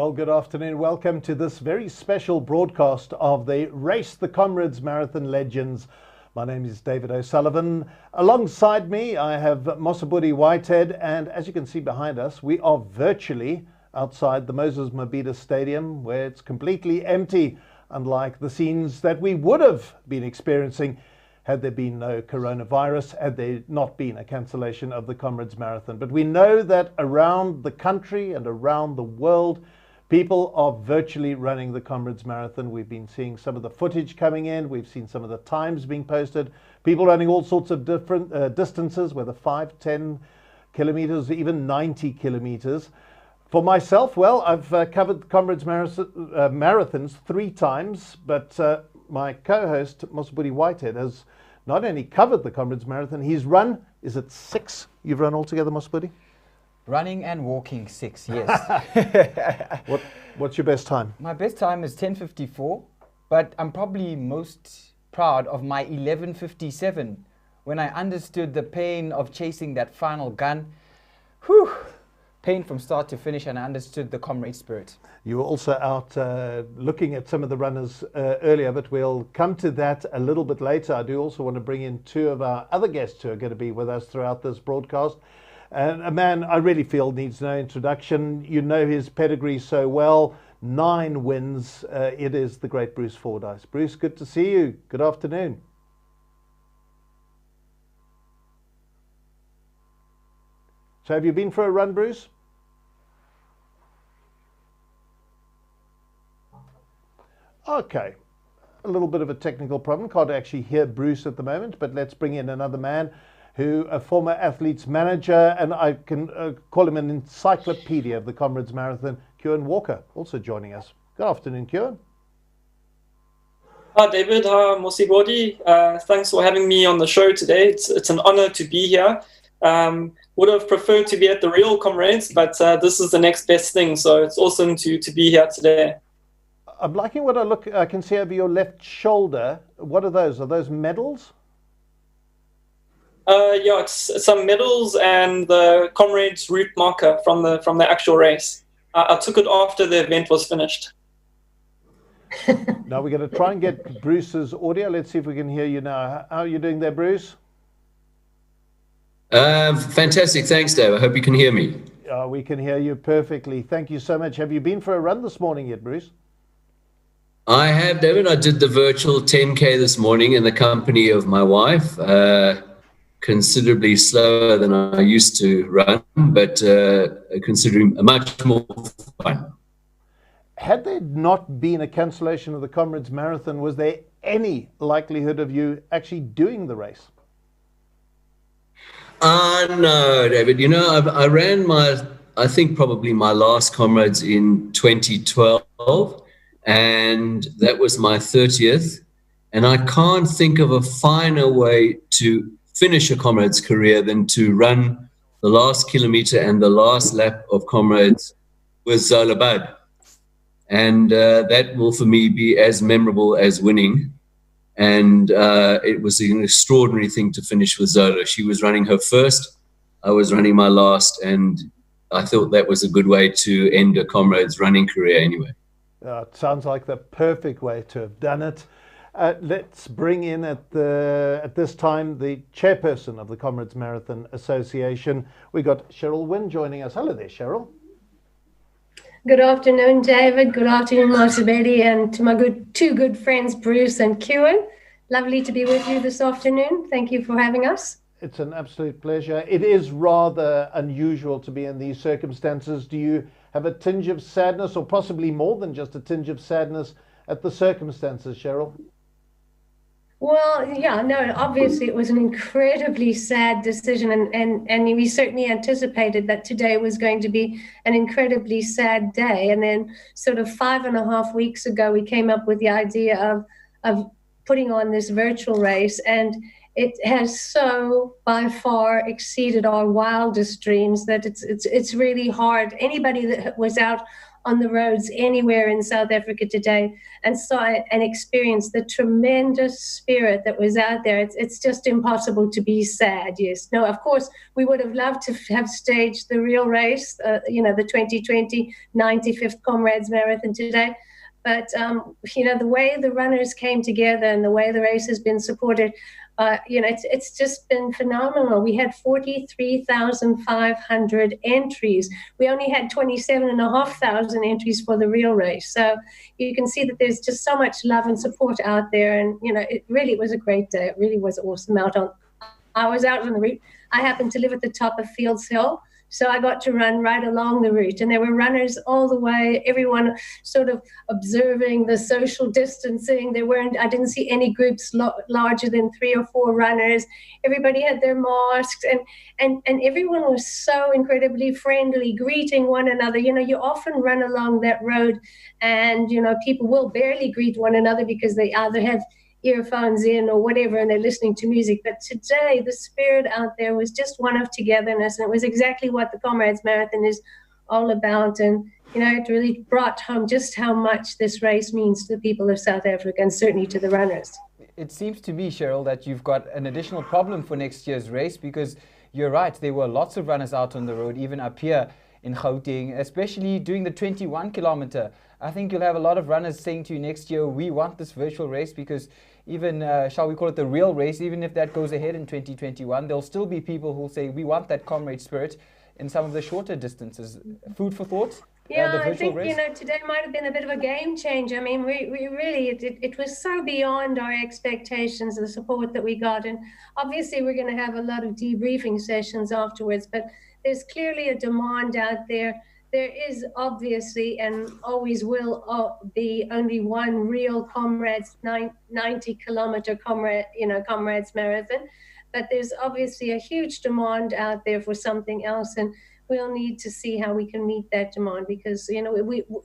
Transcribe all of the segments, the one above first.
Well, good afternoon. Welcome to this very special broadcast of the Race the Comrades Marathon Legends. My name is David O'Sullivan. Alongside me, I have Mosabudi Whitehead, and as you can see behind us, we are virtually outside the Moses Mabhida Stadium, where it's completely empty, unlike the scenes that we would have been experiencing had there been no coronavirus, had there not been a cancellation of the Comrades Marathon. But we know that around the country and around the world, people are virtually running the Comrades Marathon. We've been seeing some of the footage coming in. We've seen some of the times being posted. People running all sorts of different distances, whether 5, 10 kilometers, even 90 kilometers. For myself, well, I've covered Comrades marathons 3 times, but my co-host, Mosabudi Whitehead, has not only covered the Comrades Marathon, he's run, is it 6 you've run altogether, Mosabudi? Running and walking 6, yes. What's your best time? My best time is 10:54, but I'm probably most proud of my 11:57 when I understood the pain of chasing that final gun. Whew! Pain from start to finish, and I understood the comrade spirit. You were also out looking at some of the runners earlier, but we'll come to that a little bit later. I do also want to bring in 2 of our other guests who are going to be with us throughout this broadcast. And a man I really feel needs no introduction. You know his pedigree so well. 9 wins. It is the great Bruce Fordyce. Bruce, good to see you. Good afternoon. So have you been for a run, Bruce? Okay. A little bit of a technical problem. Can't actually hear Bruce at the moment, but let's bring in another man who, a former athletes manager, and I can call him an encyclopedia of the Comrades Marathon, Kieran Walker, also joining us. Good afternoon, Kieran. Hi, David. Hi, Mosibodi. Thanks for having me on the show today. It's an honor to be here. Would have preferred to be at the real Comrades, but this is the next best thing, so it's awesome to be here today. I'm liking what I can see over your left shoulder. What are those? Are those medals? Yeah, it's some medals and the Comrades route marker from the actual race. I took it after the event was finished. Now we're going to try and get Bruce's audio. Let's see if we can hear you now. How are you doing there, Bruce? Fantastic. Thanks, Dave. I hope you can hear me. We can hear you perfectly. Thank you so much. Have you been for a run this morning yet, Bruce? I have, David. I did the virtual 10K this morning in the company of my wife. Considerably slower than I used to run, but considering much more fun. Had there not been a cancellation of the Comrades Marathon, was there any likelihood of you actually doing the race? No, David. You know, I ran I think probably my last Comrades in 2012, and that was my 30th. And I can't think of a finer way to finish a Comrades career than to run the last kilometer and the last lap of Comrades with Zola Bud. And that will for me be as memorable as winning. And it was an extraordinary thing to finish with Zola. She was running her first, I was running my last, and I thought that was a good way to end a Comrades running career anyway. It sounds like the perfect way to have done it. Let's bring in at this time the chairperson of the Comrades Marathon Association. We got Cheryl Wynn joining us. Hello there, Cheryl. Good afternoon, David. Good afternoon, Mosabedi, and to my 2 good friends, Bruce and Kieran. Lovely to be with you this afternoon. Thank you for having us. It's an absolute pleasure. It is rather unusual to be in these circumstances. Do you have a tinge of sadness, or possibly more than just a tinge of sadness, at the circumstances, Cheryl? Well, yeah, no, obviously it was an incredibly sad decision, and we certainly anticipated that today was going to be an incredibly sad day. And then sort of 5.5 weeks ago, we came up with the idea of putting on this virtual race, and it has so by far exceeded our wildest dreams that it's really hard. Anybody that was out on the roads anywhere in South Africa today and saw and experienced the tremendous spirit that was out there. It's just impossible to be sad. Yes. No, of course, we would have loved to have staged the real race, the 2020 95th Comrades Marathon today. But, the way the runners came together and the way the race has been supported, it's just been phenomenal. We had 43,500 entries. We only had 27,500 entries for the real race. So you can see that there's just so much love and support out there. And, it really was a great day. It really was awesome. I was out on the route. I happened to live at the top of Fields Hill. So I got to run right along the route, and there were runners all the way, everyone sort of observing the social distancing. I didn't see any groups larger than 3 or 4 runners. Everybody had their masks, and everyone was so incredibly friendly, greeting one another. You often run along that road and, people will barely greet one another because they either have earphones in or whatever, and they're listening to music. But today, the spirit out there was just one of togetherness, and it was exactly what the Comrades Marathon is all about. And it really brought home just how much this race means to the people of South Africa, and certainly to the runners. It seems to me, Cheryl, that you've got an additional problem for next year's race, because you're right, there were lots of runners out on the road, even up here in Gauteng, especially doing the 21 kilometer. I think you'll have a lot of runners saying to you next year, we want this virtual race, because even, shall we call it the real race, even if that goes ahead in 2021, there'll still be people who'll say, we want that comrade spirit in some of the shorter distances. Food for thought? Yeah, I think, today might have been a bit of a game changer. I mean, we really, it was so beyond our expectations, the support that we got. And obviously, we're going to have a lot of debriefing sessions afterwards, but there's clearly a demand out there. There is obviously and always will be only one real Comrades 90-kilometer Comrades Marathon, but there's obviously a huge demand out there for something else, and we'll need to see how we can meet that demand, because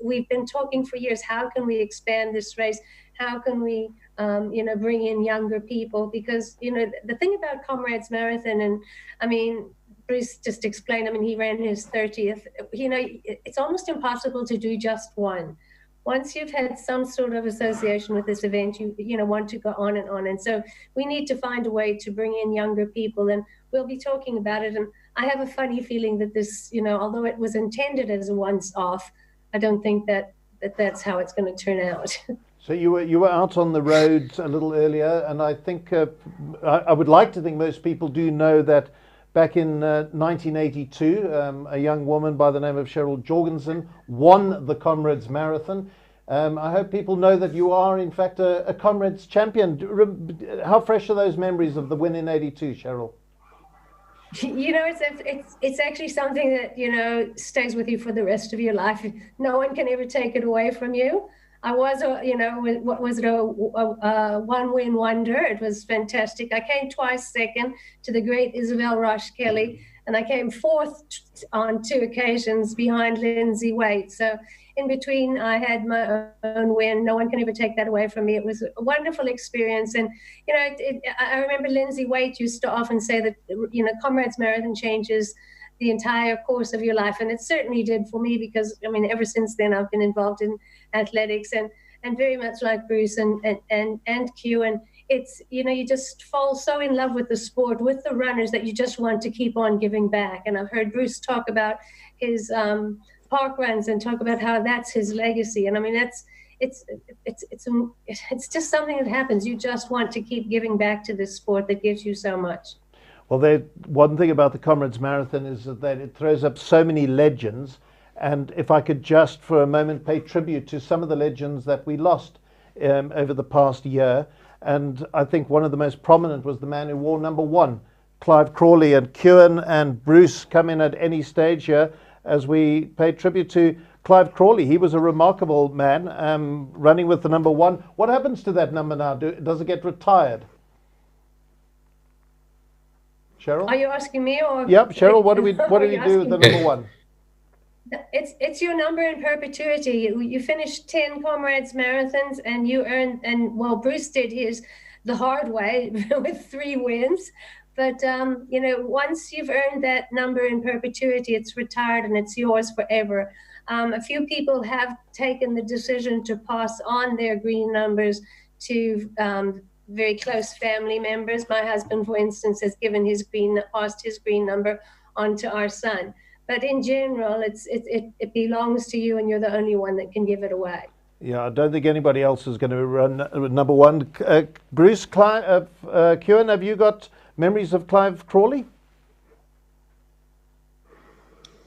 we've been talking for years. How can we expand this race? How can we bring in younger people? Because the thing about Comrades Marathon, and I mean, Bruce just explained, he ran his 30th. It's almost impossible to do just one. Once you've had some sort of association with this event, you want to go on and on. And so we need to find a way to bring in younger people, and we'll be talking about it. And I have a funny feeling that this, although it was intended as a once-off, I don't think that's how it's going to turn out. So you were out on the roads a little earlier, and I think I would like to think most people do know that back in 1982, a young woman by the name of Cheryl Jorgensen won the Comrades Marathon. I hope people know that you are, in fact, a Comrades champion. How fresh are those memories of the win in '82, Cheryl? It's actually something that, stays with you for the rest of your life. No one can ever take it away from you. I was, a one-win wonder. It was fantastic. I came twice second to the great Isabel Roche Kelly, and I came fourth on 2 occasions behind Lindsay Waite. So in between, I had my own win. No one can ever take that away from me. It was a wonderful experience. And, I remember Lindsay Waite used to often say that, Comrades Marathon changes the entire course of your life. And it certainly did for me, because, ever since then, I've been involved in athletics and very much like Bruce and Q. And it's, you just fall so in love with the sport, with the runners, that you just want to keep on giving back. And I've heard Bruce talk about his park runs and talk about how that's his legacy. And it's just something that happens. You just want to keep giving back to this sport that gives you so much. Well, one thing about the Comrades Marathon is that it throws up so many legends. And if I could just for a moment pay tribute to some of the legends that we lost over the past year. And I think one of the most prominent was the man who wore number 1, Clive Crawley. And Kieran and Bruce come in at any stage here as we pay tribute to Clive Crawley. He was a remarkable man, running with the number 1. What happens to that number now? Does it get retired? Cheryl? Are you asking me or? Yep, Cheryl, what do we do with the number 1? It's your number in perpetuity. You finished 10 Comrades Marathons, and you earned, Bruce did his the hard way with 3 wins. But, once you've earned that number in perpetuity, it's retired and it's yours forever. A few people have taken the decision to pass on their green numbers to very close family members. My husband, for instance, has passed his green number on to our son. But in general, it belongs to you, and you're the only one that can give it away. Yeah, I don't think anybody else is going to run number one. Bruce, Kieran, have you got memories of Clive Crawley?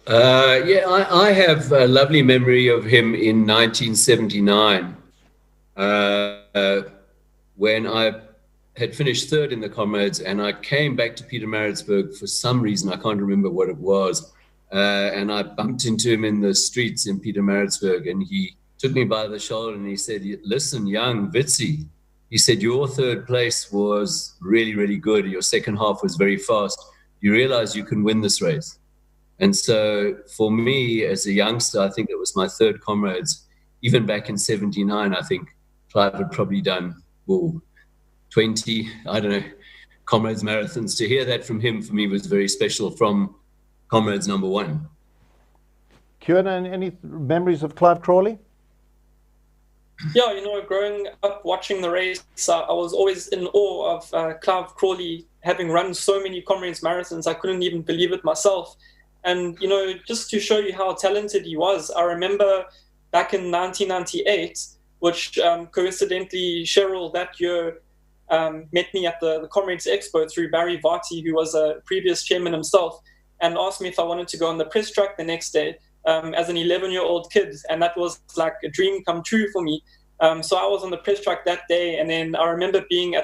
Yeah, I have a lovely memory of him in 1979 when I had finished third in the Comrades, and I came back to Pietermaritzburg for some reason. I can't remember what it was. And I bumped into him in the streets in Pietermaritzburg, and he took me by the shoulder and he said, "Listen, young Witzy," he said, "your third place was really, really good. Your second half was very fast. You realize you can win this race." And so for me as a youngster, I think it was my third Comrades. Even back in 79, I think Clive had probably done 20, I don't know, Comrades marathons. To hear that from him, for me, was very special from Comrades number one. Kieran, any memories of Clive Crawley? Yeah, growing up watching the race, I was always in awe of Clive Crawley having run so many Comrades marathons. I couldn't even believe it myself. And, just to show you how talented he was, I remember back in 1998, which coincidentally, Cheryl that year met me at the Comrades Expo through Barry Varty, who was a previous chairman himself, and asked me if I wanted to go on the press track the next day as an 11-year-old kid. And that was like a dream come true for me. So I was on the press track that day. And then I remember being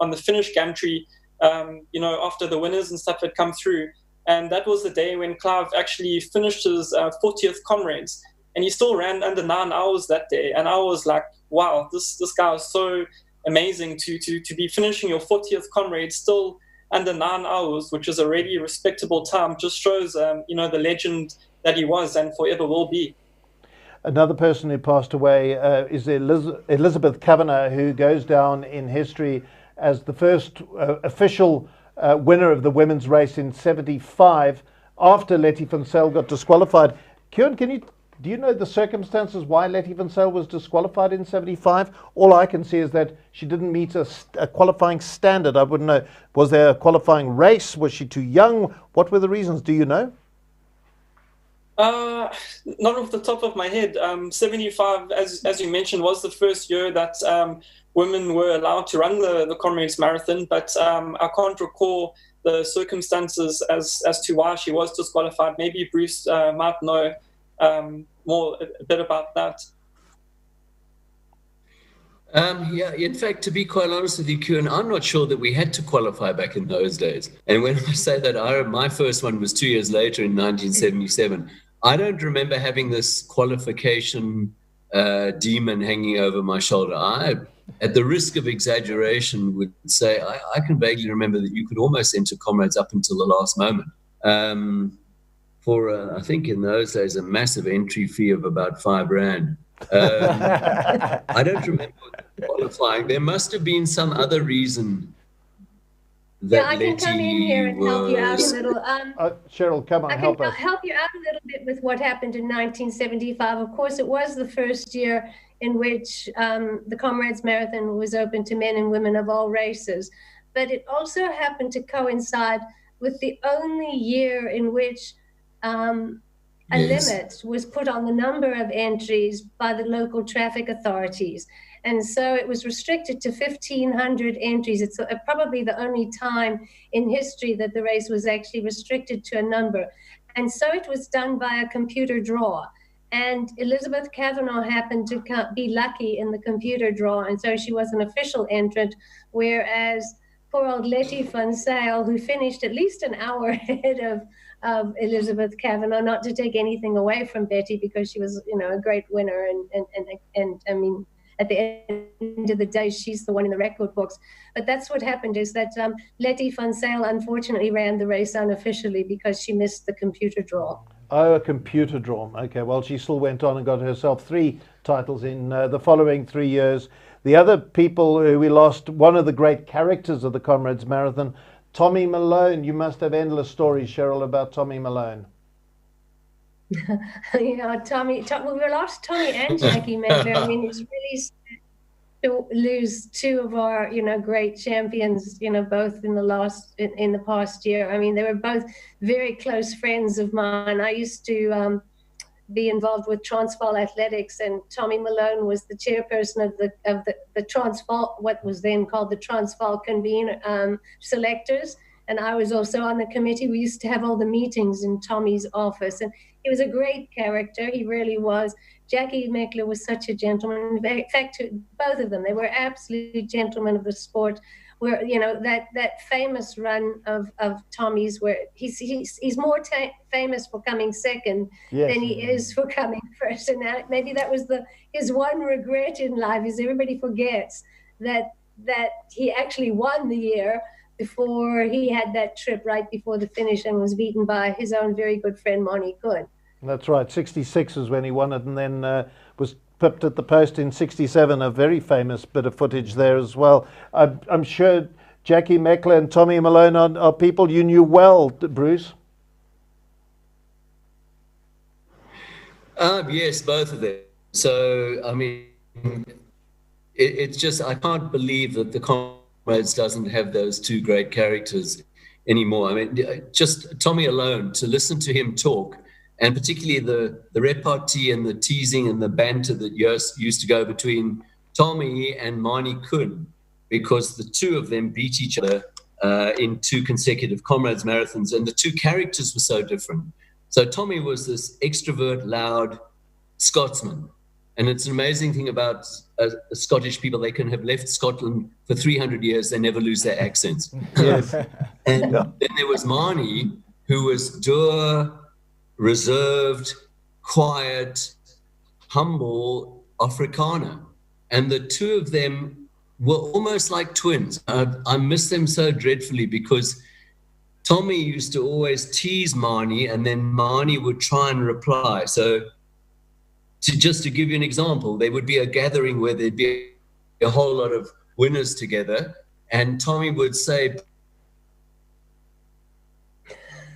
on the finish gantry, after the winners and stuff had come through. And that was the day when Clive actually finished his 40th Comrades. And he still ran under 9 hours that day. And I was like, wow, this guy is so amazing to be finishing your 40th Comrades still under 9 hours, which is already a respectable time. Just shows, the legend that he was and forever will be. Another person who passed away is Elizabeth Kavanagh, who goes down in history as the first official winner of the women's race in 75 after Letty van Zyl got disqualified. Kieran, do you know the circumstances why Letty van Zyl was disqualified in 75? All I can see is that she didn't meet a qualifying standard. I wouldn't know. Was there a qualifying race? Was she too young? What were the reasons? Do you know? Not off the top of my head. 75, as you mentioned, was the first year that women were allowed to run the Comrades Marathon, but I can't recall the circumstances as to why she was disqualified. Maybe Bruce might know a bit about that. Yeah, in fact, to be quite honest with you, Kieran, I'm not sure that we had to qualify back in those days. And when I say that, my first one was 2 years later in 1977. I don't remember having this qualification demon hanging over my shoulder. I, at the risk of exaggeration, would say I can vaguely remember that you could almost enter Comrades up until the last moment. For, I think in those days, a massive entry fee of about R5. I don't remember qualifying. There must have been some other reason that I can come in here and help you out a little. Cheryl, come on, help us. I can help you out a little bit with what happened in 1975. Of course, it was the first year in which the Comrades Marathon was open to men and women of all races. But it also happened to coincide with the only year in which a limit was put on the number of entries by the local traffic authorities. And so it was restricted to 1,500 entries. It's probably the only time in history that the race was actually restricted to a number. And so it was done by a computer draw. And Elizabeth Kavanagh happened to be lucky in the computer draw. And so she was an official entrant, whereas poor old Letty van Zyl, who finished at least an hour ahead of Elizabeth Kavanagh, not to take anything away from Betty, because she was, a great winner. And I mean, at the end of the day, she's the one in the record books. But that's what happened, is that Letty van Zyl unfortunately ran the race unofficially because she missed the computer draw. Oh, a computer draw. Okay, well, she still went on and got herself 3 titles in the following 3 years. The other people who we lost, one of the great characters of the Comrades Marathon, Tommy Malone. You must have endless stories, Cheryl, about Tommy Malone. Tommy, we lost Tommy and Jackie Meckler. I mean, it's really sad to lose two of our, great champions, both in the past year. I mean, they were both very close friends of mine. I used to be involved with Transvaal Athletics, and Tommy Malone was the chairperson of the Transvaal, what was then called the Transvaal Convener Selectors. And I was also on the committee. We used to have all the meetings in Tommy's office, and he was a great character. He really was. Jackie Meckler was such a gentleman. In fact, both of them, they were absolute gentlemen of the sport. Where that famous run of Tommy's, where he's more famous for coming second than he is for coming first, and maybe that was his one regret in life, is everybody forgets that he actually won the year before he had that trip right before the finish and was beaten by his own very good friend Moni Kuhn. That's right. 66 was when he won it, and then was pipped at the post in 67, a very famous bit of footage there as well. I'm sure Jackie Meckler and Tommy Malone are people you knew well, Bruce. Yes, both of them. So, I mean, it's just, I can't believe that the Comrades doesn't have those two great characters anymore. I mean, just Tommy alone, to listen to him talk, and particularly the repartee and the teasing and the banter that used to go between Tommy and Mani Kuhn, because the two of them beat each other in 2 consecutive Comrades marathons, and the two characters were so different. So Tommy was this extrovert, loud Scotsman. And it's an amazing thing about Scottish people. They can have left Scotland for 300 years. They never lose their accents. Yes. And then there was Mani, who was dour, reserved, quiet, humble Afrikaner. And the two of them were almost like twins. I miss them so dreadfully, because Tommy used to always tease Mani, and then Mani would try and reply. So just to give you an example, there would be a gathering where there'd be a whole lot of winners together, and Tommy would say,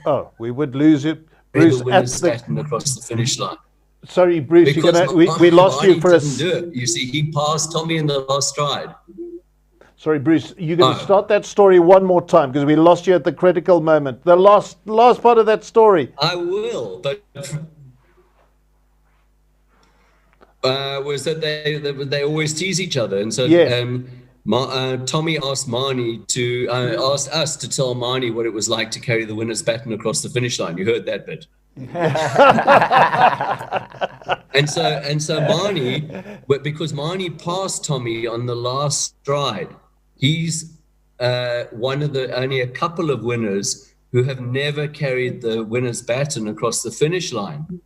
"Oh, we would lose it, Bruce." The winners baton across the finish line. Sorry, Bruce, we lost you for a. You see, he passed Tommy in the last stride. Sorry, Bruce, you're going to start that story one more time, because we lost you at the critical moment. The last part of that story. I will, but was that they always tease each other, and so Tommy asked Mani to asked us to tell Mani what it was like to carry the winner's baton across the finish line. You heard that bit. and so Mani, because Mani passed Tommy on the last stride, he's one of the only a couple of winners who have never carried the winner's baton across the finish line.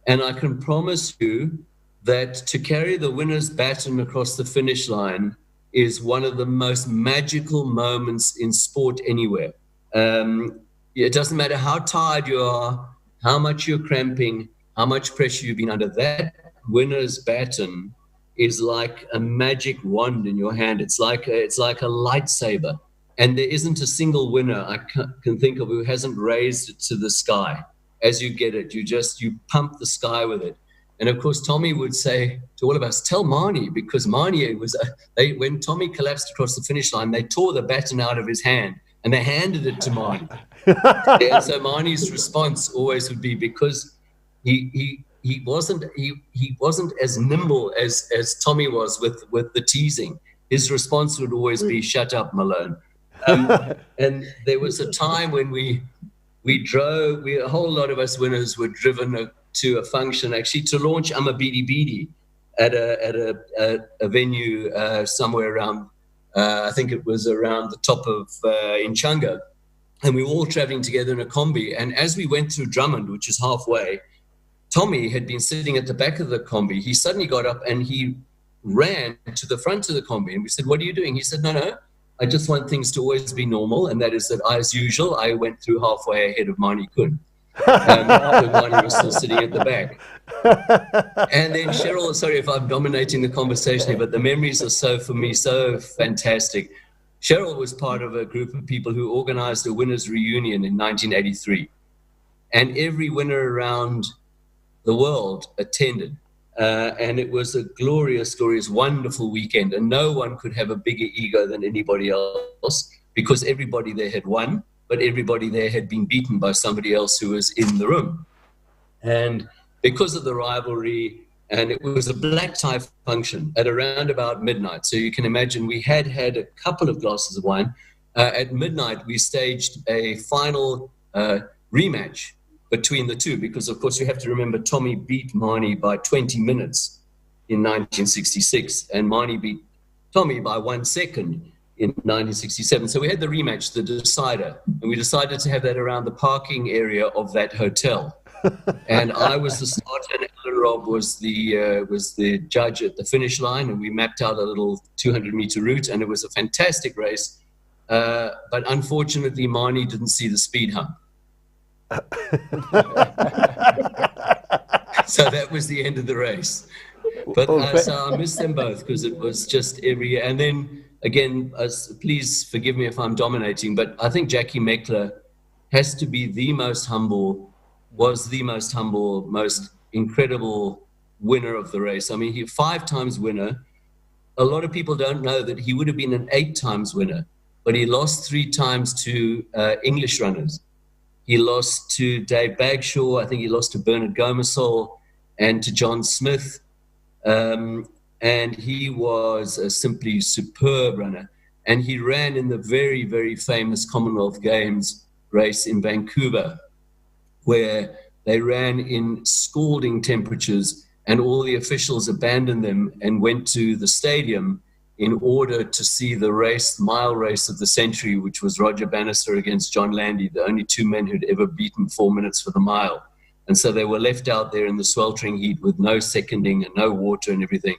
And I can promise you that to carry the winner's baton across the finish line is one of the most magical moments in sport anywhere. It doesn't matter how tired you are, how much you're cramping, how much pressure you've been under. That winner's baton is like a magic wand in your hand. It's like a lightsaber. And there isn't a single winner I can think of who hasn't raised it to the sky. As you get it, you pump the sky with it. And of course, Tommy would say to all of us, tell Mani, because Mani was, when Tommy collapsed across the finish line, they tore the baton out of his hand and they handed it to Mani. And so Mani's response always would be, because he wasn't as nimble as Tommy was with the teasing. His response would always be, shut up, Malone. And there was a time when we drove, a whole lot of us winners were driven to a function, actually, to launch Amabidi Bidi at a venue somewhere around, I think it was around the top of Inchanga. And we were all traveling together in a combi. And as we went through Drummond, which is halfway, Tommy had been sitting at the back of the combi. He suddenly got up and he ran to the front of the combi. And we said, what are you doing? He said, no, I just want things to always be normal. And that is that, as usual, I went through halfway ahead of Mani Kuhn. Mani was still sitting at the back. And then Cheryl, sorry if I'm dominating the conversation here, but the memories are for me so fantastic. Cheryl was part of a group of people who organized a winners reunion in 1983. And every winner around the world attended. And it was a glorious, glorious, wonderful weekend. And no one could have a bigger ego than anybody else because everybody there had won, but everybody there had been beaten by somebody else who was in the room. And because of the rivalry, and it was a black tie function at around about midnight. So you can imagine we had a couple of glasses of wine. At midnight, we staged a final rematch between the two, because of course you have to remember Tommy beat Marnie by 20 minutes in 1966, and Marnie beat Tommy by 1 second in 1967. So we had the rematch, the decider, and we decided to have that around the parking area of that hotel. And I was the starter, and Alan Robb was the judge at the finish line, and we mapped out a little 200-meter route, and it was a fantastic race. But unfortunately, Marnie didn't see the speed hump. So that was the end of the race. But so I miss them both because it was just every year. And then again, please forgive me if I'm dominating, but I think Jackie Meckler has to be the most humble, most incredible winner of the race. I mean, he 5 times winner. A lot of people don't know that he would have been an 8 times winner, but he lost 3 times to English runners. He lost to Dave Bagshaw. I think he lost to Bernard Gomersall and to John Smith. And he was a simply superb runner. And he ran in the very, very famous Commonwealth Games race in Vancouver, where they ran in scalding temperatures and all the officials abandoned them and went to the stadium in order to see the mile race of the century, which was Roger Bannister against John Landy, the only 2 men who'd ever beaten 4 minutes for the mile. And so they were left out there in the sweltering heat with no seconding and no water and everything.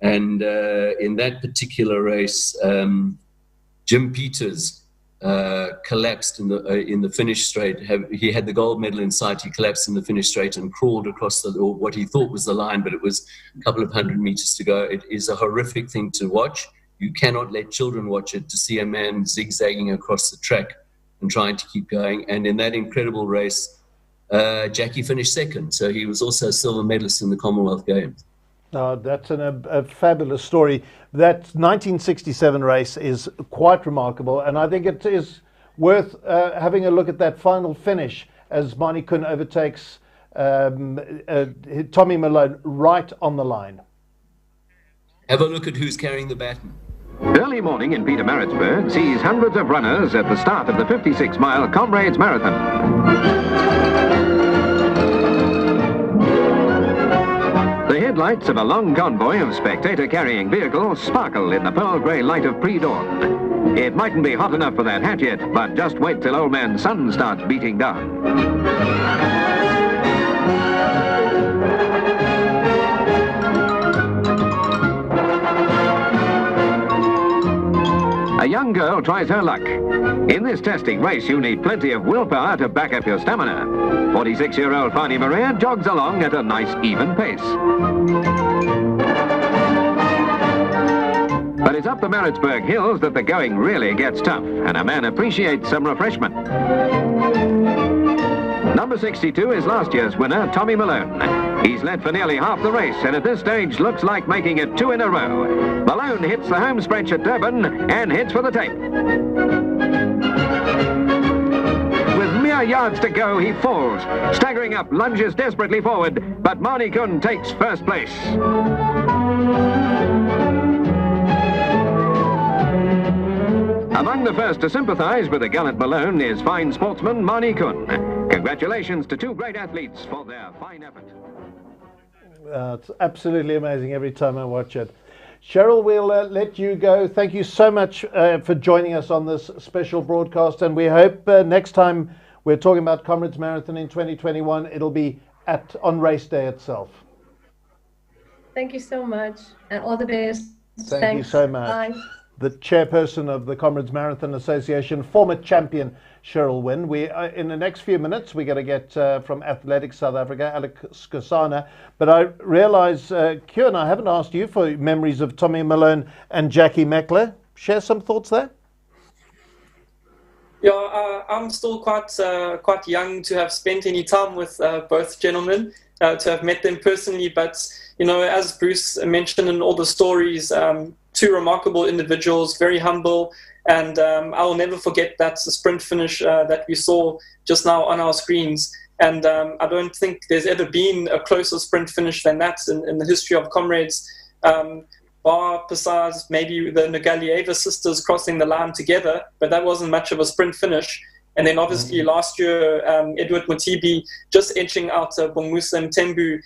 And in that particular race, Jim Peters collapsed in the finish straight. He had the gold medal in sight. He collapsed in the finish straight and crawled across what he thought was the line, but it was a couple of 100 meters to go. It is a horrific thing to watch. You cannot let children watch it, to see a man zigzagging across the track and trying to keep going. And in that incredible race, Jackie finished second. So he was also a silver medalist in the Commonwealth Games. That's a fabulous story. That 1967 race is quite remarkable, and I think it is worth having a look at that final finish as Marnie Kuhn overtakes Tommy Malone right on the line. Have a look at who's carrying the baton. Early morning in Pietermaritzburg sees hundreds of runners at the start of the 56-mile Comrades Marathon. The headlights of a long convoy of spectator-carrying vehicles sparkle in the pearl grey light of pre-dawn. It mightn't be hot enough for that hat yet, but just wait till old man sun starts beating down. A young girl tries her luck. In this testing race, you need plenty of willpower to back up your stamina. 46-year-old Fanny Maria jogs along at a nice, even pace. But it's up the Maritzburg hills that the going really gets tough, and a man appreciates some refreshment. Number 62 is last year's winner, Tommy Malone. He's led for nearly half the race, and at this stage looks like making it 2 in a row. Malone hits the home stretch at Durban and heads for the tape. With mere yards to go, he falls. Staggering up, lunges desperately forward, but Marnie Kuhn takes first place. Among the first to sympathize with the gallant Malone is fine sportsman Marnie Kuhn. Congratulations to 2 great athletes for their fine effort. It's absolutely amazing every time I watch it. Cheryl, we'll let you go. Thank you so much for joining us on this special broadcast, and we hope next time we're talking about Comrades Marathon in 2021, it'll be on race day itself. Thank you so much, and all the best. Thank you so much. Bye. The chairperson of the Comrades Marathon Association, former champion Cheryl Wynne. We in the next few minutes we're going to get from Athletics South Africa, Alex Skosana. But I realise, Kieran, I haven't asked you for memories of Tommy Malone and Jackie Meckler. Share some thoughts there. Yeah, I'm still quite young to have spent any time with both gentlemen, to have met them personally. But as Bruce mentioned in all the stories, two remarkable individuals, very humble, and I will never forget that sprint finish that we saw just now on our screens. And I don't think there's ever been a closer sprint finish than that in the history of Comrades. Bar besides maybe the Nogalieva sisters crossing the line together, but that wasn't much of a sprint finish. And then obviously last year, Edward Mutibi just edging out Bongusa Mtembu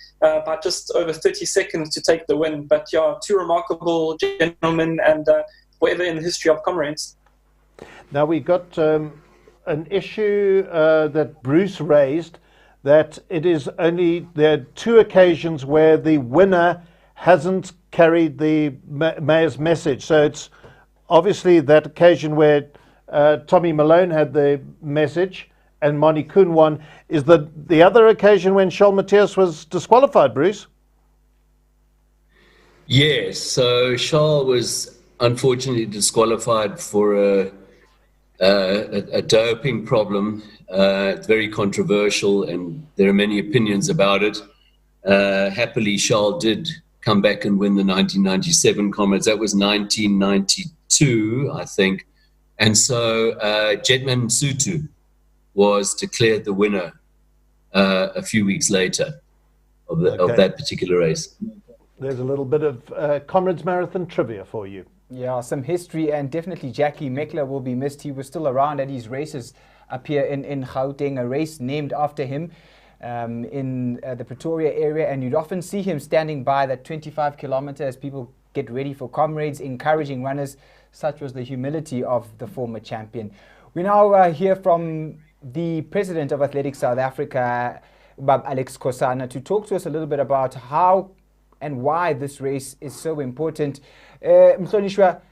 by just over 30 seconds to take the win. But yeah, two remarkable gentlemen and forever in the history of Comrades. Now we got an issue that Bruce raised, that it is only, there are two occasions where the winner hasn't carried the mayor's message. So it's obviously that occasion where Tommy Malone had the message and Moni Kuhn won. Is the other occasion when Charles Matthias was disqualified, Bruce? Yes, so Charles was unfortunately disqualified for a doping problem. It's very controversial and there are many opinions about it. Happily, Charles did come back and win the 1997 Comrades. That was 1992, I think. And so Jetman Sutu was declared the winner a few weeks later of that particular race. There's a little bit of Comrades Marathon trivia for you. Yeah, some history, and definitely Jackie Meckler will be missed. He was still around at his races up here in Gauteng, a race named after him. In the Pretoria area, and you'd often see him standing by that 25 kilometer as people get ready for Comrades, encouraging runners. Such was the humility of the former champion. We now hear from the president of Athletics South Africa, Bab Alex Kosana, to talk to us a little bit about how and why this race is so important. Mhlonishwa,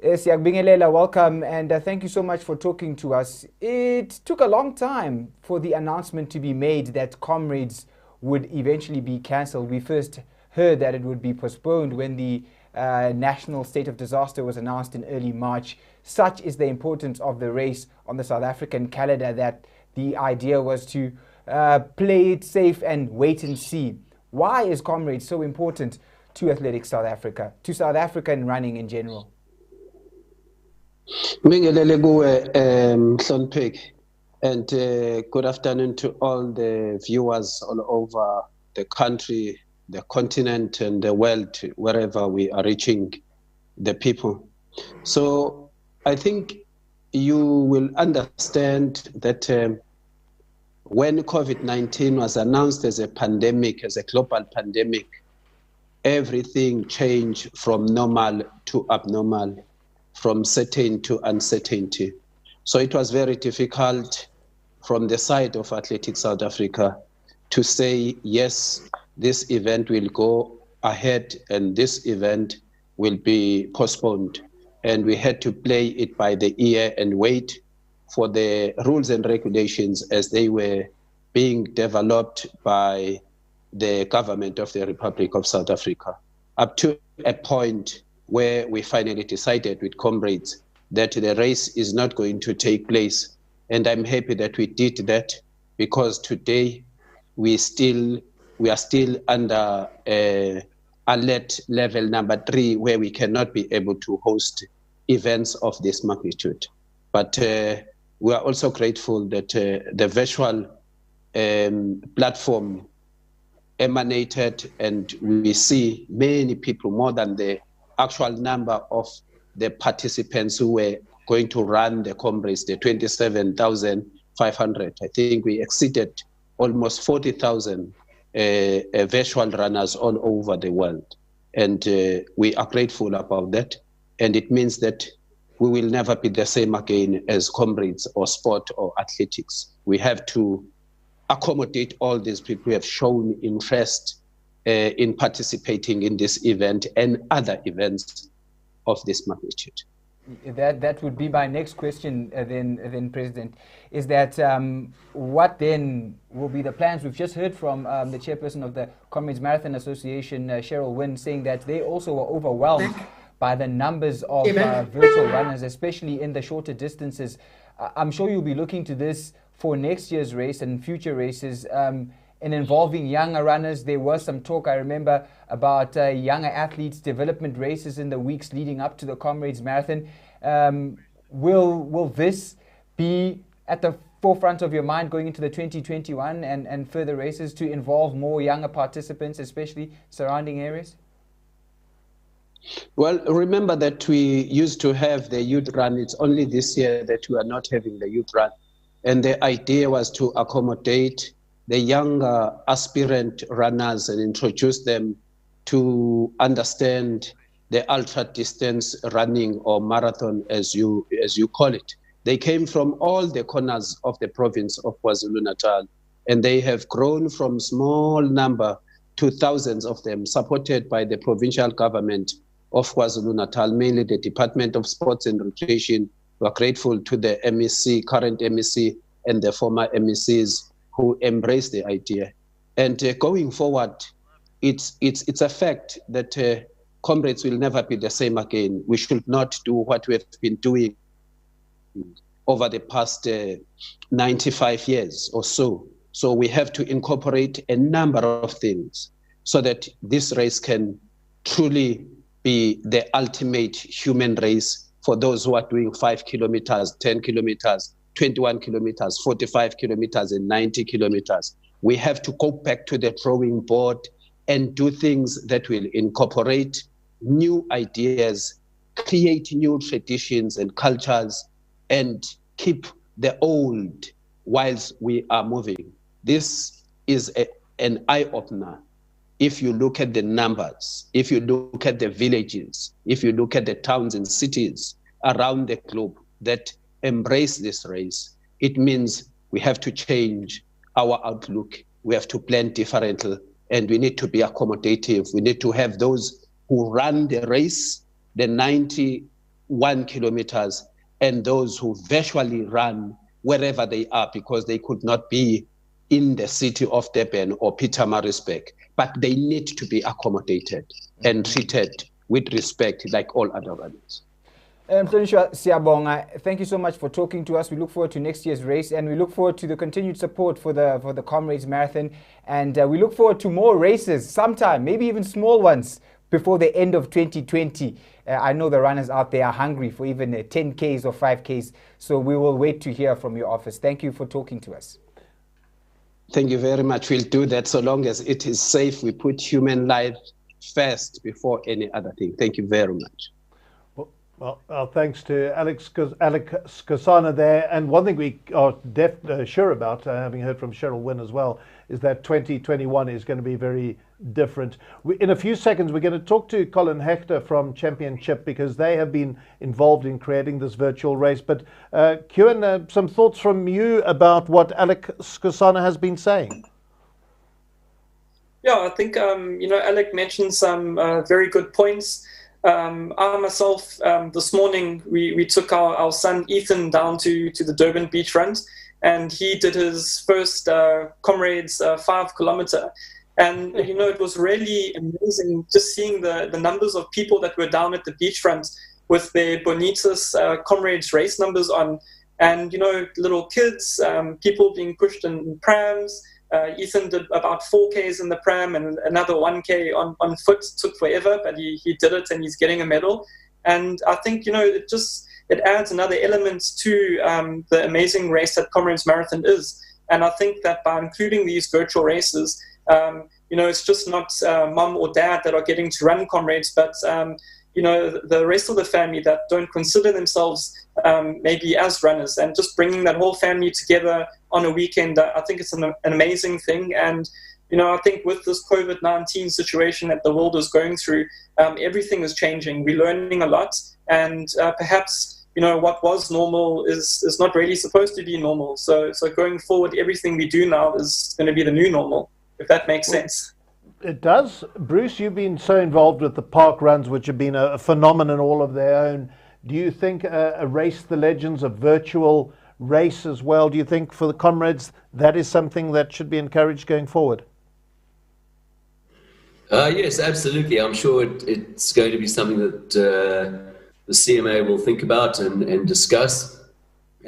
Siyakubingelela, welcome, and thank you so much for talking to us. It took a long time for the announcement to be made that Comrades would eventually be cancelled. We first heard that it would be postponed when the national state of disaster was announced in early March. Such is the importance of the race on the South African calendar that the idea was to play it safe and wait and see. Why is Comrades so important to Athletics South Africa, to South Africa and running in general? Mingelele kuwe Mhlonipheki, and good afternoon to all the viewers all over the country, the continent and the world, wherever we are reaching the people. So I think you will understand that when COVID-19 was announced as a pandemic, as a global pandemic, everything changed from normal to abnormal, from certain to uncertainty. So it was very difficult from the side of Athletics South Africa to say, yes, this event will go ahead and this event will be postponed. And we had to play it by the ear and wait for the rules and regulations as they were being developed by the government of the Republic of South Africa, up to a point where we finally decided with Comrades that the race is not going to take place. And I'm happy that we did that, because today we are still under alert level number 3, where we cannot be able to host events of this magnitude. But we are also grateful that the virtual platform emanated, and we see many people, more than the actual number of the participants who were going to run the Comrades, the 27,500. I think we exceeded almost 40,000 virtual runners all over the world. And we are grateful about that. And it means that we will never be the same again as Comrades or sport or athletics. We have to accommodate all these people who have shown interest in participating in this event and other events of this magnitude. That would be my next question then President, is that what then will be the plans? We've just heard from the chairperson of the Comrades Marathon Association, Cheryl Wynn, saying that they also were overwhelmed by the numbers of virtual runners, especially in the shorter distances. I'm sure you'll be looking to this for next year's race and future races. In involving younger runners, there was some talk, I remember, about younger athletes development races in the weeks leading up to the Comrades Marathon. Will this be at the forefront of your mind going into the 2021 and further races to involve more younger participants, especially surrounding areas? Well, remember that we used to have the youth run. It's only this year that we are not having the youth run. And the idea was to accommodate the younger aspirant runners and introduce them to understand the ultra distance running or marathon, as you call it. They came from all the corners of the province of KwaZulu-Natal, and they have grown from small number to thousands of them, supported by the provincial government of KwaZulu-Natal, mainly the Department of Sports and Recreation. We are grateful to the MEC, current MEC, and the former MECs who embrace the idea. And going forward, it's a fact that Comrades will never be the same again. We should not do what we have been doing over the past 95 years or so. So we have to incorporate a number of things so that this race can truly be the ultimate human race for those who are doing 5 kilometers, 10 kilometers, 21 kilometers, 45 kilometers, and 90 kilometers. We have to go back to the drawing board and do things that will incorporate new ideas, create new traditions and cultures, and keep the old whilst we are moving. This is an eye-opener. If you look at the numbers, if you look at the villages, if you look at the towns and cities around the globe that embrace this race, it means we have to change our outlook. We have to plan differently, and we need to be accommodative. We need to have those who run the race, the 91 kilometers, and those who virtually run wherever they are because they could not be in the city of Durban or Pietermaritzburg, but they need to be accommodated and treated with respect like all other runners. Mhlonishwa Siyabonga, thank you so much for talking to us. We look forward to next year's race, and we look forward to the continued support for the Comrades Marathon, and we look forward to more races sometime, maybe even small ones, before the end of 2020. I know the runners out there are hungry for even 10Ks or 5Ks, so we will wait to hear from your office. Thank you for talking to us. Thank you very much. We'll do that so long as it is safe. We put human life first before any other thing. Thank you very much. Well, thanks to Alex Skosana there. And one thing we are sure about, having heard from Cheryl Wynn as well, is that 2021 is going to be very different. In a few seconds, we're going to talk to Colin Hector from Championship because they have been involved in creating this virtual race. But Kieran, some thoughts from you about what Alex Skosana has been saying? Yeah, I think, Alec mentioned some very good points. I myself, this morning, we took our son Ethan down to the Durban beach run, and he did his first Comrades 5 kilometer. And, it was really amazing just seeing the numbers of people that were down at the beachfront with their Bonitas Comrades race numbers on. And, little kids, people being pushed in prams. Ethan did about 4Ks in the pram and another 1K on foot. Took forever, but he did it and he's getting a medal. And I think, it adds another element to the amazing race that Comrades Marathon is. And I think that by including these virtual races, it's just not mom or dad that are getting to run Comrades, but the rest of the family that don't consider themselves maybe as runners, and just bringing that whole family together on a weekend, I think it's an amazing thing. And, I think with this COVID-19 situation that the world is going through, everything is changing. We're learning a lot, and perhaps, what was normal is not really supposed to be normal. So going forward, everything we do now is going to be the new normal, if that makes sense. It does. Bruce, you've been so involved with the park runs, which have been a phenomenon all of their own. Do you think a Race the Legends, a virtual race as well, do you think for the Comrades that is something that should be encouraged going forward? Yes, absolutely. I'm sure it's going to be something that the CMA will think about and discuss.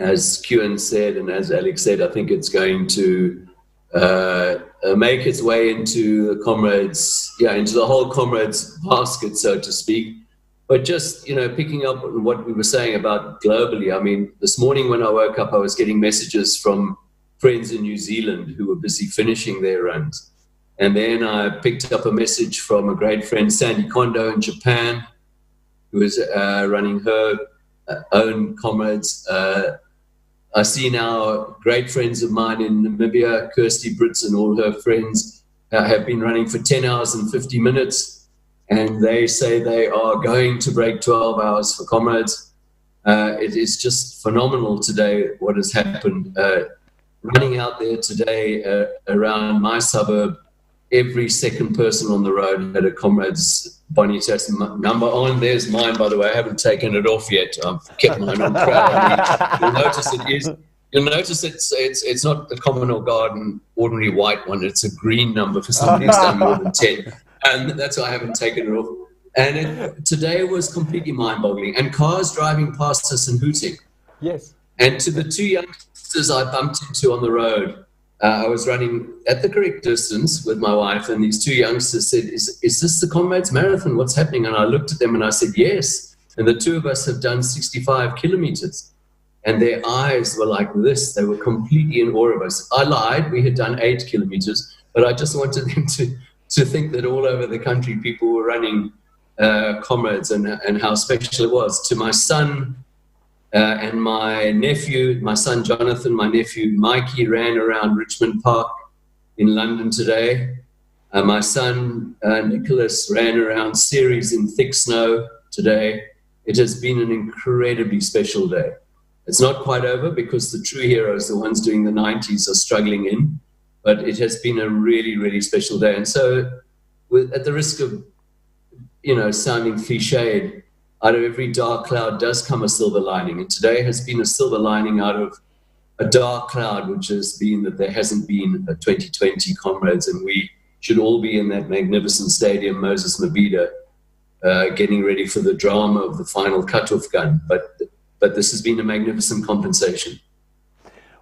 as Kewan said and as Alex said, I think it's going to make its way into the Comrades, into the whole Comrades basket, so to speak. But just, picking up on what we were saying about globally, I mean, this morning when I woke up, I was getting messages from friends in New Zealand who were busy finishing their runs. And then I picked up a message from a great friend, Sandy Kondo in Japan, who is running her own Comrades. I see now great friends of mine in Namibia, Kirsty Brits and all her friends have been running for 10 hours and 50 minutes. And they say they are going to break 12 hours for Comrades. It is just phenomenal today what has happened. Running out there today around my suburb, every second person on the road had a Comrades Bonitas number on. There's mine, by the way. I haven't taken it off yet. I've kept mine on proud. You'll notice it's not the common or garden ordinary white one. It's a green number for somebody who's done more than 10. And that's why I haven't taken it off. And today was completely mind-boggling. And cars driving past us and hooting. Yes. And to the two youngsters I bumped into on the road, I was running at the correct distance with my wife, and these two youngsters said, is this the Comrades Marathon? What's happening? And I looked at them and I said, yes. And the two of us have done 65 kilometers. And their eyes were like this. They were completely in awe of us. I lied. We had done 8 kilometers, but I just wanted them to think that all over the country people were running Comrades and how special it was. To my son and my nephew, my son Jonathan, my nephew Mikey ran around Richmond Park in London today. My son Nicholas ran around Ceres in thick snow today. It has been an incredibly special day. It's not quite over because the true heroes, the ones doing the 90s, are struggling in. But it has been a really, really special day. And so at the risk of, sounding cliched, out of every dark cloud does come a silver lining. And today has been a silver lining out of a dark cloud, which has been that there hasn't been a 2020 Comrades. And we should all be in that magnificent stadium, Moses Mabhida, getting ready for the drama of the final cutoff gun. But this has been a magnificent compensation.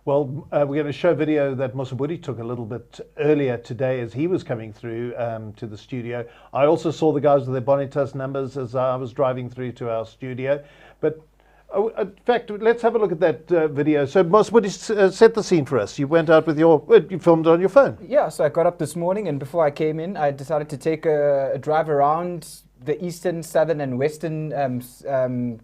Well, we're going to show video that Mosabudi took a little bit earlier today as he was coming through to the studio. I also saw the guys with their Bonitas numbers as I was driving through to our studio. But in fact, let's have a look at that video. So Mosabudi, set the scene for us. You went out with you filmed on your phone. Yeah, so I got up this morning, and before I came in, I decided to take a drive around the eastern, southern and western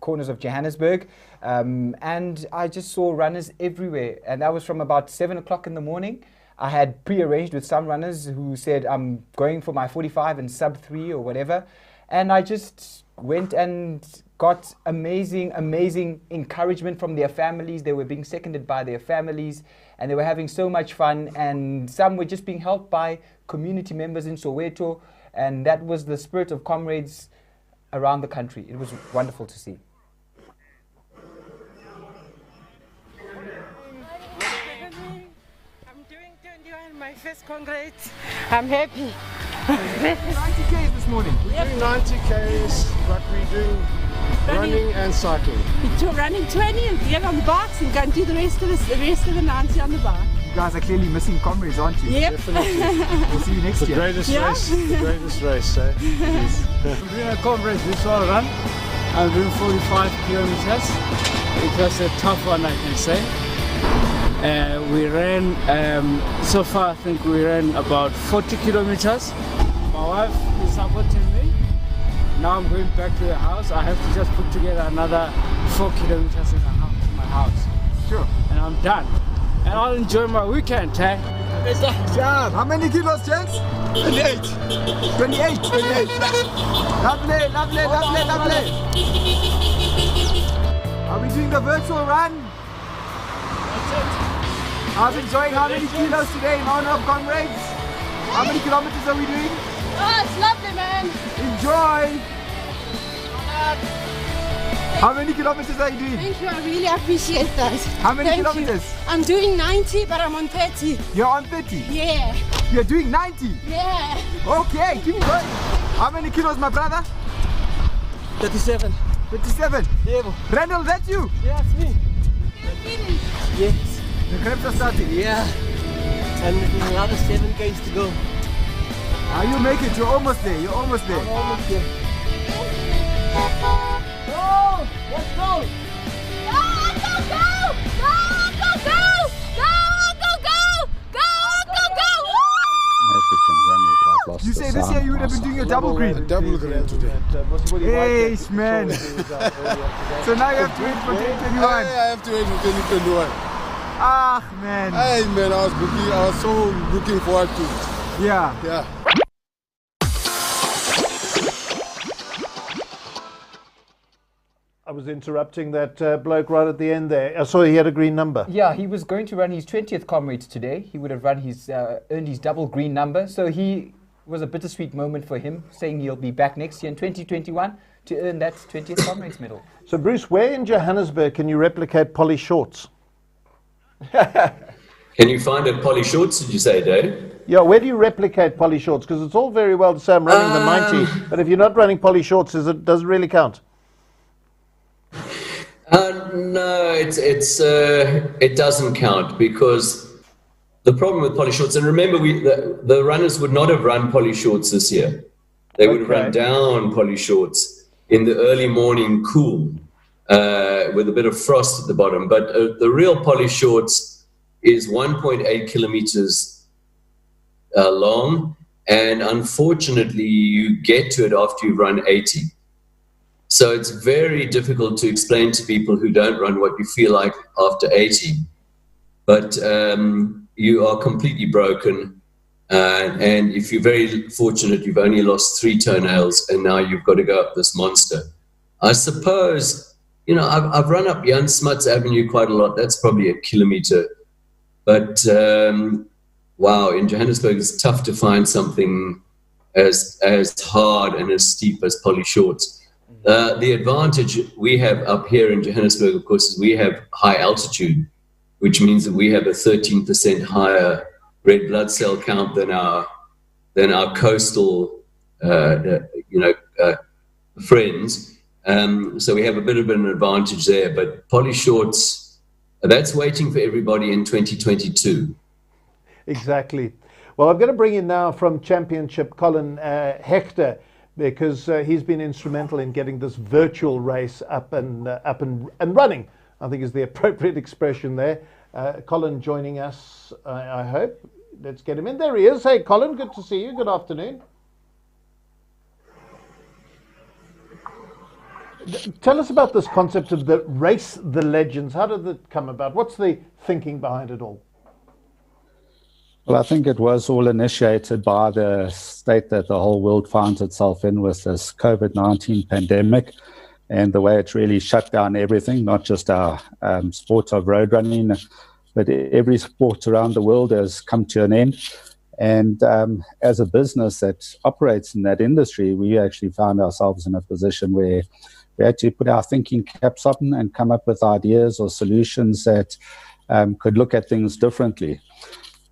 corners of Johannesburg, and I just saw runners everywhere, and that was from about 7 o'clock in the morning. I had pre-arranged with some runners who said I'm going for my 45 and sub 3 or whatever, and I just went and got amazing encouragement from their families. They were being seconded by their families, and they were having so much fun, and some were just being helped by community members in Soweto. And that was the spirit of Comrades around the country. It was wonderful to see. I'm doing 21, my first Comrades. I'm happy. 90 Ks this morning. We're doing 90 Ks, but we're doing running and cycling. Running 20 and get on the bikes and go and do the rest of the 90 on the bike. You guys are clearly missing Comrades, aren't you? Yep. Definitely. We'll see you next year. The greatest race, eh? Yes. I'm doing a Comrades visual run. I'm doing 45 kilometers. It was a tough one, I can say. We ran, so far I think we ran about 40 kilometers. My wife is supporting me. Now I'm going back to the house. I have to just put together another 4 kilometers in my house. Sure. And I'm done. And I'll enjoy my weekend, eh? Job. How many kilos, gents? 28. 28. Lovely. Are we doing the virtual run? That's it. I was enjoying how many kilos today in honor of Comrades. How many kilometers are we doing? Oh, it's lovely, man. Enjoy. How many kilometers are you doing? Thank you, I really appreciate that. How many Thank kilometers? you. I'm doing 90, but I'm on 30. You're on 30? Yeah. You're doing 90? Yeah. Okay, keep going. How many kilos, my brother? 37. 57? Yeah. Randall, that's you? Yeah, it's me. Yes. The Crips are starting? Yeah. And another 7 Ks to go. You make it. You're almost there. You're almost there. I'm almost there. Go! Let's go! Go, Uncle, go! Go, Uncle, go! Go, Uncle, go! Go, Uncle, go! You say this year you would have been doing a double green. Double green today. Hey, man. So now you have to wait for 2021. I have to wait for 2021. Ah, man. Hey, man, I was so looking forward to it. Yeah. Yeah. I was interrupting that bloke right at the end there. I saw he had a green number. Yeah, he was going to run his 20th Comrades today. He would have run his earned his double green number. So he was a bittersweet moment for him, saying he'll be back next year in 2021 to earn that 20th Comrades medal. So Bruce, where in Johannesburg can you replicate Polly Shorts? Can you find a Polly Shorts, did you say, Dave? Yeah, where do you replicate Polly Shorts? Because it's all very well to say I'm running the 90, but if you're not running Polly Shorts, does it really count? No, it doesn't count, because the problem with Polly Shorts, and remember, the runners would not have run Polly Shorts this year. They would have run down Polly Shorts in the early morning cool with a bit of frost at the bottom. But the real Polly Shorts is 1.8 kilometers long, and unfortunately, you get to it after you've run 80. So it's very difficult to explain to people who don't run what you feel like after 80. But you are completely broken. And if you're very fortunate, you've only lost 3 toenails and now you've got to go up this monster. I suppose, I've run up Jan Smuts Avenue quite a lot. That's probably 1 kilometer. But wow, in Johannesburg, it's tough to find something as hard and as steep as Polly Shorts. The advantage we have up here in Johannesburg, of course, is we have high altitude, which means that we have a 13% higher red blood cell count than our coastal, friends. So we have a bit of an advantage there. But Polly Shorts, that's waiting for everybody in 2022. Exactly. Well, I'm going to bring in now from Championship Colin Hector, because he's been instrumental in getting this virtual race up and running, I think is the appropriate expression there. Colin joining us, I hope. Let's get him in. There he is. Hey, Colin, good to see you. Good afternoon. Tell us about this concept of the Race the Legends. How did it come about? What's the thinking behind it all? Well, I think it was all initiated by the state that the whole world finds itself in with this COVID-19 pandemic, and the way it really shut down everything, not just our sport of road running, but every sport around the world has come to an end. And as a business that operates in that industry, we actually found ourselves in a position where we had to put our thinking caps on and come up with ideas or solutions that could look at things differently.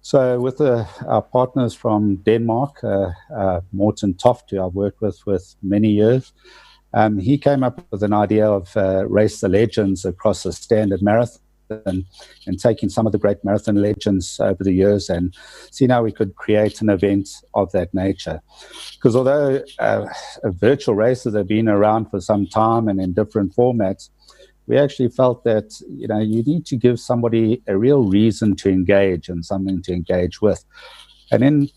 So with our partners from Denmark, Morten Toft, who I've worked with many years, he came up with an idea of Race the Legends across a standard marathon, and taking some of the great marathon legends over the years and seeing how we could create an event of that nature. Because although virtual races have been around for some time and in different formats, we actually felt that, you need to give somebody a real reason to engage and something to engage with. And in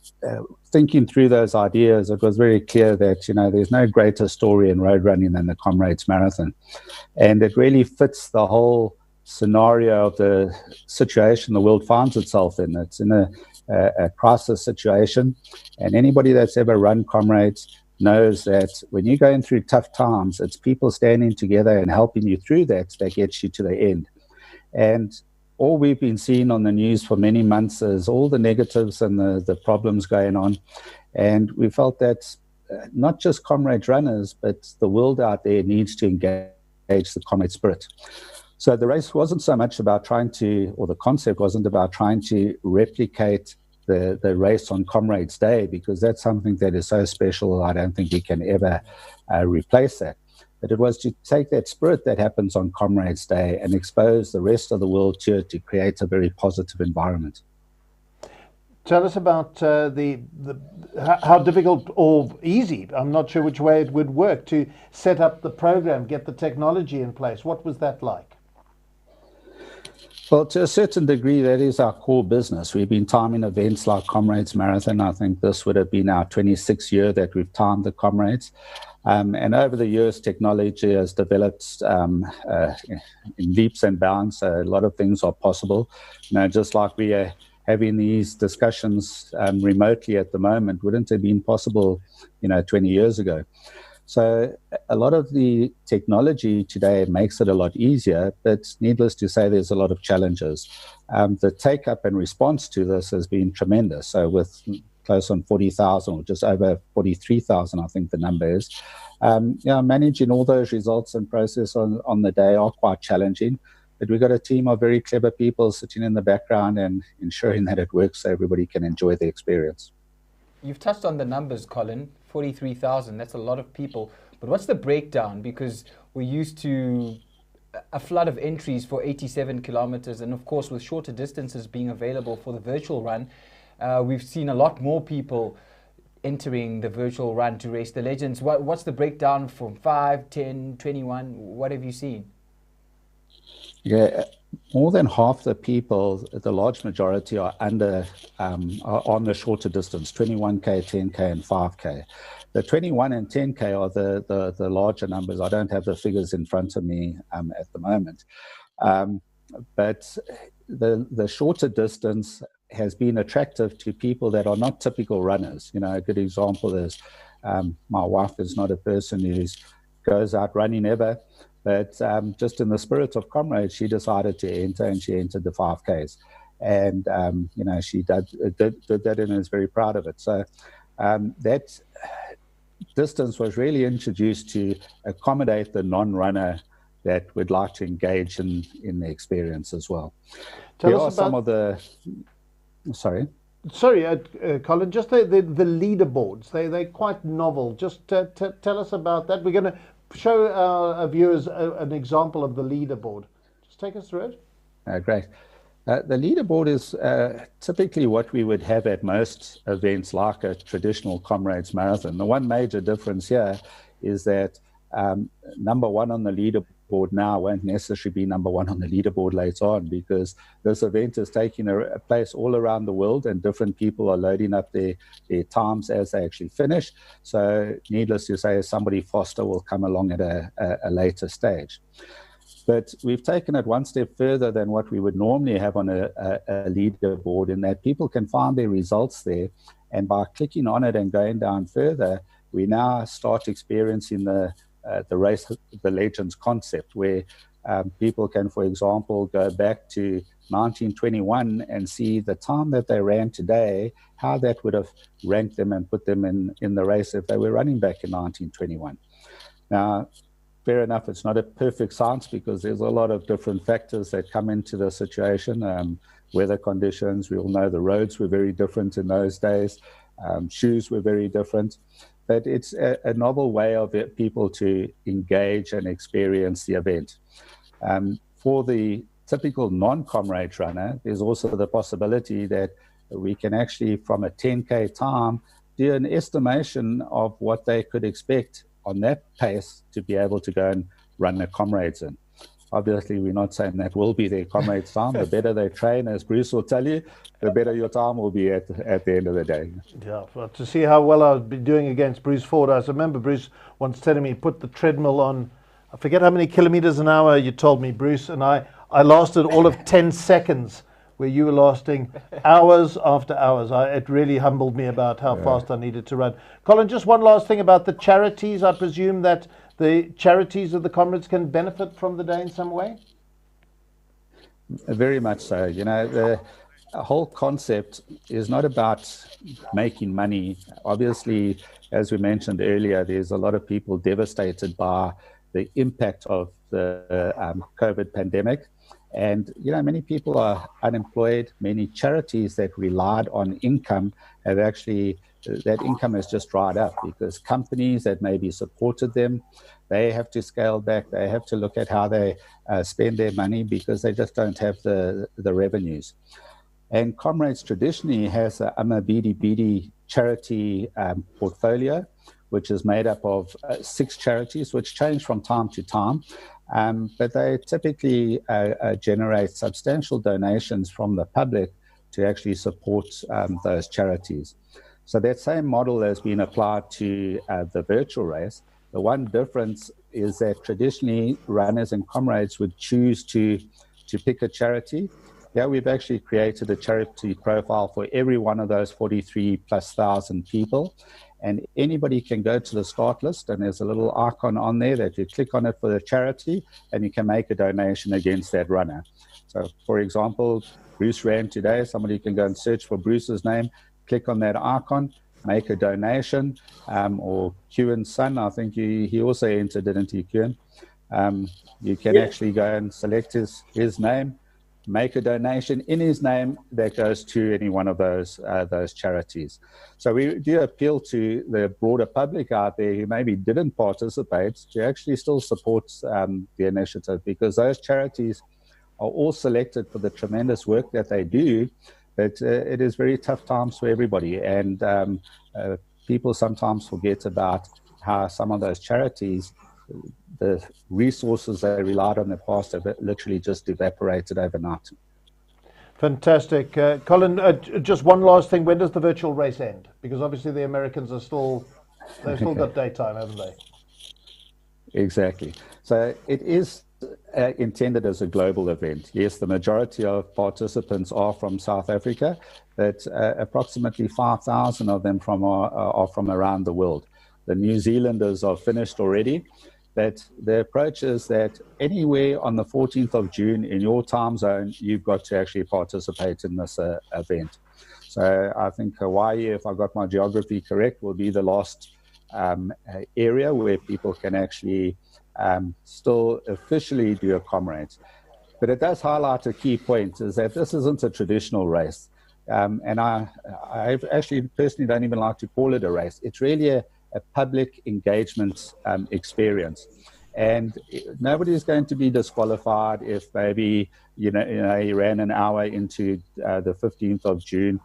thinking through those ideas, it was very clear that, there's no greater story in road running than the Comrades Marathon. And it really fits the whole scenario of the situation the world finds itself in. It's in a crisis situation. And anybody that's ever run Comrades knows that when you're going through tough times, it's people standing together and helping you through that gets you to the end. And all we've been seeing on the news for many months is all the negatives and the problems going on. And we felt that not just Comrade runners, but the world out there needs to engage the Comrade spirit. So the race wasn't so much about the concept wasn't about trying to replicate the race on Comrades Day, because that's something that is so special. I don't think we can ever replace that. but it was to take that spirit that happens on Comrades Day and expose the rest of the world to it to create a very positive environment. Tell us about how difficult or easy, I'm not sure which way it would work, to set up the program, get the technology in place. What was that like? Well, to a certain degree, that is our core business. We've been timing events like Comrades Marathon. I think this would have been our 26th year that we've timed the Comrades. And over the years, technology has developed in leaps and bounds. So a lot of things are possible. Just like we are having these discussions remotely at the moment wouldn't have been possible, 20 years ago. So a lot of the technology today makes it a lot easier, but needless to say, there's a lot of challenges. The take-up and response to this has been tremendous. So with close on 40,000 or just over 43,000, I think the number is, managing all those results and process on the day are quite challenging. But we've got a team of very clever people sitting in the background and ensuring that it works so everybody can enjoy the experience. You've touched on the numbers, Colin, 43,000, that's a lot of people. But what's the breakdown? Because we're used to a flood of entries for 87 kilometers. And of course, with shorter distances being available for the virtual run, we've seen a lot more people entering the virtual run to race the legends. What's the breakdown from 5, 10, 21? What have you seen? Yeah, more than half the people, the large majority, are are on the shorter distance, 21K, 10K, and 5K. The 21 and 10K are the larger numbers. I don't have the figures in front of me at the moment. But the shorter distance has been attractive to people that are not typical runners. A good example is my wife is not a person who goes out running ever. But just in the spirit of Comrades, she decided to enter, and she entered the 5Ks. And, she did that and is very proud of it. So that distance was really introduced to accommodate the non-runner that would like to engage in the experience as well. There are some of the... Sorry, Colin, just the leaderboards. They're quite novel. Just tell us about that. We're going to show our viewers an example of the leaderboard. Just take us through it. Great. The leaderboard is typically what we would have at most events like a traditional Comrades Marathon. The one major difference here is that number one on the leaderboard now won't necessarily be number one on the leaderboard later on, because this event is taking a place all around the world and different people are loading up their times as they actually finish. So needless to say, somebody faster will come along at a later stage. But we've taken it one step further than what we would normally have on a leaderboard, in that people can find their results there. And by clicking on it and going down further, we now start experiencing the race, the legends concept, where people can, for example, go back to 1921 and see the time that they ran today, how that would have ranked them and put them in the race if they were running back in 1921. Now, fair enough, it's not a perfect science because there's a lot of different factors that come into the situation. Weather conditions, we all know the roads were very different in those days. Shoes were very different. But it's a novel way of people to engage and experience the event. For the typical non-Comrades runner, there's also the possibility that we can actually, from a 10K time, do an estimation of what they could expect on that pace to be able to go and run the Comrades in. Obviously, we're not saying that will be their Comrades time. The better they train, as Bruce will tell you, the better your time will be at the end of the day. Yeah, well, to see how well I'll be doing against Bruce Ford. I remember Bruce once telling me, put the treadmill on, I forget how many kilometers an hour you told me, Bruce, and I lasted all of 10 seconds, where you were lasting hours after hours. It really humbled me about how fast I needed to run. Colin, just one last thing about the charities. I presume that the charities of the Comrades can benefit from the day in some way? Very much so. The whole concept is not about making money. Obviously, as we mentioned earlier, there's a lot of people devastated by the impact of the COVID pandemic. And, many people are unemployed. Many charities that relied on income have actually that income has just dried up because companies that maybe supported them, they have to scale back. They have to look at how they spend their money because they just don't have the revenues. And Comrades traditionally has a Bidi Bidi charity portfolio, which is made up of 6 charities, which change from time to time. But they typically generate substantial donations from the public to actually support those charities. So that same model has been applied to the virtual race. The one difference is that traditionally runners and Comrades would choose to pick a charity. Yeah, we've actually created a charity profile for every one of those 43,000+ people. And anybody can go to the start list, and there's a little icon on there that you click on it for the charity, and you can make a donation against that runner. So, for example, Bruce ran today. Somebody can go and search for Bruce's name, click on that icon, make a donation, or Kieran's son, I think he also entered, didn't he, Kieran? You can actually go and select his name, make a donation in his name that goes to any one of those charities. So we do appeal to the broader public out there who maybe didn't participate to actually still support the initiative, because those charities are all selected for the tremendous work that they do, but it is very tough times for everybody. And people sometimes forget about how some of those charities, the resources they relied on in the past have literally just evaporated overnight. Fantastic. Colin, just one last thing. When does the virtual race end? Because obviously the Americans they've still got daytime, haven't they? Exactly. So it is intended as a global event. Yes, the majority of participants are from South Africa, but approximately 5,000 of them are from around the world. The New Zealanders are finished already. That the approach is that anywhere on the 14th of June in your time zone, you've got to actually participate in this event. So I think Hawaii, if I got my geography correct, will be the last area where people can actually still officially do a Comrades. But it does highlight a key point, is that this isn't a traditional race. And I actually personally don't even like to call it a race. It's really a public engagement experience, and nobody's going to be disqualified if maybe you ran an hour into the 15th of June.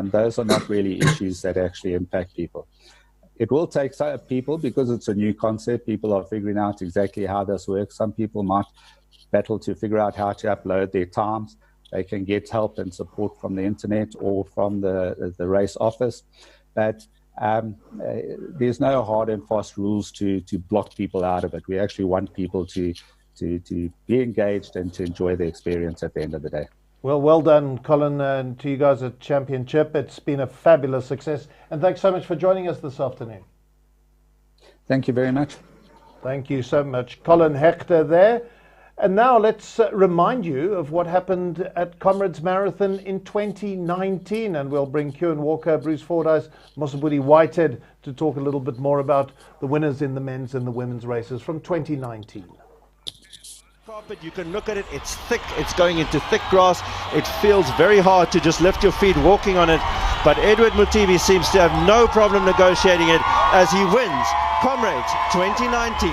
Those are not really issues that actually impact people. It will take some people, because it's a new concept. People are figuring out exactly how this works. Some people might battle to figure out how to upload their times. They can get help and support from the internet or from the race office, but there's no hard and fast rules to block people out of it. We actually want people to be engaged and to enjoy the experience at the end of the day. Well done, Colin, and to you guys at Championship. It's been a fabulous success, and thanks so much for joining us this afternoon. Thank you very much. Thank you so much, Colin Hector there. And now let's remind you of what happened at Comrades Marathon in 2019. And we'll bring Kieran Walker, Bruce Fordyce, Mosabudi Whitehead to talk a little bit more about the winners in the men's and the women's races from 2019. Carpet, you can look at it, it's thick, it's going into thick grass. It feels very hard to just lift your feet walking on it. But Edward Mutibi seems to have no problem negotiating it as he wins Comrades 2019.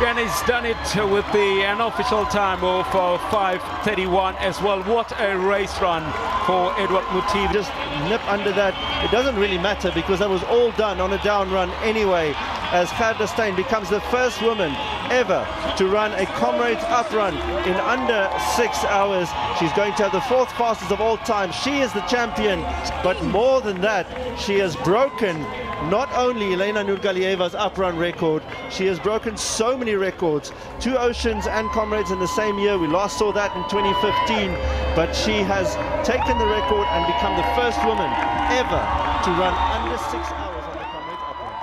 And he's done it with the unofficial time of 5:31 as well. What a race run for Edward Mutibi. Just nip under that. It doesn't really matter because that was all done on a down run anyway, as Gerda Steyn becomes the first woman ever to run a Comrades up run in under 6 hours. She's going to have the 4th fastest of all time. She is the champion, but more than that, she has broken not only Elena Nurgalieva's up-run record, she has broken so many records. 2 Oceans and Comrades in the same year. We last saw that in 2015, but she has taken the record and become the first woman ever to run under 6 hours on the Comrades up-run.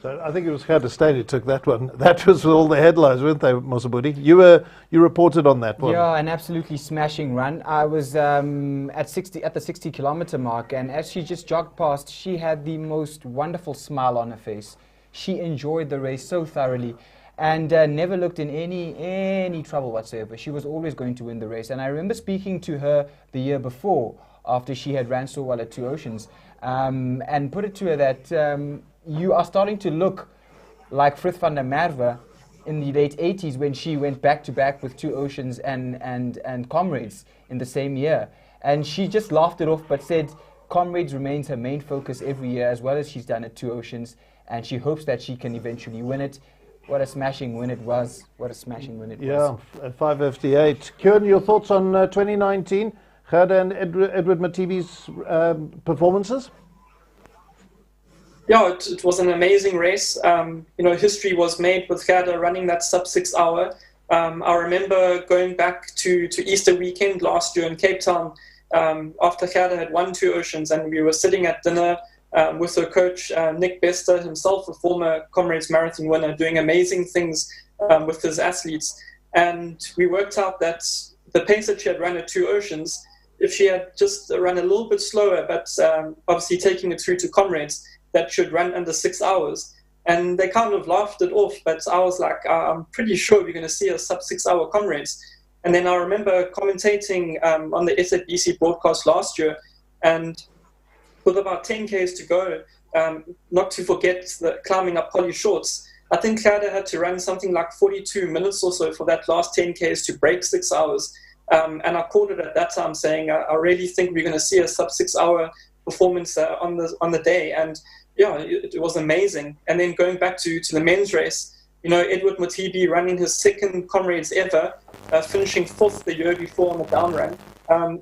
So I think it was Gerda Steyn who took that one. That was all the headlines, weren't they, Mosabudi? You reported on that one. Yeah, an absolutely smashing run. I was at the 60-kilometer mark, and as she just jogged past, she had the most wonderful smile on her face. She enjoyed the race so thoroughly, and never looked in any trouble whatsoever. She was always going to win the race. And I remember speaking to her the year before after she had ran so well at Two Oceans, and put it to her that you are starting to look like Frith van der Merwe in the late 80s when she went back-to-back with Two Oceans and Comrades in the same year. And she just laughed it off but said Comrades remains her main focus every year, as well as she's done at Two Oceans, and she hopes that she can eventually win it. What a smashing win it was. What a smashing win it was. Yeah, 5:58. Kieran, your thoughts on 2019, Gerda and Edward Matibi's performances? Yeah, it was an amazing race. History was made with Gerda running that sub-6 hour. I remember going back to Easter weekend last year in Cape Town after Gerda had won Two Oceans, and we were sitting at dinner with her coach, Nick Bester, himself a former Comrades Marathon winner, doing amazing things with his athletes. And we worked out that the pace that she had run at Two Oceans, if she had just run a little bit slower, but obviously taking it through to Comrades, that should run under 6 hours. And they kind of laughed it off, but I was like, I'm pretty sure we're going to see a sub-6 hour Comrades. And then I remember commentating on the SABC broadcast last year, and with about 10 Ks to go, not to forget the climbing up Polly Shorts, I think Gerda had to run something like 42 minutes or so for that last 10 Ks to break 6 hours. And I called it at that time saying, I really think we're going to see a sub-6 hour performance on the day. And yeah, it was amazing. And then going back to the men's race, Edward Matibi running his second Comrades ever, finishing 4th the year before on the down run.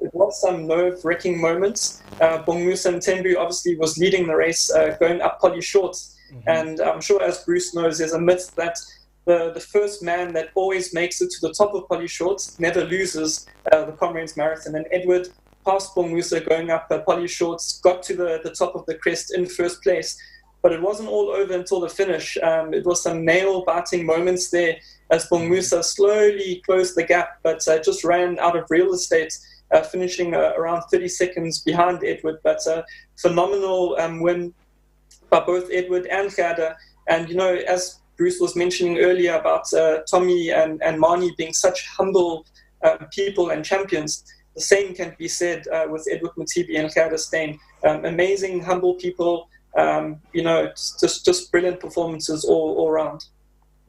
It was some nerve-wracking moments. Bongmusa Mthembu obviously was leading the race, going up Polly Shorts. Mm-hmm. And I'm sure, as Bruce knows, there's a myth that the first man that always makes it to the top of Polly Shorts never loses the Comrades Marathon. And Edward passed Bongmusa going up Polly Shorts, got to the top of the crest in first place. But it wasn't all over until the finish. It was some nail-biting moments there as Bongmusa slowly closed the gap, but just ran out of real estate, finishing around 30 seconds behind Edward. But phenomenal win by both Edward and Gerda. And, as Bruce was mentioning earlier about Tommy and Mani being such humble people and champions, the same can be said with Edward Matibi and Gerda Steyn. Amazing, humble people, just brilliant performances all around.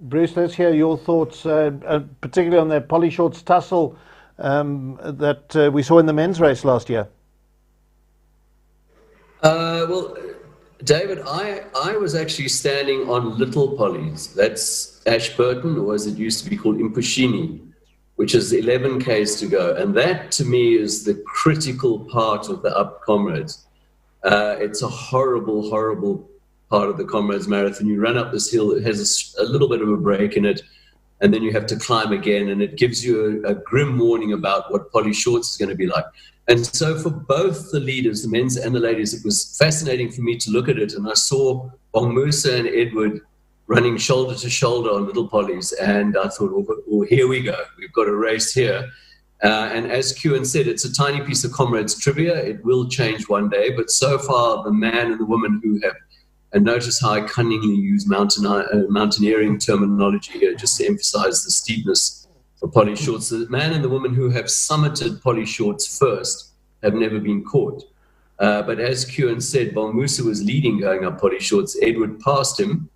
Bruce, let's hear your thoughts, particularly on that Polly Shorts tussle that we saw in the men's race last year. Well, David, I was actually standing on Little Polly's. That's Ashburton, or as it used to be called, Impushini, which is 11 Ks to go. And that, to me, is the critical part of the Up Comrades. It's a horrible, horrible part of the Comrades Marathon. You run up this hill, it has a little bit of a break in it, and then you have to climb again, and it gives you a grim warning about what Polly Shorts is going to be like. And so for both the leaders, the men's and the ladies, it was fascinating for me to look at it, and I saw Bongmusa and Edward running shoulder to shoulder on Little Polly's, and I thought, well, here we go. We've got a race here. And as Kieran said, it's a tiny piece of Comrades trivia. It will change one day, but so far the man and the woman who have, and notice how I cunningly use mountaineering terminology here just to emphasize the steepness for Polly Shorts. The man and the woman who have summited Polly Shorts first have never been caught. But as Kieran said, Bongmusa was leading going up Polly Shorts. Edward passed him,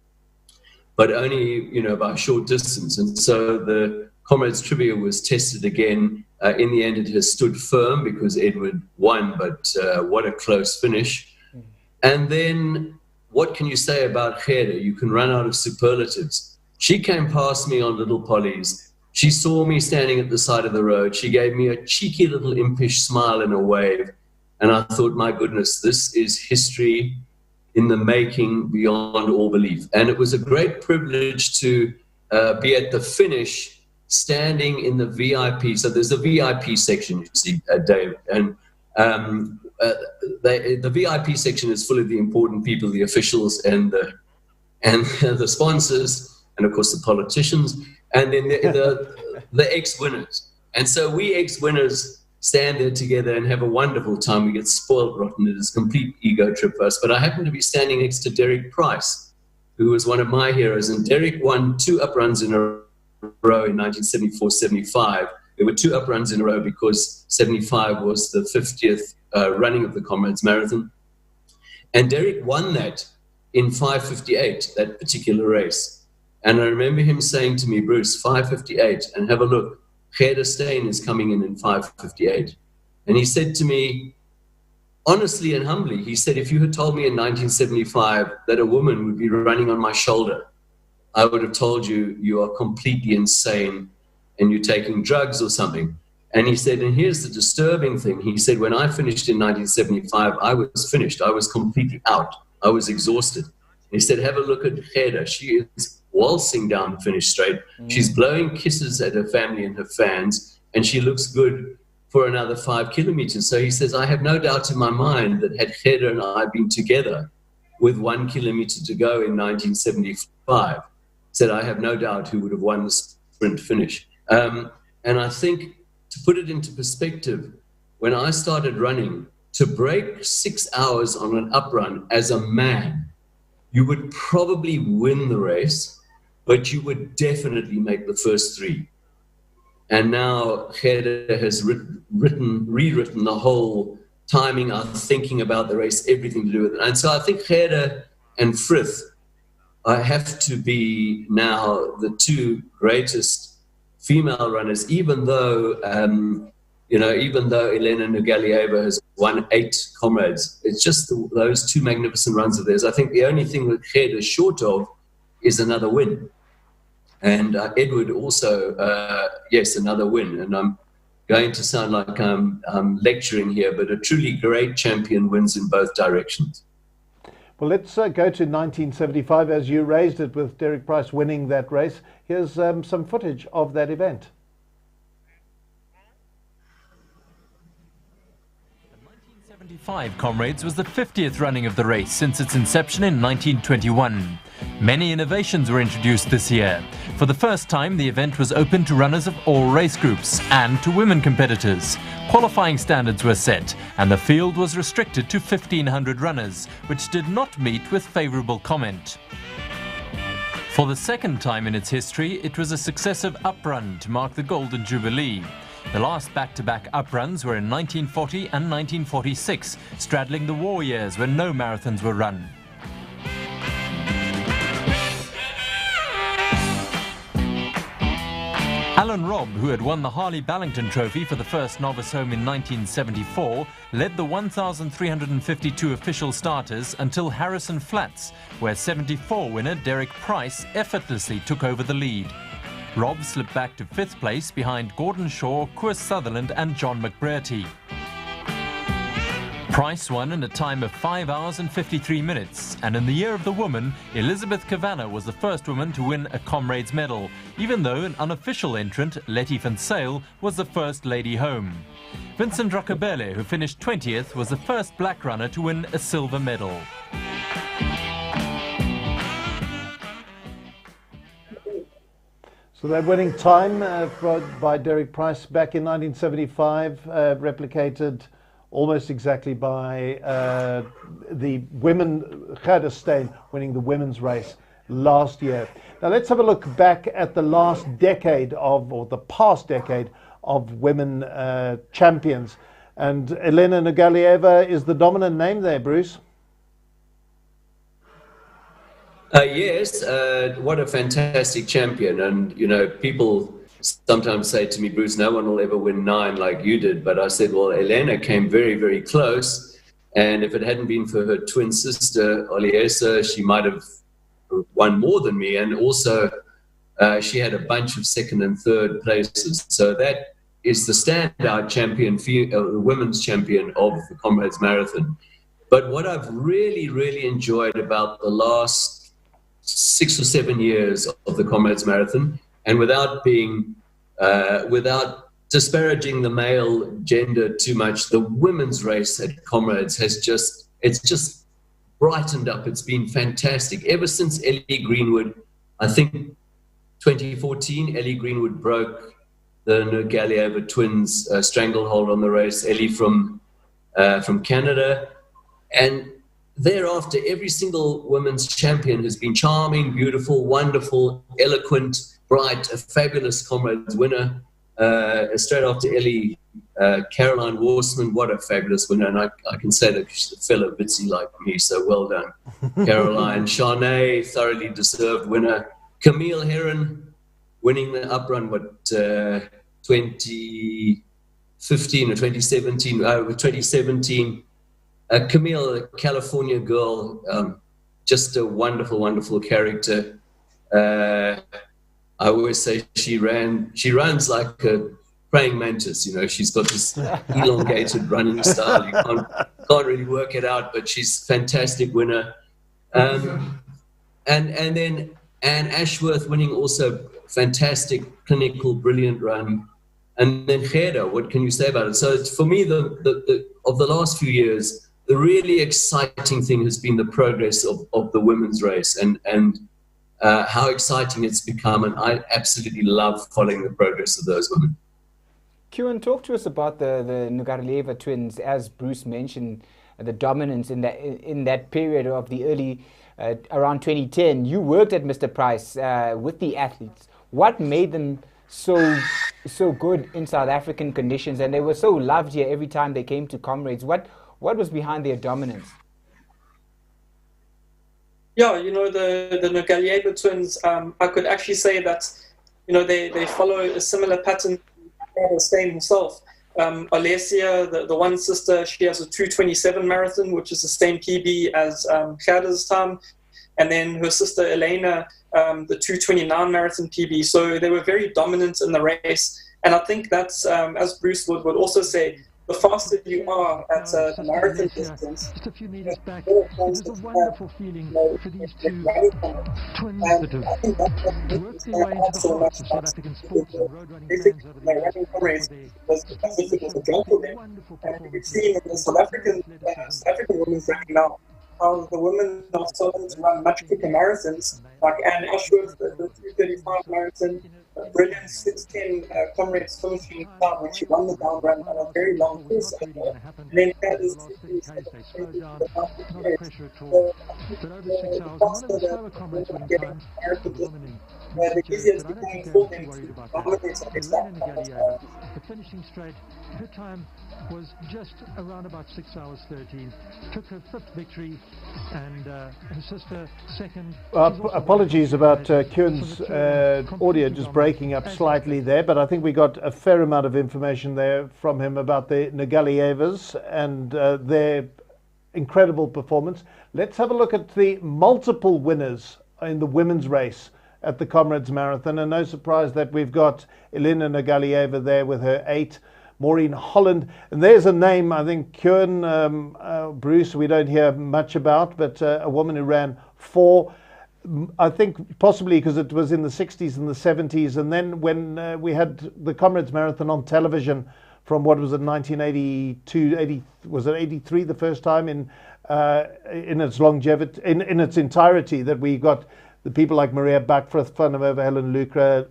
but only, by a short distance. And so the Comrades trivia was tested again. In the end, it has stood firm because Edward won, but what a close finish. And then what can you say about Gerda? You can run out of superlatives. She came past me on Little Polly's. She saw me standing at the side of the road. She gave me a cheeky little impish smile and a wave. And I thought, my goodness, this is history in the making beyond all belief. And it was a great privilege to be at the finish, standing in the VIP. So there's a VIP section, you see, Dave. And the VIP section is full of the important people, the officials and the sponsors, and of course the politicians, and then the ex-winners. And so we ex-winners stand there together and have a wonderful time. We get spoiled rotten. It is a complete ego trip for us. But I happen to be standing next to Derek Price, who was one of my heroes. And Derek won 2 up runs in a row in 1974-75. There were 2 up-runs in a row because 75 was the 50th running of the Comrades Marathon. And Derek won that in 5:58, that particular race. And I remember him saying to me, Bruce, 5:58, and have a look, Gerda Steyn is coming in 5:58. And he said to me, honestly and humbly, he said, if you had told me in 1975 that a woman would be running on my shoulder, I would have told you, you are completely insane and you're taking drugs or something. And he said, and here's the disturbing thing. He said, when I finished in 1975, I was finished. I was completely out. I was exhausted. He said, have a look at Gerda. She is waltzing down the finish straight. She's blowing kisses at her family and her fans, and she looks good for another 5 kilometers. So he says, I have no doubt in my mind that had Gerda and I been together with 1 kilometer to go in 1975, said, I have no doubt who would have won the sprint finish. And I think, to put it into perspective, when I started running, to break 6 hours on an up run as a man, you would probably win the race, but you would definitely make the first 3. And now Gerda has rewritten the whole timing, our thinking about the race, everything to do with it. And so I think Gerda and Frith have to be now the 2 greatest female runners, even though Elena Nugalieva has won 8 Comrades. It's just those 2 magnificent runs of theirs. I think the only thing that Gerda is short of is another win. And Edward also, yes, another win. And I'm going to sound like I'm lecturing here, but a truly great champion wins in both directions. Well, let's go to 1975 as you raised it with Derek Price winning that race. Here's some footage of that event. The 1975 Comrades was the 50th running of the race since its inception in 1921. Many innovations were introduced this year. For the first time, the event was open to runners of all race groups and to women competitors. Qualifying standards were set, and the field was restricted to 1,500 runners, which did not meet with favourable comment. For the second time in its history, it was a successive up-run to mark the Golden Jubilee. The last back-to-back up-runs were in 1940 and 1946, straddling the war years when no marathons were run. Alan Robb, who had won the Harley Ballington Trophy for the first novice home in 1974, led the 1,352 official starters until Harrison Flats, where 74 winner Derek Price effortlessly took over the lead. Robb slipped back to 5th place behind Gordon Shaw, Koos Sutherland and John McBrearty. Price won in a time of 5 hours and 53 minutes, and in the year of the woman, Elizabeth Kavanagh was the first woman to win a Comrades medal, even though an unofficial entrant, Letty van Zyl, was the first lady home. Vincent Rakabele, who finished 20th, was the first black runner to win a silver medal. So that winning time by Derek Price back in 1975, replicated almost exactly by the women, Gerda Steyn winning the women's race last year. Now let's have a look back at the last decade or the past decade of women champions. And Elena Nugalieva is the dominant name there, Bruce. Yes, what a fantastic champion. And, you know, people sometimes say to me, Bruce, no one will ever win 9 like you did. But I said, well, Elena came very, very close. And if it hadn't been for her twin sister, Oliesa, she might have won more than me. And also, she had a bunch of 2nd and 3rd places. So that is the standout champion, the women's champion of the Comrades Marathon. But what I've really, really enjoyed about the last 6 or 7 years of the Comrades Marathon, and without disparaging the male gender too much, the women's race at Comrades has just brightened up. It's been fantastic. Ever since Ellie Greenwood, I think 2014, Ellie Greenwood broke the Nugalieva twins' stranglehold on the race, Ellie from Canada. And thereafter, every single women's champion has been charming, beautiful, wonderful, eloquent, bright, a fabulous Comrades winner. straight after Ellie, Caroline Warsman. What a fabulous winner. And I can say that she's a fellow Bitsy like me, so well done. Caroline. Shanae, thoroughly deserved winner. Camille Heron winning the uprun, 2015 or 2017, 2017. Camille, a California girl, just a wonderful, wonderful character. I always say she runs like a praying mantis. You know, she's got this elongated running style. You can't really work it out, but she's a fantastic winner. And then Anne Ashworth winning, also fantastic, clinical, brilliant run. And then Gerda, what can you say about it? So it's, for me, of the last few years, the really exciting thing has been the progress of the women's race and how exciting it's become. And I absolutely love following the progress of those women. Kieran, talk to us about the Nugarieva twins. As Bruce mentioned, the dominance in that period of the early, around 2010. You worked at Mr. Price with the athletes. What made them so good in South African conditions, and they were so loved here every time they came to Comrades? What was behind their dominance? Yeah, you know, the Nugarieva twins, I could actually say that, you know, they follow a similar pattern as Steyn himself. Alessia, the one sister, she has a 2:27 marathon, which is the same PB as Gerda's time. And then her sister Elena, the 2:29 marathon PB. So they were very dominant in the race. And I think that's, as Bruce would also say, the faster you are at the marathon distance, just a few meters back, it was a wonderful feeling for these two twins that have worked their way into the hearts of South African sports and road running fans over the years. Was a job for them. And you can see in the South African women's ranking now, how the women are starting to run much quicker marathons, like Anne Ashworth, the 2:35 marathon, a brilliant 6:10 Comrades finishing time when she won the down run on a very long course. And then that is not a pressure at all. But over 6 hours, one of the slower Comrades winning times, the woman in the easiest becoming for them to dominate the finishing straight, her time was just around about 6 hours 13. Took her 5th victory, and her sister second. Apologies about Kieran's audio just breaking up slightly there, but I think we got a fair amount of information there from him about the Nugalievas and their incredible performance. Let's have a look at the multiple winners in the women's race at the Comrades Marathon, and no surprise that we've got Elena Nugalieva there with her 8, Maureen Holland, and there's a name I think Kieran, Bruce, we don't hear much about, but a woman who ran 4, I think possibly because it was in the 60s and the 70s, and then when we had the Comrades Marathon on television from what was it, 1982, was it 83 the first time in its longevity, in its entirety, that we got the people like Maria Backfrith, Van der Merwe, Helen Lucre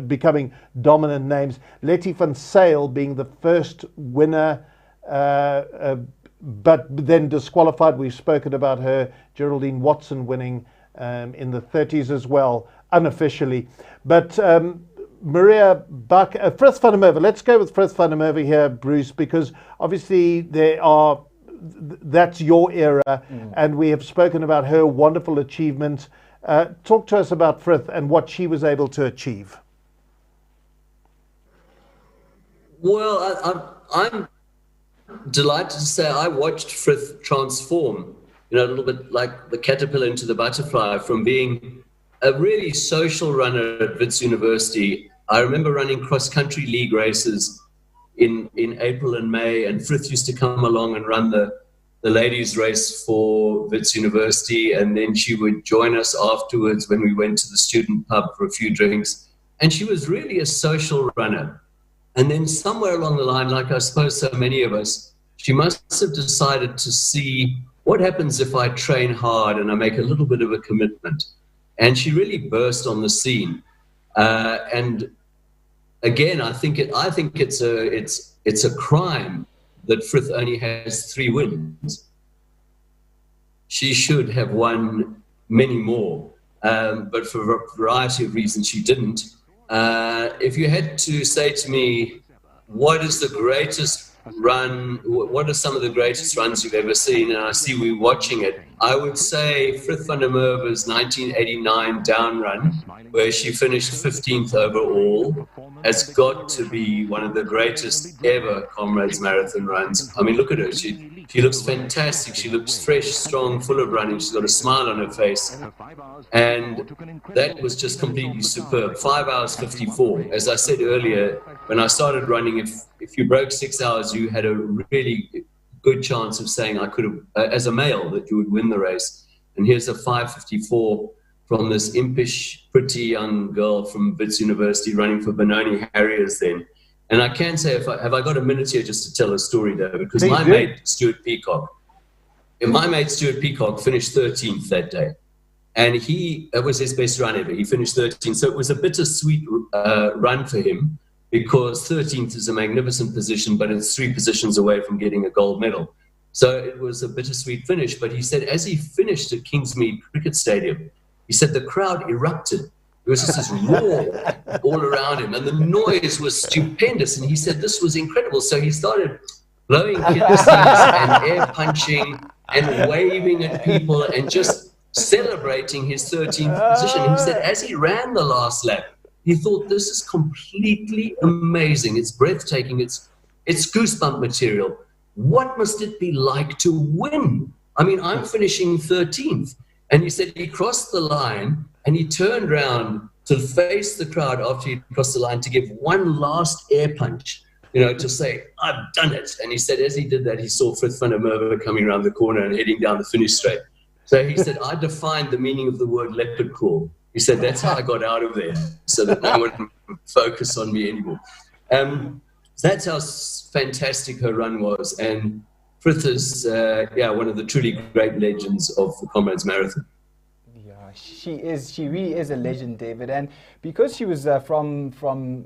becoming dominant names. Letty van Sail being the first winner, but then disqualified. We've spoken about her. Geraldine Watson winning in the 30s as well, unofficially. But Maria Frith van der Merwe, let's go with Frith van der Merwe here, Bruce, because obviously that's your era, and we have spoken about her wonderful achievements. Talk to us about Frith and what she was able to achieve. Well, I'm delighted to say I watched Frith transform, a little bit like the caterpillar into the butterfly, from being a really social runner at Wits University. I remember running cross-country league races in April and May, and Frith used to come along and run the ladies' race for Wits University, and then she would join us afterwards when we went to the student pub for a few drinks. And she was really a social runner. And then somewhere along the line, like I suppose so many of us, she must have decided to see what happens if I train hard and I make a little bit of a commitment. And she really burst on the scene. And again, I think it's a crime that Frith only has 3 wins. She should have won many more, but for a variety of reasons she didn't. if you had to say to me, what is the greatest run, what are some of the greatest runs you've ever seen, and I see we're watching it, I would say Frith van der Merwe's 1989 down run, where she finished 15th overall, has got to be one of the greatest ever Comrades marathon runs. I mean, look at her. She looks fantastic. She looks fresh, strong, full of running. She's got a smile on her face. And that was just completely superb. 5 hours 54. As I said earlier, when I started running, if you broke 6 hours, you had a really good chance of saying I could have, as a male, that you would win the race. And here's a 5:54 from this impish, pretty young girl from Wits University running for Benoni Harriers then. And I can say, have I got a minute here just to tell a story, though? Because my mate, Stuart Peacock, finished 13th that day. And that was his best run ever. He finished 13th. So it was a bittersweet run for him, because 13th is a magnificent position, but it's 3 positions away from getting a gold medal. So it was a bittersweet finish. But he said, as he finished at Kingsmead Cricket Stadium, he said the crowd erupted. There was just this roar all around him, and the noise was stupendous. And he said this was incredible. So he started blowing kisses and air punching and waving at people and just celebrating his 13th position. And he said as he ran the last lap, he thought, this is completely amazing. It's breathtaking. It's goosebump material. What must it be like to win? I mean, I'm finishing 13th. And he said he crossed the line and he turned around to face the crowd after he crossed the line to give one last air punch, to say, I've done it. And he said as he did that, he saw Frith van der Merwe coming around the corner and heading down the finish straight. So he said, I defined the meaning of the word leopard crawl. He said, that's how I got out of there, so that no one would focus on me anymore. That's how fantastic her run was. And Frith is, one of the truly great legends of the Comrades Marathon. Yeah, she really is a legend, David. And because she was from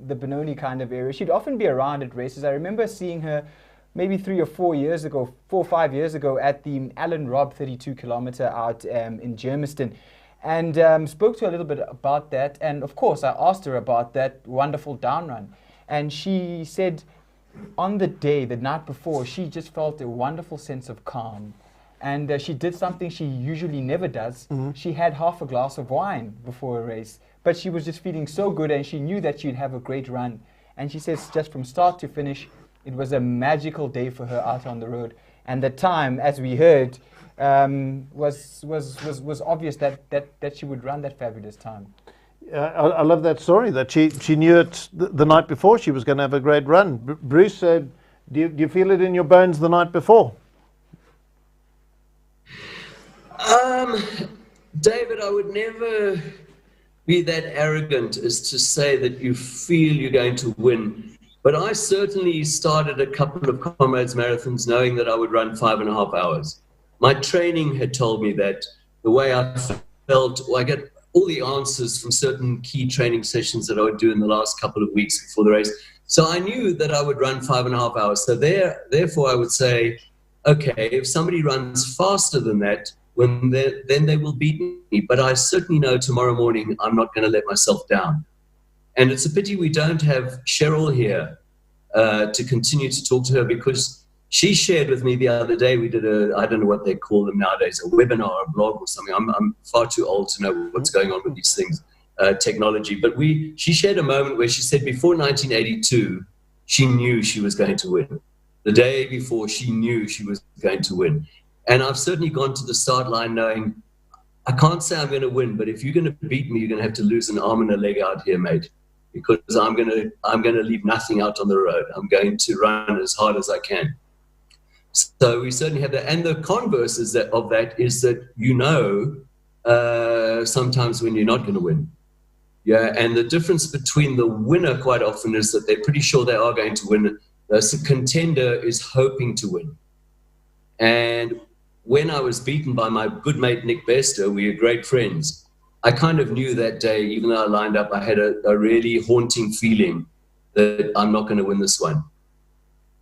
the Benoni kind of area, she'd often be around at races. I remember seeing her maybe 3 or 4 years ago, 4 or 5 years ago, at the Alan Robb 32-kilometer out in Germiston. And spoke to her a little bit about that. And of course, I asked her about that wonderful down run. And she said on the day, the night before, she just felt a wonderful sense of calm. And she did something she usually never does. She had half a glass of wine before a race. But she was just feeling so good, and she knew that she'd have a great run. And she says just from start to finish, it was a magical day for her out on the road. And the time, as we heard, was obvious that she would run that fabulous time. I love that story, that she knew it the night before she was going to have a great run. Bruce, do you feel it in your bones the night before? David, I would never be that arrogant as to say that you feel you're going to win. But I certainly started a couple of Comrades marathons knowing that I would run 5.5 hours. My training had told me that. The way I felt, I get all the answers from certain key training sessions that I would do in the last couple of weeks before the race. So I knew that I would run 5.5 hours. So therefore I would say, okay, if somebody runs faster than that, then they will beat me. But I certainly know tomorrow morning I'm not going to let myself down. And it's a pity we don't have Cheryl here to continue to talk to her, because she shared with me the other day, we did I don't know what they call them nowadays, a webinar, a blog or something. I'm far too old to know what's going on with these things, technology. But she shared a moment where she said before 1982, she knew she was going to win. The day before, she knew she was going to win. And I've certainly gone to the start line knowing, I can't say I'm going to win, but if you're going to beat me, you're going to have to lose an arm and a leg out here, mate. Because I'm going to leave nothing out on the road. I'm going to run as hard as I can. So we certainly have that. And the converse of that is that sometimes when you're not going to win. Yeah, and the difference between the winner quite often is that they're pretty sure they are going to win. The contender is hoping to win. And when I was beaten by my good mate Nick Bester, we were great friends, I kind of knew that day, even though I lined up, I had a really haunting feeling that I'm not going to win this one.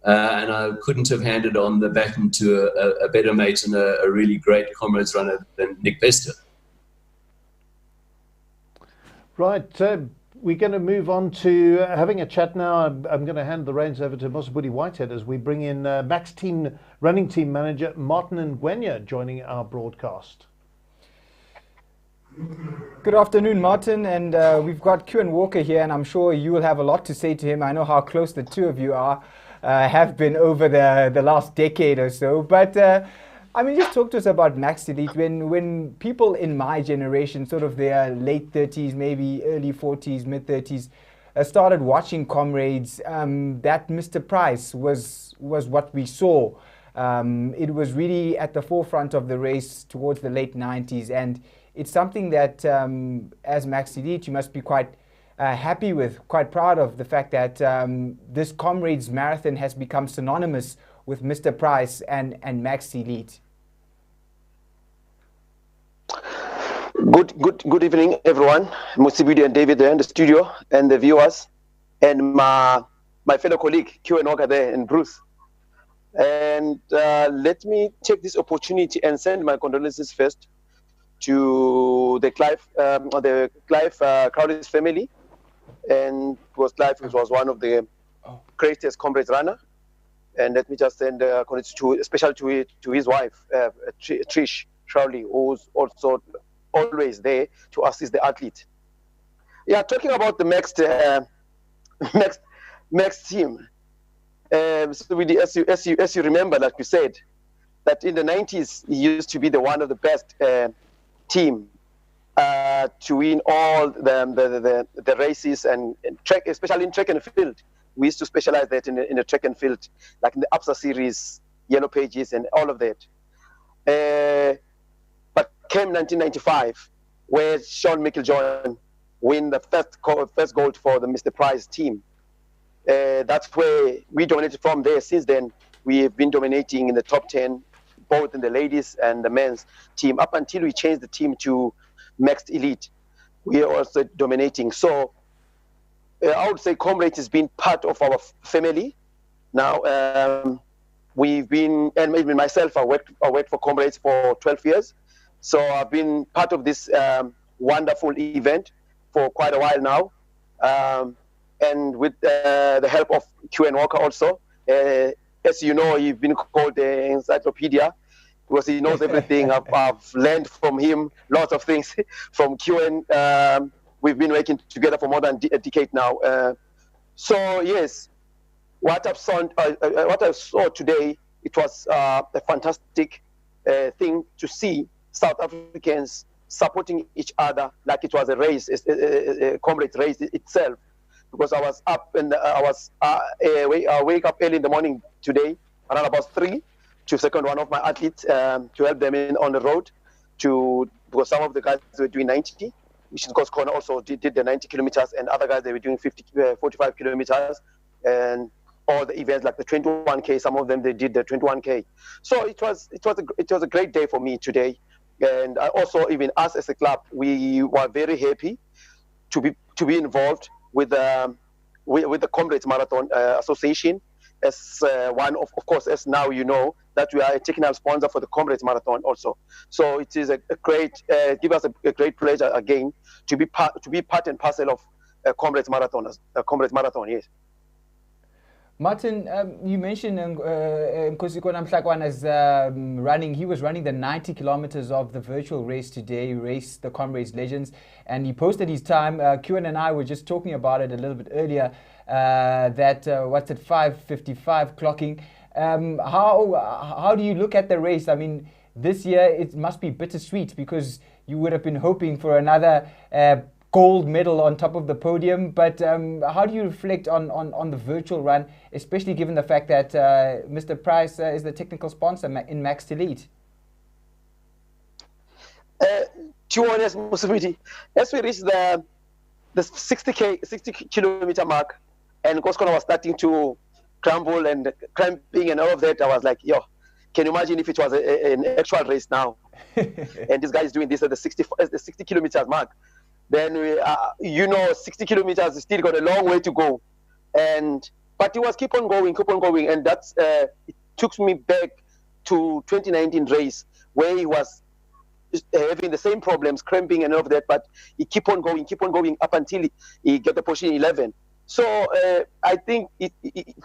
And I couldn't have handed on the baton to a better mate and a really great Comrades runner than Nick Bester. Right. We're going to move on to having a chat now. I'm going to hand the reins over to Mosabudi Whitehead as we bring in Max team running team manager Martin Ngwenya joining our broadcast. Good afternoon, Martin, and we've got Kieran Walker here, and I'm sure you will have a lot to say to him. I know how close the two of you are, have been over the last decade or so. But I mean, just talk to us about Max Elite. When people in my generation, sort of their late 30s, maybe early 40s, mid 30s, started watching Comrades, that Mr. Price was what we saw. It was really at the forefront of the race towards the late 90s, and it's something that, as Max Elite, you must be quite happy with, quite proud of the fact that this Comrades Marathon has become synonymous with Mr. Price and Max Elite. Good evening, everyone. Mosibudi and David there in the studio, and the viewers, and my fellow colleague Kieran Walker there, and Bruce. And let me take this opportunity and send my condolences first to the Clive Crowley's family, and because Clive was one of the greatest Comrades runner. And let me just send condolences especially to his wife, Trish Crowley, who's also always there to assist the athlete. Yeah, talking about the next team. So as you remember, like you said, that in the 90s he used to be one of the best team to win all the races and track, especially in track and field. We used to specialize that in the track and field, like in the APSA series, Yellow Pages, and all of that. But came 1995, where Sean Micklejohn win the first gold for the Mr. Price team. That's where we dominated from there. Since then, we have been dominating in the top 10, both in the ladies and the men's team, up until we changed the team to Max Elite. We are also dominating. So I would say Comrades has been part of our family. Now, we've been, and even myself, I worked for Comrades for 12 years. So I've been part of this wonderful event for quite a while now. And with the help of Kieran Walker also. As you know, he's been called the encyclopedia because he knows everything. I've learned from him lots of things from Kieran. We've been working together for more than a decade now. So yes, what I saw today, it was a fantastic thing to see South Africans supporting each other like it was a race, a Comrades race itself. Because I was up and I wake up early in the morning today, around about 3, to second one of my athletes to help them in on the road. Because some of the guys were doing 90, which is because Connor also did the 90 kilometers, and other guys they were doing 45 kilometers, and all the events like the 21K. Some of them they did the 21K. So it was a great day for me today, and I also, even us as a club, we were very happy to be involved with the Comrades Marathon Association as one of course, as now you know that we are a technical sponsor for the Comrades Marathon also. So it is a great, give us a great pleasure again to be part and parcel of Comrades Marathon, yes. Martin, you mentioned Nkosikona Mhlakwana running. He was running the 90 kilometers of the virtual race today. He raced the Comrades Legends, and he posted his time. Kieran and I were just talking about it a little bit earlier. That 5:55 clocking. How do you look at the race? I mean, this year it must be bittersweet because you would have been hoping for another gold medal on top of the podium, but how do you reflect on the virtual run, especially given the fact that Mr. Price is the technical sponsor in Max Elite? To be honest, Musumiti, as we reached the 60 kilometer mark, and Koskona was starting to crumble and cramping and all of that, I was like, yo, can you imagine if it was an actual race now? And this guy is doing this at the 60 kilometers mark. Then, 60 kilometers is still got a long way to go. But he was keep on going. And it took me back to 2019 race where he was having the same problems, cramping and all of that, but he keep on going up until he get the position 11. So I think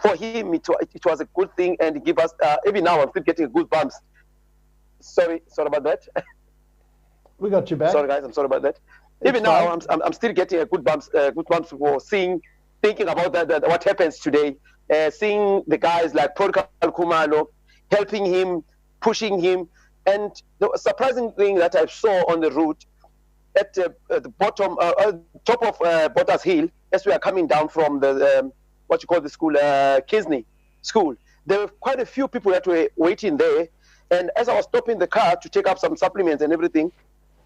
for him it was a good thing, and give us even now I'm still getting good bumps. Sorry about that. We got you back. Sorry guys, I'm sorry about that. Even now I'm still getting a good bumps for thinking about that what happens today. Seeing the guys like Protocol Kumalo helping him, pushing him, and the surprising thing that I saw on the route at the bottom, top of Bottas Hill, as we are coming down from the what you call the school, Kisney School, there were quite a few people that were waiting there. And as I was stopping the car to take up some supplements and everything,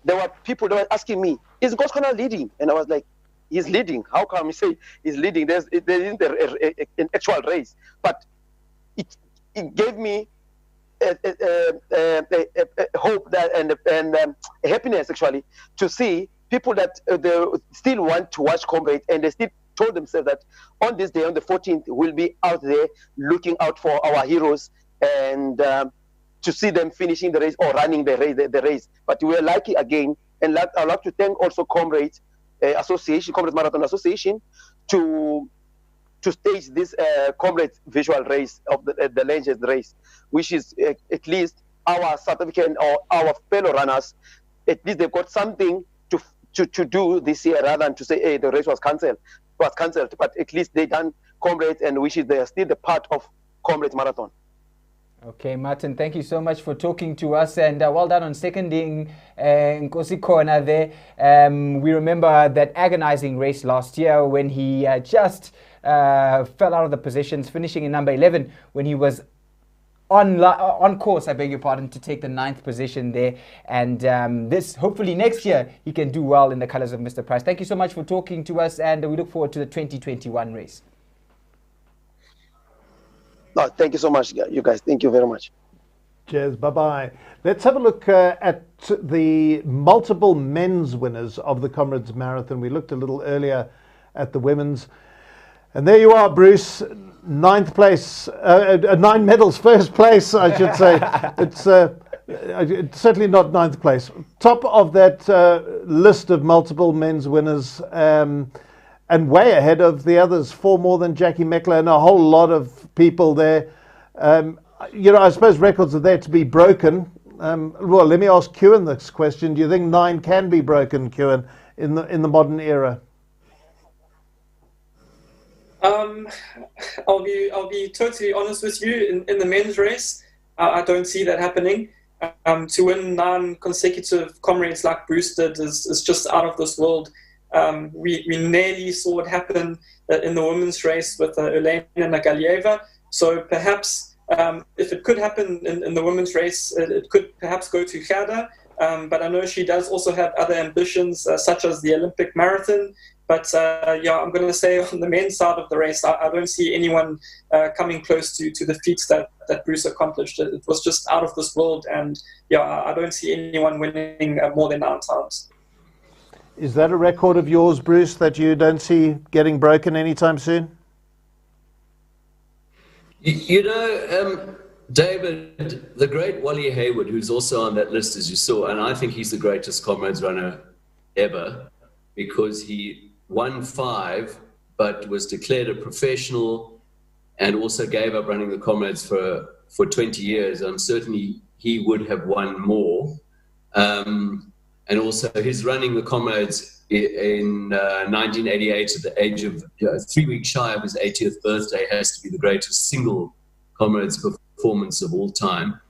there were people that were asking me, "Is Goskona leading?" And I was like, "He's leading. How come you say he's leading? There isn't an actual race." But it gave me a hope that and a happiness actually to see people that they still want to watch Comrades, and they still told themselves that on this day, on the 14th, we'll be out there looking out for our heroes and to see them finishing the race or running the race. But we're lucky again, and I'd like to thank also Comrades Association, Comrades Marathon Association, to stage this Comrades visual race of the Legends race, which is at least our South African or our fellow runners, at least they've got something to do this year rather than to say, hey, the race was cancelled. But at least they done Comrades, and which is they are still the part of Comrades Marathon. Okay, Martin, thank you so much for talking to us, and well done on seconding Nkosi Kona there. We remember that agonizing race last year when he just fell out of the positions, finishing in number 11 when he was on course, I beg your pardon, to take the 9th position there. And this, hopefully next year, he can do well in the colors of Mr. Price. Thank you so much for talking to us, and we look forward to the 2021 race. No, thank you so much, you guys. Thank you very much. Cheers. Bye-bye. Let's have a look at the multiple men's winners of the Comrades Marathon. We looked a little earlier at the women's. And there you are, Bruce. 9th place, 9 medals, first place, I should say. It's certainly not 9th place. Top of that list of multiple men's winners, and way ahead of the others, 4 more than Jackie Meckler, and a whole lot of people there. You know, I suppose records are there to be broken. Well, let me ask Kewan this question. Do you think 9 can be broken, Kewan, in the modern era? I'll be totally honest with you. In the men's race, I don't see that happening. To win 9 consecutive Comrades like Bruce did is just out of this world. We nearly saw it happen in the women's race with Elena Nagalieva. So perhaps if it could happen in the women's race, it could perhaps go to Gerda. But I know she does also have other ambitions, such as the Olympic marathon. But yeah, I'm going to say on the men's side of the race, I don't see anyone coming close to the feats that Bruce accomplished. It was just out of this world. And yeah, I don't see anyone winning more than 9 times. Is that a record of yours, Bruce, that you don't see getting broken anytime soon? You know, David, the great Wally Hayward, who's also on that list, as you saw, and I think he's the greatest Comrades runner ever, because he won 5, but was declared a professional and also gave up running the Comrades for 20 years. I'm certain he would have won more. And also his running the Comrades in 1988 at the age of 3 weeks shy of his 80th birthday has to be the greatest single Comrades performance of all time.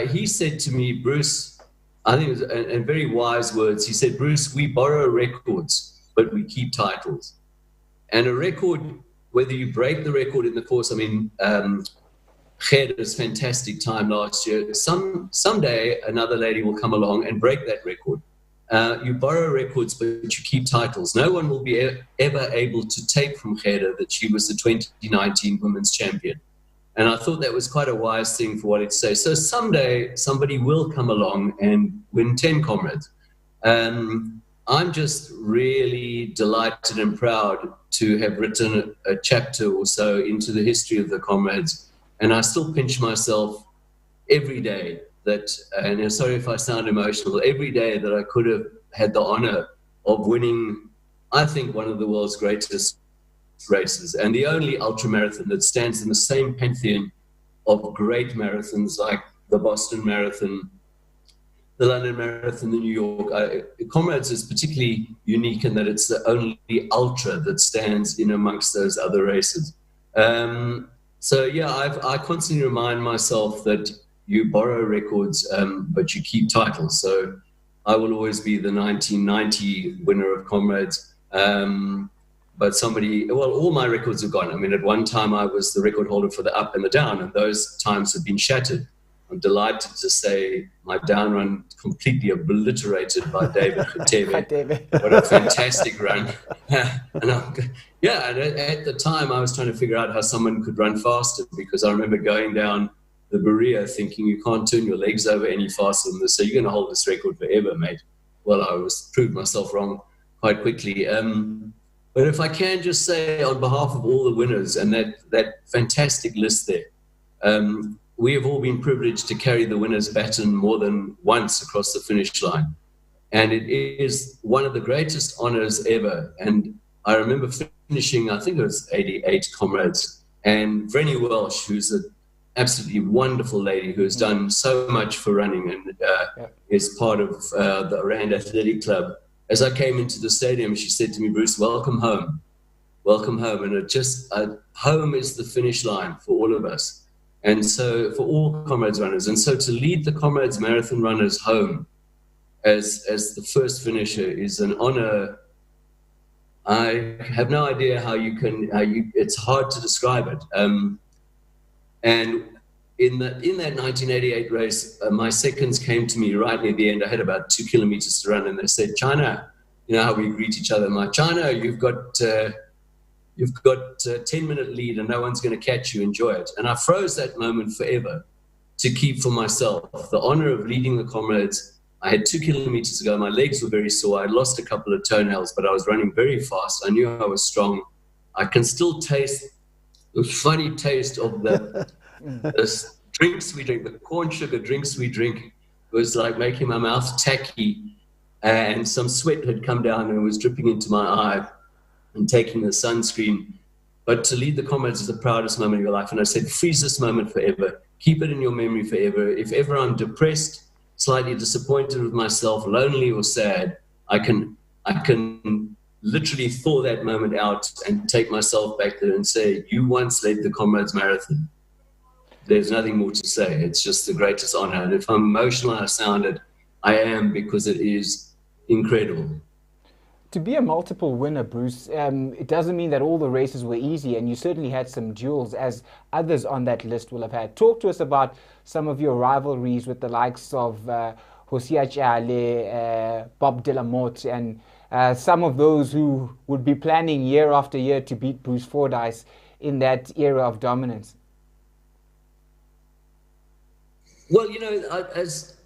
He said to me, Bruce, I think it was in very wise words, he said, Bruce, we borrow records, but we keep titles. And a record, whether you break the record in the course, I mean, Gerda's fantastic time last year, someday another lady will come along and break that record. You borrow records, but you keep titles. No one will be ever able to take from Gerda that she was the 2019 Women's Champion. And I thought that was quite a wise thing for Wally to say. So someday somebody will come along and win 10 Comrades. I'm just really delighted and proud to have written a chapter or so into the history of the Comrades. And I still pinch myself every day that, and sorry if I sound emotional, every day that I could have had the honor of winning, I think, one of the world's greatest races, and the only ultramarathon that stands in the same pantheon of great marathons like the Boston Marathon, the London Marathon, the New York. Comrades is particularly unique in that it's the only ultra that stands in amongst those other races. So yeah, I constantly remind myself that you borrow records, but you keep titles. So I will always be the 1990 winner of Comrades. But all my records are gone. I mean, at one time I was the record holder for the up and the down, and those times have been shattered. I'm delighted to say my down run completely obliterated by David Kutebe. What a fantastic run. And at the time I was trying to figure out how someone could run faster, because I remember going down the Berea thinking you can't turn your legs over any faster than this, so you're going to hold this record forever, mate. Well, I proved myself wrong quite quickly. But if I can just say on behalf of all the winners and that fantastic list there, we have all been privileged to carry the winner's baton more than once across the finish line. And it is one of the greatest honors ever. And I remember finishing, I think it was 88 Comrades, and Vrenny Welsh, who's an absolutely wonderful lady who has done so much for running and is part of the Rand Athletic Club. As I came into the stadium, she said to me, "Bruce, welcome home. Welcome home." And home is the finish line for all of us. And so for all Comrades runners, and so to lead the Comrades marathon runners home as the first finisher is an honor. I have no idea it's hard to describe it. And in that 1988 race, my seconds came to me right near the end. I had about 2 kilometers to run, and they said, "China," you know how we greet each other. My China, you've got a 10-minute lead and no one's going to catch you. Enjoy it. And I froze that moment forever to keep for myself the honor of leading the Comrades. I had 2 kilometers to go. My legs were very sore. I lost a couple of toenails, but I was running very fast. I knew I was strong. I can still taste the funny taste of the drinks we drink, the corn sugar drinks we drink. It was like making my mouth tacky, and some sweat had come down and it was dripping into my eye, and taking the sunscreen. But to lead the Comrades is the proudest moment of your life. And I said, freeze this moment forever. Keep it in your memory forever. If ever I'm depressed, slightly disappointed with myself, lonely or sad, I can literally thaw that moment out and take myself back there and say, you once led the Comrades Marathon. There's nothing more to say. It's just the greatest honor. And if I'm emotional, I sounded, I am, because it is incredible. To be a multiple winner, Bruce, it doesn't mean that all the races were easy, and you certainly had some duels, as others on that list will have had. Talk to us about some of your rivalries with the likes of Hosea Chale, Bob Delamotte, and some of those who would be planning year after year to beat Bruce Fordyce in that era of dominance. Well, you know,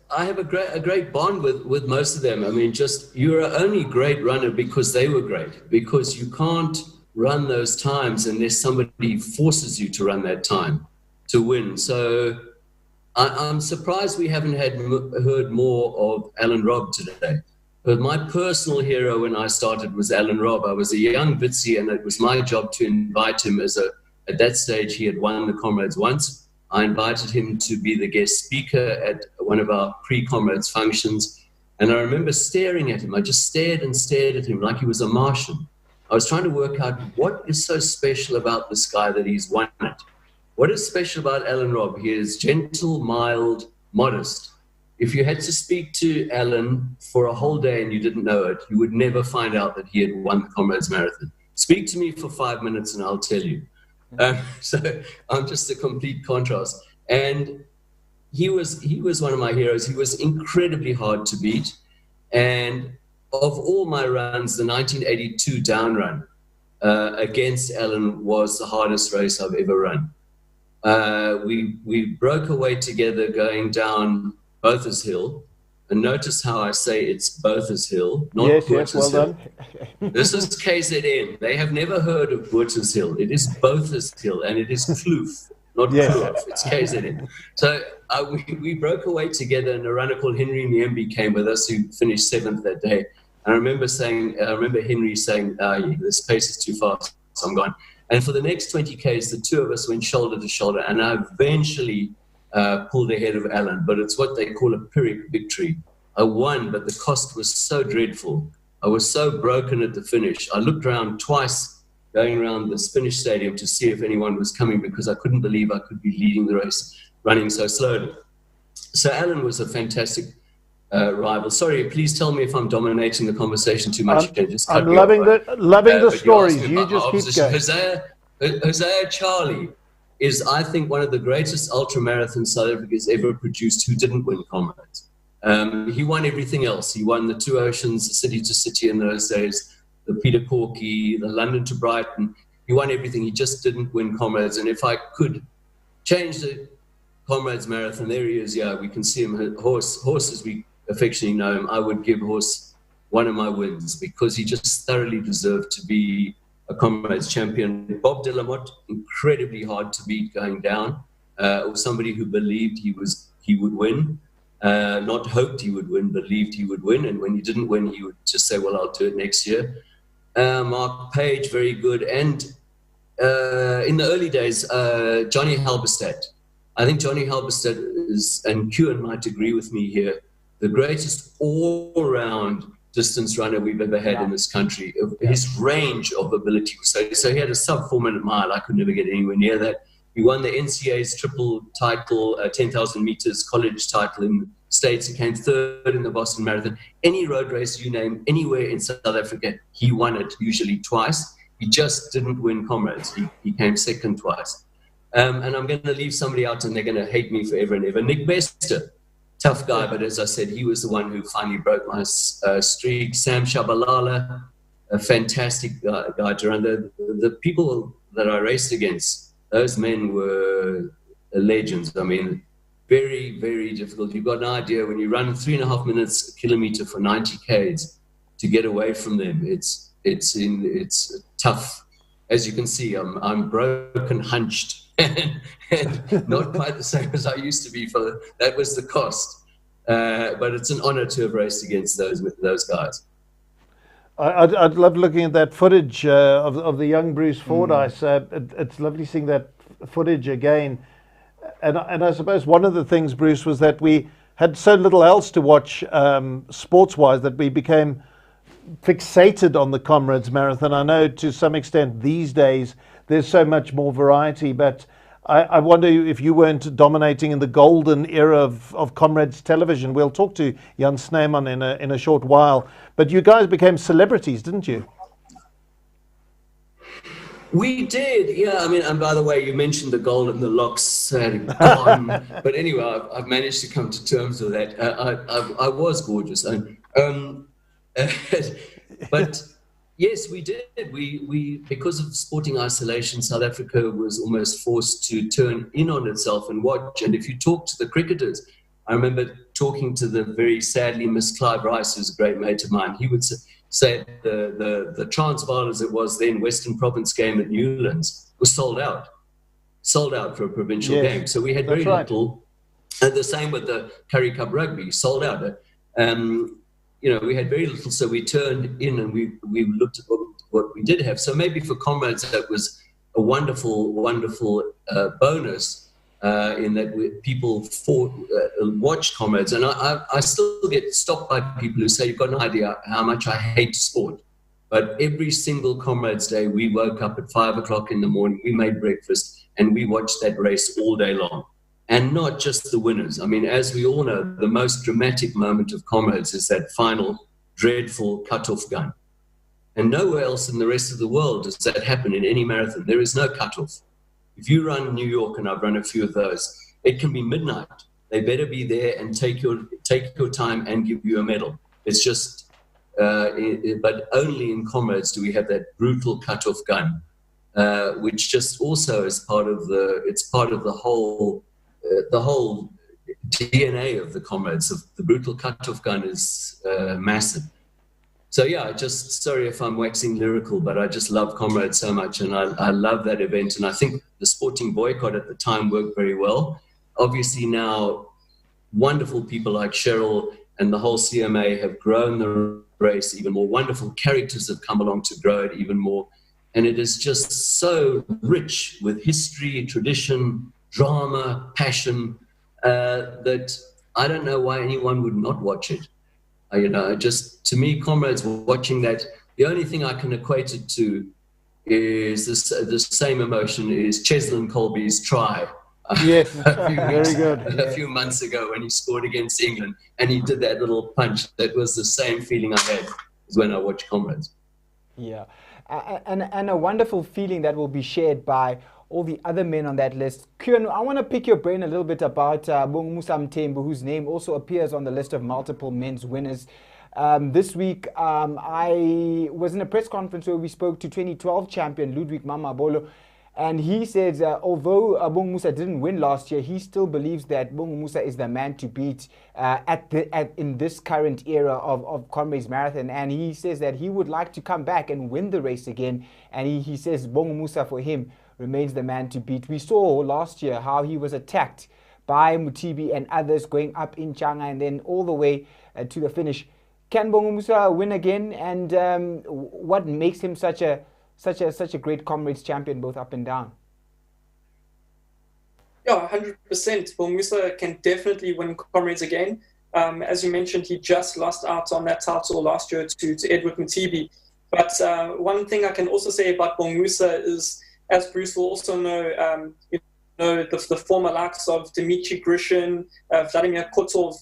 I have a great bond with most of them. I mean, you're only great runner because they were great, because you can't run those times unless somebody forces you to run that time to win. So I'm surprised we haven't heard more of Alan Robb today. But my personal hero when I started was Alan Robb. I was a young Bitsy, and it was my job to invite him at that stage, he had won the Comrades once. I invited him to be the guest speaker at one of our pre-Comrades functions. And I remember staring at him. I just stared and stared at him like he was a Martian. I was trying to work out what is so special about this guy that he's won it. What is special about Alan Robb? He is gentle, mild, modest. If you had to speak to Alan for a whole day and you didn't know it, you would never find out that he had won the Comrades Marathon. Speak to me for 5 minutes and I'll tell you. So I'm just a complete contrast. And he was one of my heroes. He was incredibly hard to beat. And of all my runs, the 1982 down run against Alan was the hardest race I've ever run. We broke away together going down Botha's Hill. And notice how I say it's Botha's Hill, not Botha's well Hill. Done. This is KZN. They have never heard of Botha's Hill. It is Botha's Hill, and it is Kloof. not Yes. crew off. It's KZN. So we broke away together, and a runner called Henry Niembi came with us, who finished 7th that day. And I remember Henry saying, this pace is too fast, so I'm gone. And for the next 20 Ks, the two of us went shoulder to shoulder, and I eventually pulled ahead of Alan. But it's what they call a Pyrrhic victory. I won, but the cost was so dreadful. I was so broken at the finish. I looked around twice, going around the Spanish stadium to see if anyone was coming, because I couldn't believe I could be leading the race, running so slowly. So Alan was a fantastic rival. Sorry, please tell me if I'm dominating the conversation too much. I'm loving the stories. You just keep going. Hosea Charlie is, I think, one of the greatest ultramarathons South Africa has ever produced, who didn't win Comrades. He won everything else. He won the Two Oceans, the City to City in those days, the Peter Corky, the London to Brighton. He won everything. He just didn't win Comrades. And if I could change the Comrades marathon, there he is. Yeah, we can see him. Horse as we affectionately know him. I would give Horse one of my wins, because he just thoroughly deserved to be a Comrades champion. Bob de la Motte, incredibly hard to beat going down, or somebody who believed he would win. Not hoped he would win, believed he would win. And when he didn't win, he would just say, well, I'll do it next year. Mark Page, very good. And in the early days, Johnny Halberstadt. I think Johnny Halberstadt is, and Kewan might agree with me here, the greatest all-round distance runner we've ever had in this country. His range of ability. So he had a sub 4-minute mile. I could never get anywhere near that. He won the NCAA's triple title, 10,000 meters college title in the States. He came 3rd in the Boston Marathon. Any road race you name, anywhere in South Africa, he won it, usually twice. He just didn't win Comrades. He came 2nd twice. And I'm going to leave somebody out, and they're going to hate me forever and ever. Nick Bester, tough guy, but as I said, he was the one who finally broke my streak. Sam Shabalala, a fantastic guy to run. The people that I raced against, those men were legends. I mean, very, very difficult. You've got an idea when you run 3.5 minutes a kilometer for 90 Ks to get away from them. It's tough. As you can see, I'm broken, hunched, and not quite the same as I used to be. That was the cost. But it's an honor to have raced against those guys. I'd love looking at that footage of the young Bruce Fordyce. It's lovely seeing that footage again. And I suppose one of the things, Bruce, was that we had so little else to watch sports-wise that we became fixated on the Comrades Marathon. I know to some extent these days there's so much more variety, but I wonder if you weren't dominating in the golden era of Comrades television. We'll talk to Jan Snyman in a short while. But you guys became celebrities, didn't you? We did, yeah. I mean, and by the way, you mentioned the gold and the locks gone. But anyway, I've managed to come to terms with that. I was gorgeous. But yes, we did. We because of sporting isolation, South Africa was almost forced to turn in on itself and watch. And if you talk to the cricketers, I remember talking to the very sadly missed Clive Rice, who's a great mate of mine. He would say the Transvaal, as it was then, Western Province game at Newlands was sold out for a provincial game. So we had very little. And the same with the Currie Cup rugby, sold out. We had very little, so we turned in and we looked at what we did have. So maybe for Comrades, that was a wonderful, wonderful bonus in that people watched Comrades. And I still get stopped by people who say, you've got no idea how much I hate sport. But every single Comrades day, we woke up at 5 o'clock in the morning, we made breakfast, and we watched that race all day long. And not just the winners. I mean, as we all know, the most dramatic moment of Comrades is that final dreadful cutoff gun. And nowhere else in the rest of the world does that happen in any marathon. There is no cutoff. If you run New York, and I've run a few of those, it can be midnight. They better be there and take your time and give you a medal. It's just, but only in Comrades do we have that brutal cutoff gun, which just also is part of the whole DNA of the Comrades. The brutal cutoff gun is massive. So yeah, just sorry if I'm waxing lyrical, but I just love Comrades so much, and I love that event. And I think the sporting boycott at the time worked very well. Obviously now, wonderful people like Cheryl and the whole CMA have grown the race even more. Wonderful characters have come along to grow it even more. And it is just so rich with history, tradition, drama, passion, that I don't know why anyone would not watch it. Just to me, Comrades, watching that, the only thing I can equate it to is the same emotion is Cheslin Colby's try. Yes, very good. A few months ago when he scored against England and he did that little punch. That was the same feeling I had as when I watched Comrades. Yeah, and a wonderful feeling that will be shared by all the other men on that list. Kuan, I want to pick your brain a little bit about Bongamusa Mthembu, whose name also appears on the list of multiple men's winners. This week, I was in a press conference where we spoke to 2012 champion Ludwig Mamabolo, and he said although Bongamusa didn't win last year, he still believes that Bongamusa is the man to beat in this current era of Comrades Marathon, and he says that he would like to come back and win the race again, and he says Bongamusa for him remains the man to beat. We saw last year how he was attacked by Mutibi and others going up in Changa and then all the way to the finish. Can Bongamusa win again? And what makes him such a great Comrades champion, both up and down? Yeah, 100%. Bongamusa can definitely win Comrades again. As you mentioned, he just lost out on that title last year to Edward Mutibi. But one thing I can also say about Bongamusa is, as Bruce will also know, the former likes of Dmitry Grishin, Vladimir Kotov,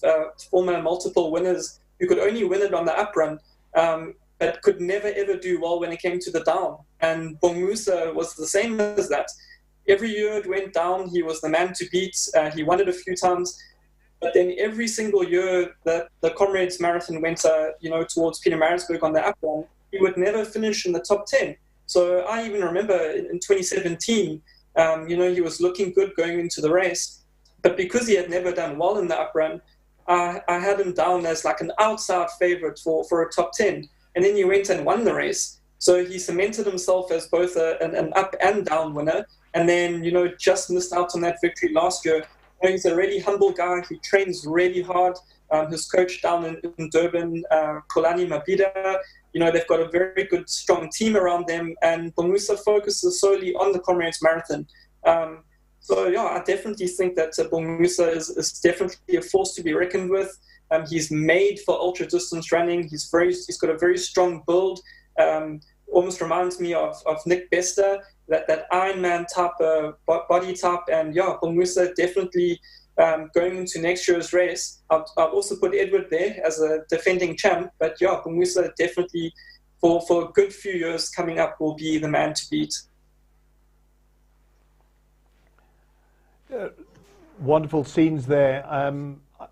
former multiple winners who could only win it on the uprun, but could never ever do well when it came to the down. And Bongamusa was the same as that. Every year it went down, he was the man to beat. He won it a few times, but then every single year that the Comrades Marathon went, towards Pietermaritzburg on the uprun, he would never finish in the top 10. So I even remember in 2017, he was looking good going into the race, but because he had never done well in the uprun, I had him down as like an outside favorite for a top 10. And then he went and won the race. So he cemented himself as both an up and down winner. And then, just missed out on that victory last year. He's a really humble guy. He trains really hard. His coach down in Durban, Kolani Mabida, they've got a very good, strong team around them. And Bongamusa focuses solely on the Comrades Marathon. I definitely think that Bongamusa is definitely a force to be reckoned with. He's made for ultra distance running. He's got a very strong build. Almost reminds me of Nick Bester, that Ironman type body type. And Bongamusa definitely going into next year's race. I've also put Edward there as a defending champ. But Bongamusa definitely for a good few years coming up will be the man to beat. Wonderful scenes there.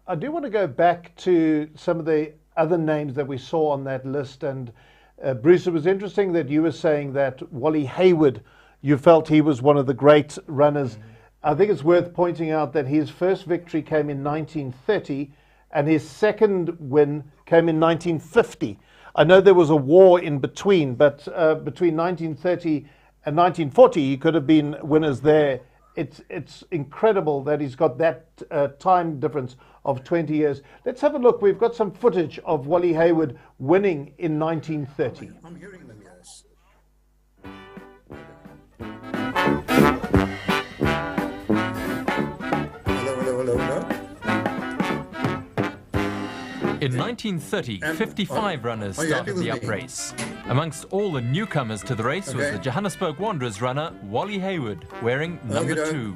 I do want to go back to some of the other names that we saw on that list. And Bruce, it was interesting that you were saying that Wally Hayward, you felt he was one of the great runners. I think it's worth pointing out that his first victory came in 1930 and his second win came in 1950. I know there was a war in between, but between 1930 and 1940, he could have been winners there. It's incredible that he's got that time difference of 20 years. Let's have a look. We've got some footage of Wally Hayward winning in 1930. I'm hearing them, yes. Hello. In 1930, 55 runners started the up race. Amongst all the newcomers to the race was the Johannesburg Wanderers runner Wally Hayward, wearing number 2.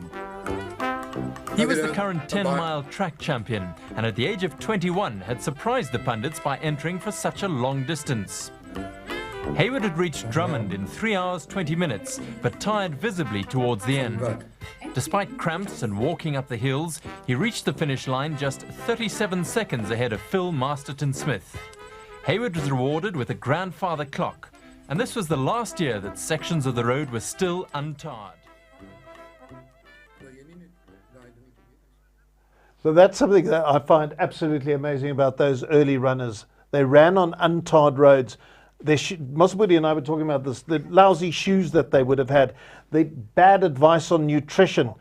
He was the current 10-mile track champion, and at the age of 21 had surprised the pundits by entering for such a long distance. Hayward had reached Drummond in 3 hours 20 minutes, but tired visibly towards the end. Despite cramps and walking up the hills, he reached the finish line just 37 seconds ahead of Phil Masterton-Smith. Hayward was rewarded with a grandfather clock, and this was the last year that sections of the road were still untarred. So that's something that I find absolutely amazing about those early runners. They ran on untarred roads. Mosabudi and I were talking about this, the lousy shoes that they would have had, the bad advice on nutrition.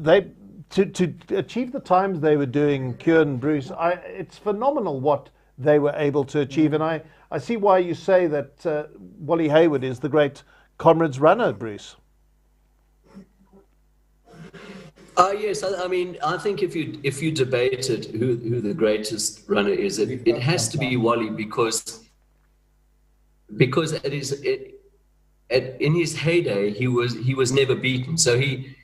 To achieve the times they were doing, Kieran, Bruce, it's phenomenal what they were able to achieve. And I see why you say that Wally Hayward is the great Comrades runner, Bruce. Yes, I mean, I think if you debated who the greatest runner is, it has to be Wally because in his heyday he was never beaten. So he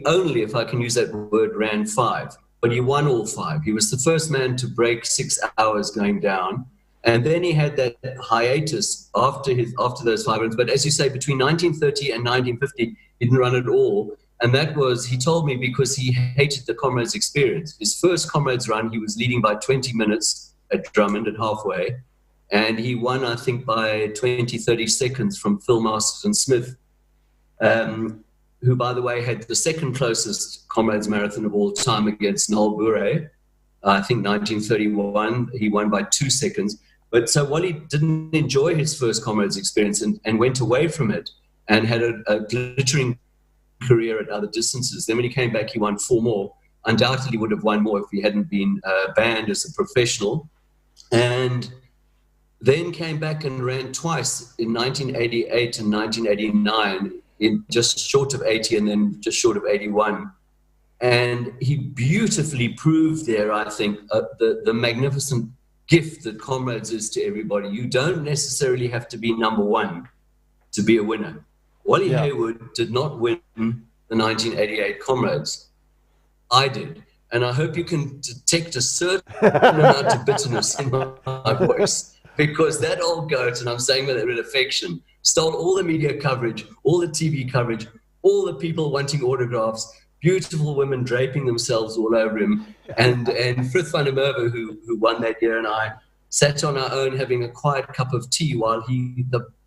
only, if I can use that word, ran 5, but he won all 5. He was the first man to break 6 hours going down, and then he had that hiatus after those 5 runs. But as you say, between 1930 and 1950, he didn't run at all. And that was, he told me, because he hated the Comrades experience. His first Comrades run, he was leading by 20 minutes at Drummond at halfway. And he won, I think, by 20, 30 seconds from Phil Masterton Smith, who, by the way, had the second closest Comrades marathon of all time against Noel Bure. I think 1931, he won by 2 seconds. But so Wally didn't enjoy his first Comrades experience and went away from it and had a glittering career at other distances. Then when he came back, he won 4 more. Undoubtedly would have won more if he hadn't been banned as a professional. And then came back and ran twice in 1988 and 1989, in just short of 80 and then just short of 81. And he beautifully proved there, I think, the magnificent gift that Comrades is to everybody. You don't necessarily have to be number 1 to be a winner. Wally Hayward did not win the 1988 Comrades. I did. And I hope you can detect a certain amount of bitterness in my voice, because that old goat, and I'm saying that with affection, stole all the media coverage, all the TV coverage, all the people wanting autographs, beautiful women draping themselves all over him. And Frith van der Merwe, who won that year, and I sat on our own having a quiet cup of tea while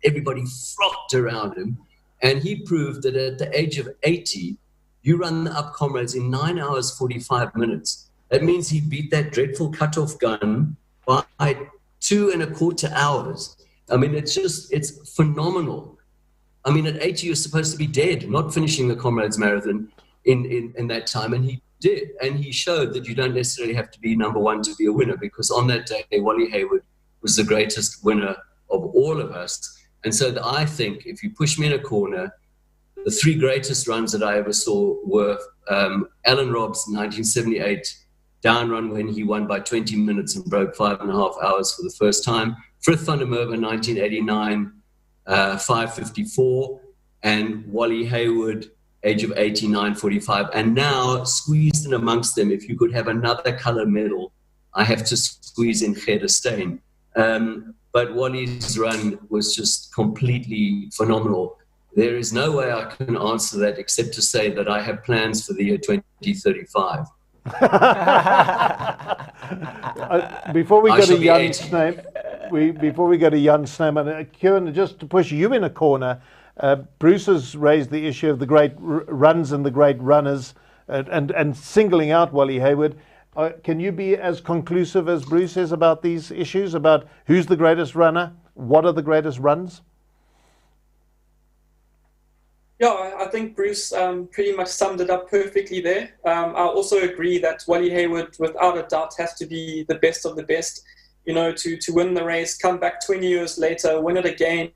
everybody flocked around him. And he proved that at the age of 80, you run the Up Comrades in 9 hours, 45 minutes. That means he beat that dreadful cutoff gun by 2.25 hours. I mean, it's phenomenal. I mean, at 80, you're supposed to be dead, not finishing the Comrades Marathon in that time. And he did. And he showed that you don't necessarily have to be number 1 to be a winner, because on that day, Wally Hayward was the greatest winner of all of us. And so I think if you push me in a corner, the 3 greatest runs that I ever saw were Alan Robb's 1978 down run, when he won by 20 minutes and broke 5.5 hours for the first time. Frith van der Merwe, 1989, 5:54. And Wally Hayward, age of 89, 45. And now, squeezed in amongst them, if you could have another color medal, I have to squeeze in Gerda Steyn. But Wally's run was just completely phenomenal. There is no way I can answer that except to say that I have plans for the year 2035. Before we go to Jan's name, and Kieran, just to push you in a corner, Bruce has raised the issue of the great runs and the great runners, and singling out Wally Hayward. Can you be as conclusive as Bruce is about these issues, about who's the greatest runner, what are the greatest runs? Yeah, I think Bruce pretty much summed it up perfectly there. I also agree that Wally Hayward, without a doubt, has to be the best of the best. You know, to win the race, come back 20 years later, win it again,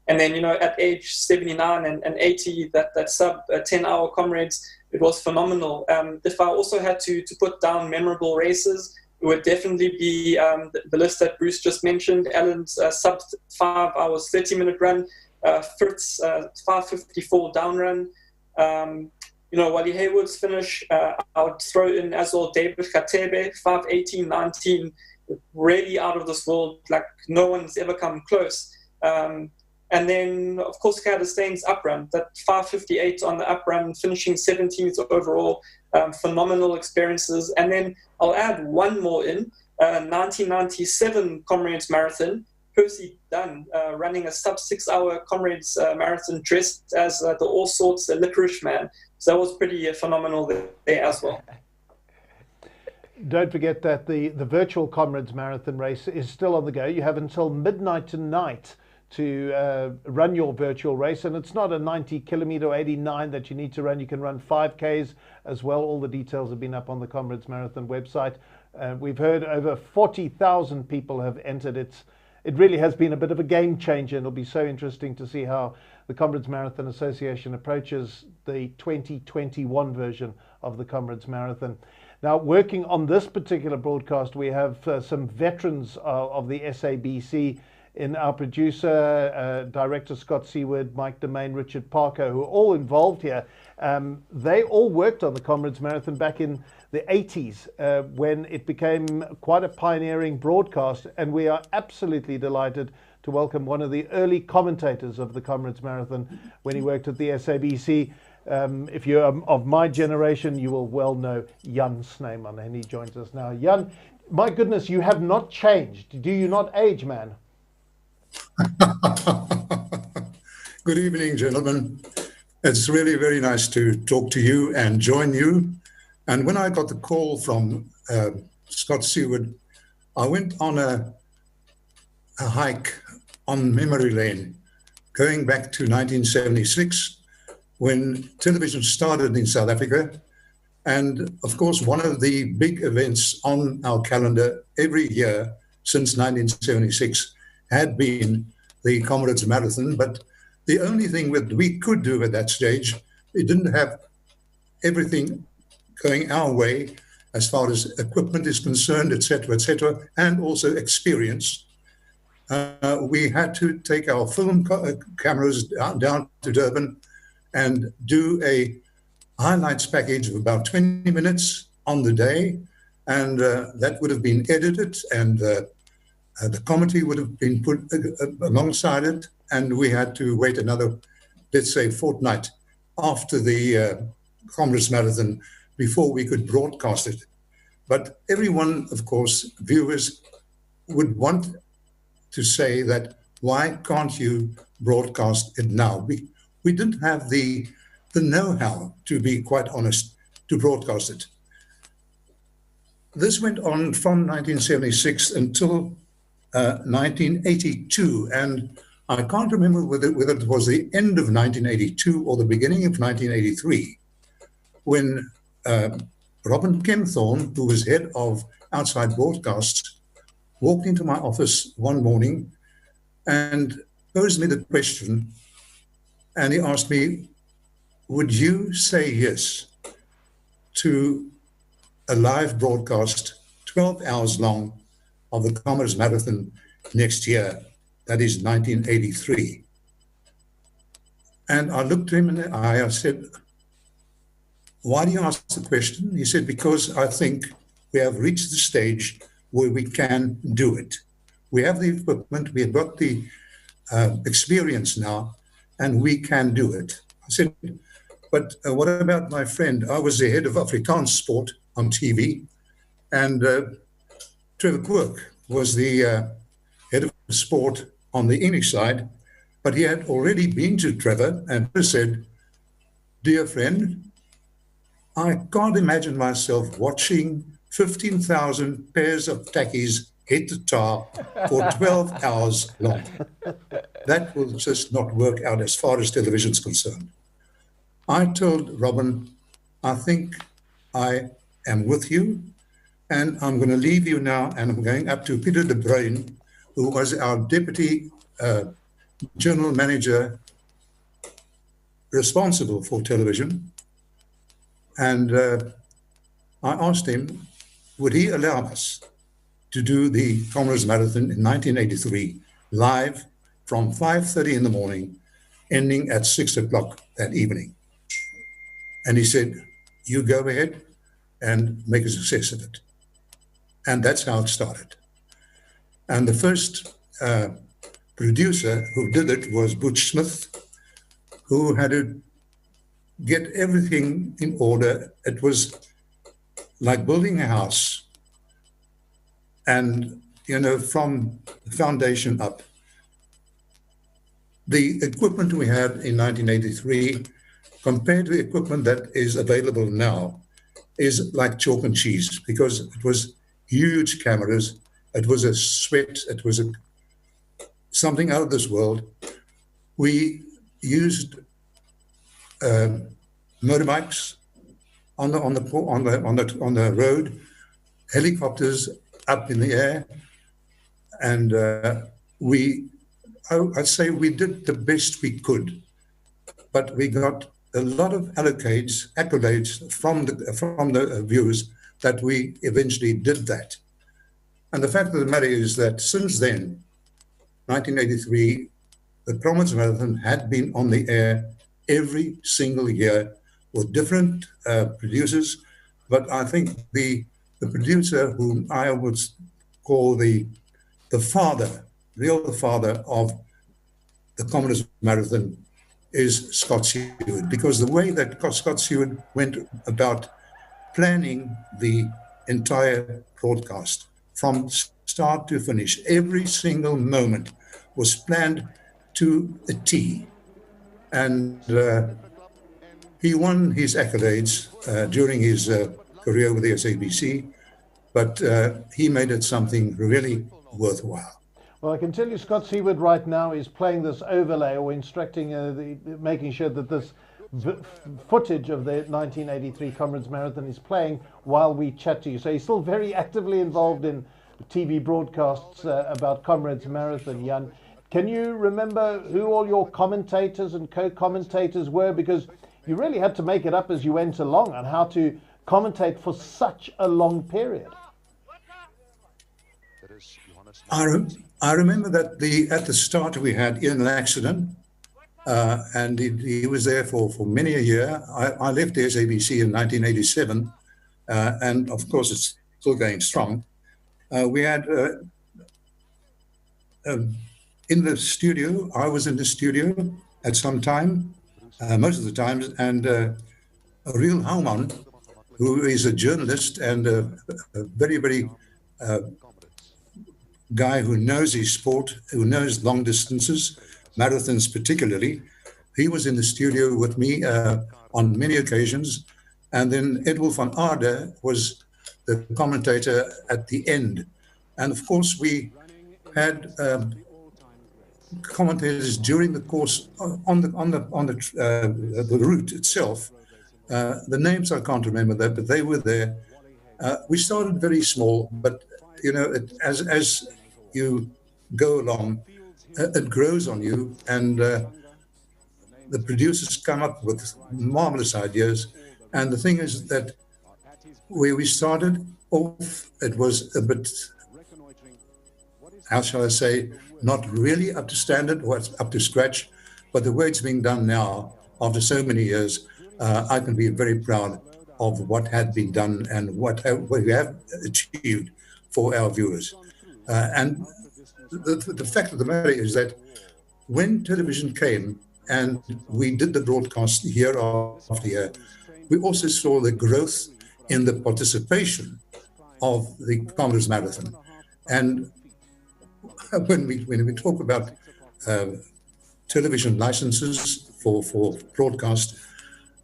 and then, you know, at age 79 and 80, that sub 10-hour Comrades, it was phenomenal. If I also had to put down memorable races, it would definitely be the list that Bruce just mentioned. Alan's sub 5 hours 30-minute run, Frith's 5:54 down run. You know, Wally Hayward's finish, I would throw in as well David Khatebe, 5:18.19, really out of this world, like no one's ever come close. And then, of course, Gerda Steyn's uprun, that 5:58 on the uprun, finishing 17th overall, phenomenal experiences. And then I'll add one more in, 1997 Comrades Marathon, Percy Dunn, running a sub-6 hour Comrades Marathon dressed as the all sorts licorice man. So that was pretty phenomenal there as well. Don't forget that the virtual Comrades Marathon race is still on the go. You have until midnight tonight to run your virtual race, and it's not a 90 kilometer or 89 that you need to run. You can run 5Ks as well. All the details have been up on the Comrades Marathon website. We've heard over 40,000 people have entered it. It really has been a bit of a game changer, and it'll be so interesting to see how the Comrades Marathon Association approaches the 2021 version of the Comrades Marathon. Now, working on this particular broadcast, we have some veterans of the SABC in our producer, director Scott Seward, Mike Domain, Richard Parker, who are all involved here. They all worked on the Comrades Marathon back in the 80s when it became quite a pioneering broadcast, and we are absolutely delighted to welcome one of the early commentators of the Comrades Marathon when he worked at the SABC. If you're of my generation, you will well know Jan Snyman, and he joins us now. Jan, my goodness, you have not changed. Do you not age, man? Good evening, gentlemen. It's really very nice to talk to you and join you. And when I got the call from Scott Seward, I went on a hike on memory lane, going back to 1976, when television started in South Africa. And of course, one of the big events on our calendar every year since 1976 had been the Comrades Marathon. But the only thing that we could do at that stage, we didn't have everything going our way as far as equipment is concerned, etc., and also experience. We had to take our film cameras down to Durban and do a highlights package of about 20 minutes on the day, and that would have been edited, and the commentary would have been put alongside it, and we had to wait another, let's say, fortnight after the Comrades Marathon before we could broadcast it. But everyone, of course, viewers would want to say that, why can't you broadcast it now? We didn't have the know-how, to be quite honest, to broadcast it. This went on from 1976 until 1982, and I can't remember whether it was the end of 1982 or the beginning of 1983, when Robin Kempthorne, who was head of outside broadcasts, walked into my office one morning and posed me the question, and he asked me, would you say yes to a live broadcast 12 hours long of the Comrades Marathon next year? That is 1983. And I looked him in the eye. I said, why do you ask the question? He said, because I think we have reached the stage where we can do it. We have the equipment, we have got the experience now, and we can do it. I said, but what about my friend? I was the head of Afrikaans sport on TV, and Trevor Quirk was the head of sport on the English side, but he had already been to Trevor and said, dear friend, I can't imagine myself watching 15,000 pairs of tackies hit the tar for 12 hours long. That will just not work out as far as television is concerned. I told Robin, I think I am with you, and I'm going to leave you now, and I'm going up to Peter de Bruin, who was our deputy general manager responsible for television. And I asked him, would he allow us to do the Comrades Marathon in 1983 live from 5:30 in the morning, ending at 6 o'clock that evening? And he said, you go ahead and make a success of it. And that's how it started. And the first producer who did it was Butch Smith, who had to get everything in order. It was like building a house. And, you know, from the foundation up. The equipment we had in 1983, compared to the equipment that is available now, is like chalk and cheese because it was huge cameras. It was a sweat. It was something out of this world. We used motorbikes on the road, helicopters up in the air, and I'd say we did the best we could, but we got a lot of accolades from the viewers that we eventually did that. And the fact of the matter is that since then, 1983, the Comrades Marathon had been on the air every single year with different producers, but I think the producer whom I would call the father, real father of the Comrades Marathon is Scott Seward, because the way that Scott Seward went about planning the entire broadcast from start to finish, every single moment was planned to a T. And he won his accolades during his career with the SABC, but he made it something really worthwhile. Well, I can tell you Scott Seward right now is playing this overlay or instructing, making sure that this footage of the 1983 Comrades Marathon is playing while we chat to you. So he's still very actively involved in TV broadcasts about Comrades Marathon, Jan. Can you remember who all your commentators and co-commentators were? Because you really had to make it up as you went along on how to commentate for such a long period. I remember that at the start we had Ian Laxton, and he was there for many a year. I left the SABC in 1987, and of course it's still going strong. We had in the studio, I was in the studio at some time, most of the times, and Riel Houman, who is a journalist and a very, very guy who knows his sport, who knows long distances, marathons particularly. He was in the studio with me on many occasions. And then Edwin van Aarde was the commentator at the end. And of course, we had commentators during the course on the route itself. The names I can't remember that, but they were there. We started very small, but you know, as you go along, it grows on you, and the producers come up with marvelous ideas. And the thing is that where we started off, it was a bit, how shall I say, not really up to standard or up to scratch, but the way it's being done now, after so many years, I can be very proud of what had been done and what we have achieved for our viewers. And the fact of the matter is that when television came and we did the broadcast year after year, we also saw the growth in the participation of the Comrades Marathon. And when we talk about television licenses for broadcast,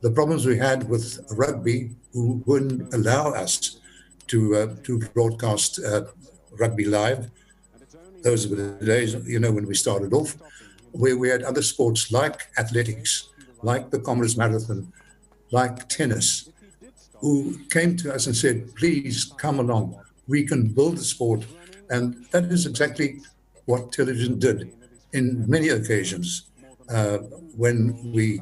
the problems we had with rugby, who wouldn't allow us to broadcast rugby live. Those were the days, you know, when we started off, where we had other sports like athletics, like the Comrades Marathon, like tennis, who came to us and said, please come along, we can build the sport. And that is exactly what television did in many occasions when we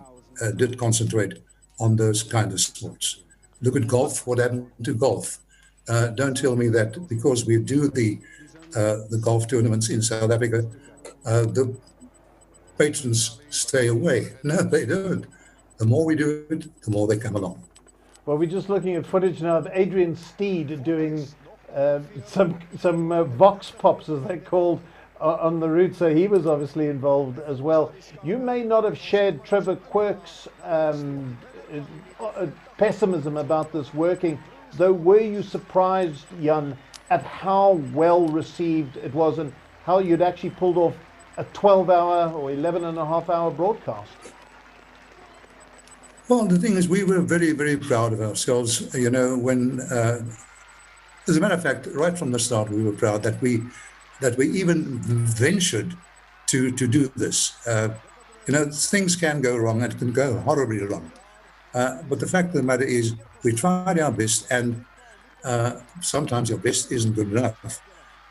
did concentrate on those kind of sports. Look at golf, what happened to golf? Don't tell me that because we do the golf tournaments in South Africa, the patrons stay away. No, they don't. The more we do it, the more they come along. Well, we're just looking at footage now of Adrian Steed doing some vox pops, as they're called, on the route. So he was obviously involved as well. You may not have shared Trevor Quirk's pessimism about this working, though. Were you surprised, Jan, at how well received it was and how you'd actually pulled off a 12-hour or 11.5-hour broadcast? Well, the thing is, we were very, very proud of ourselves. You know, when, as a matter of fact, right from the start, we were proud that we even ventured to do this. You know, things can go wrong, and it can go horribly wrong. But the fact of the matter is, we tried our best, and sometimes your best isn't good enough.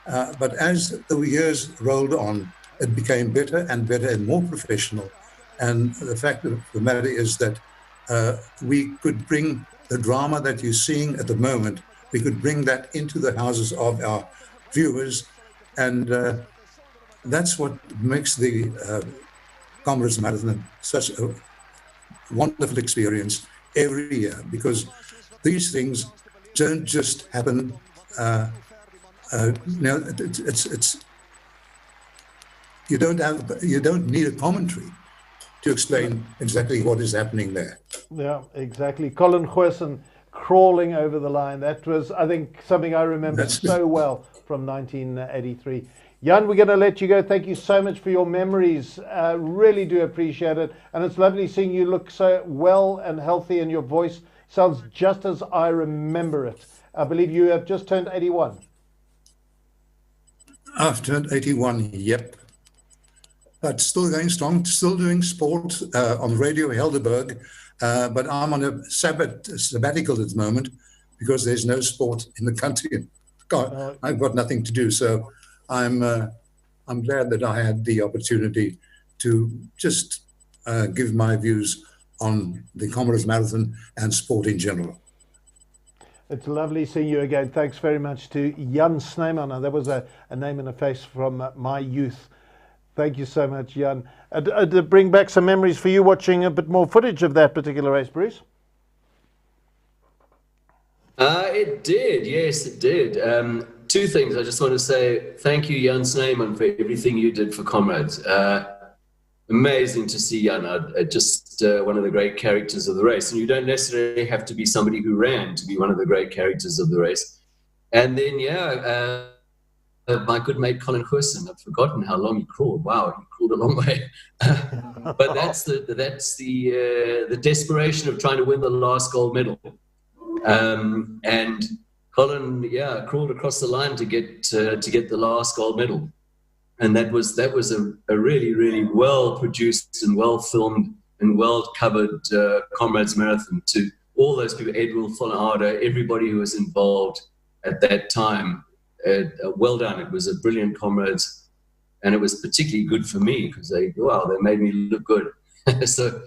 But as the years rolled on, it became better and better and more professional. And the fact of the matter is that we could bring the drama that you're seeing at the moment, we could bring that into the houses of our viewers. And that's what makes the Comrades Marathon such a wonderful experience every year, because these things don't just happen. It's you don't need a commentary to explain exactly what is happening there. Yeah, exactly. Colin Goosen crawling over the line. That was, I think, something I remember so well from 1983. Jan, we're going to let you go. Thank you so much for your memories. Really do appreciate it. And it's lovely seeing you look so well and healthy, and your voice sounds just as I remember it. I believe you have just turned 81. I've turned 81, yep. But still going strong, still doing sport on Radio Helderberg. But I'm on a sabbatical at the moment because there's no sport in the country. God, I've got nothing to do. So I'm glad that I had the opportunity to just give my views on the Comrades Marathon and sport in general. It's lovely seeing you again. Thanks very much to Jan Snyman. Now, that was a name and a face from my youth. Thank you so much, Jan. To bring back some memories for you watching a bit more footage of that particular race, Bruce. It did, yes, it did. Two things. I just want to say thank you, Jan Snyman, for everything you did for Comrades. Amazing to see Jan, just one of the great characters of the race. And you don't necessarily have to be somebody who ran to be one of the great characters of the race. And then, my good mate Colin Goosen. I've forgotten how long he crawled. Wow, he crawled a long way. But that's the desperation of trying to win the last gold medal. And Colin, crawled across the line to get the last gold medal. And that was a really, really well produced and well filmed and well covered Comrades Marathon. To all those people, Edwin Vollenharder, everybody who was involved at that time. Well done. It was a brilliant Comrades, and it was particularly good for me because they made me look good. So,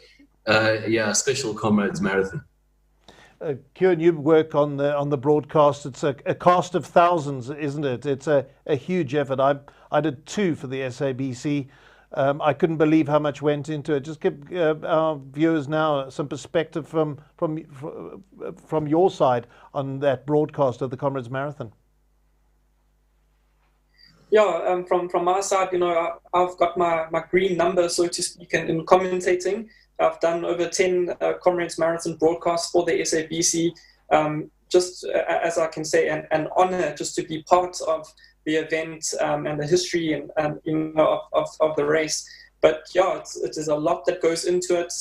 special Comrades Marathon. Kieran, you work on the broadcast. It's a cast of thousands, isn't it? It's a huge effort. I did 2 for the SABC. I couldn't believe how much went into it. Just give our viewers now some perspective from your side on that broadcast of the Comrades Marathon. Yeah, from my side, I've got my green number, so to speak, in commentating. I've done over 10 Comrades Marathon broadcasts for the SABC. Just as I can say, an honor just to be part of the event and the history and of the race. But it is a lot that goes into it,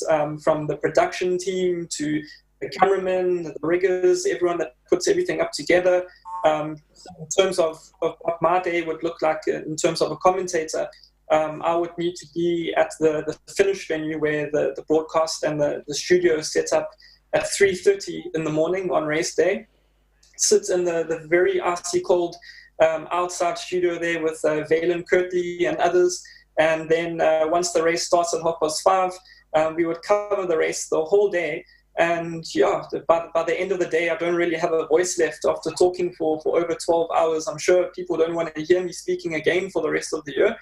from the production team to the cameramen, the riggers, everyone that puts everything up together. In terms of what my day would look like in terms of a commentator, I would need to be at the finish venue where the broadcast and the studio is set up at 3:30 in the morning on race day. Sit in the very icy cold outside studio there with Valen Kirtley and others. And then once the race starts at 5:30, we would cover the race the whole day. And by the end of the day, I don't really have a voice left after talking for over 12 hours. I'm sure people don't want to hear me speaking again for the rest of the year.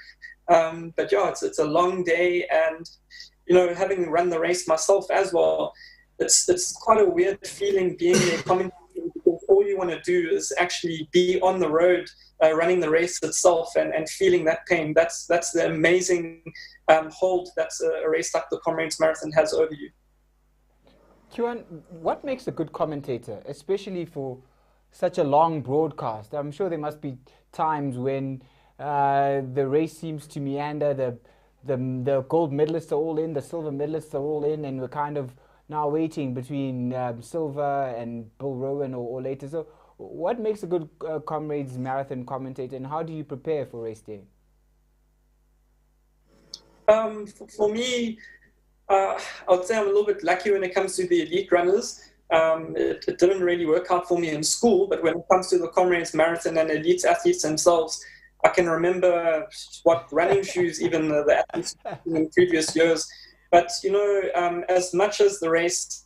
But it's a long day, and having run the race myself as well, it's quite a weird feeling being there commentating, because all you want to do is actually be on the road running the race itself and feeling that pain. That's the amazing hold that a race like the Comrades Marathon has over you. Kieran, what makes a good commentator, especially for such a long broadcast? I'm sure there must be times when the race seems to meander, the gold medalists are all in, the silver medalists are all in, and we're kind of now waiting between Silva and Bill Rowan or later. So what makes a good Comrades marathon commentator, and how do you prepare for race day? For me, I would say I'm a little bit lucky when it comes to the elite runners. It didn't really work out for me in school, but when it comes to the Comrades Marathon and elite athletes themselves, I can remember what running shoes even the athletes in previous years. But, you know, as much as the race,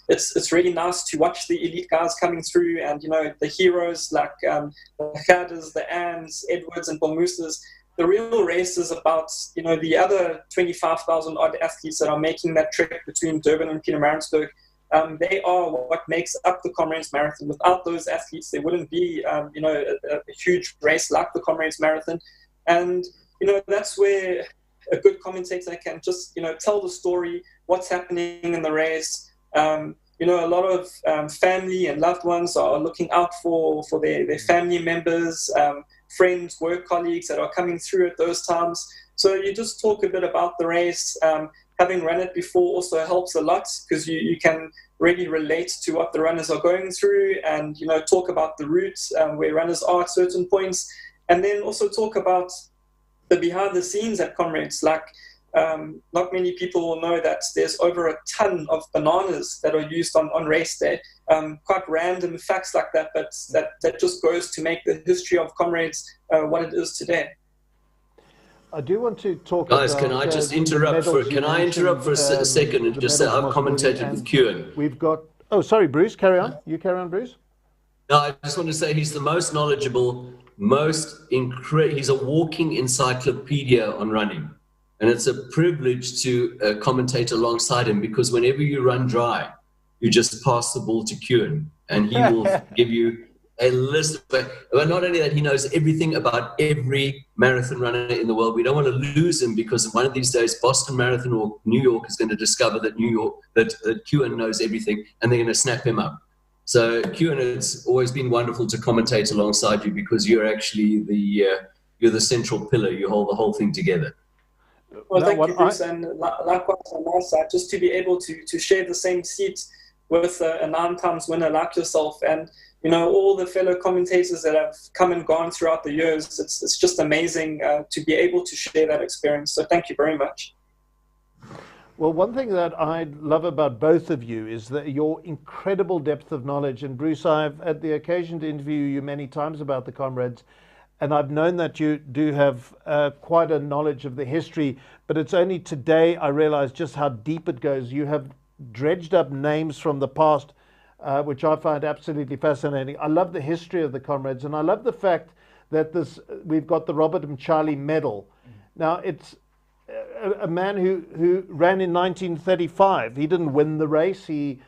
it's really nice to watch the elite guys coming through, and, you know, the heroes like the Gerdes, the Anns, Edwards and Bomusas. The real race is about, you know, the other 25,000 odd athletes that are making that trek between Durban and Pietermaritzburg. They are what makes up the Comrades Marathon. Without those athletes, there wouldn't be, you know, a huge race like the Comrades Marathon. And, you know, that's where a good commentator can just, you know, tell the story, what's happening in the race. You know, a lot of family and loved ones are looking out for their family members, friends, work colleagues that are coming through at those times. So you just talk a bit about the race. Having run it before also helps a lot, because you can really relate to what the runners are going through, and, you know, talk about the routes where runners are at certain points, and then also talk about the behind the scenes at Comrades. Like, not many people will know that there's over a ton of bananas that are used on race day. Quite random facts like that, but that just goes to make the history of Comrades what it is today. I do want to talk Guys, about... can I just interrupt for a second and just say I've commentated with Kewan. We've got... Oh, sorry, Bruce, carry on. You carry on, Bruce. No, I just want to say he's the most knowledgeable, he's a walking encyclopedia on running. And it's a privilege to commentate alongside him, because whenever you run dry, you just pass the ball to Kewan, and he will give you a list. But not only that, he knows everything about every marathon runner in the world. We don't want to lose him, because one of these days, Boston Marathon or New York is going to discover that that Kewan knows everything, and they're going to snap him up. So Kewan, it's always been wonderful to commentate alongside you, because you're actually you're the central pillar. You hold the whole thing together. Well, thank you, Bruce, and likewise on my side, just to be able to share the same seat with a 9 times winner like yourself, and, you know, all the fellow commentators that have come and gone throughout the years. It's just amazing to be able to share that experience. So thank you very much. Well, one thing that I love about both of you is that your incredible depth of knowledge. And Bruce, I've had the occasion to interview you many times about the Comrades, and I've known that you do have quite a knowledge of the history, but it's only today I realized just how deep it goes. You have dredged up names from the past, which I find absolutely fascinating. I love the history of the Comrades, and I love the fact that we've got the Robert Mchali medal. Now, it's a man who ran in 1935. He didn't win the race. He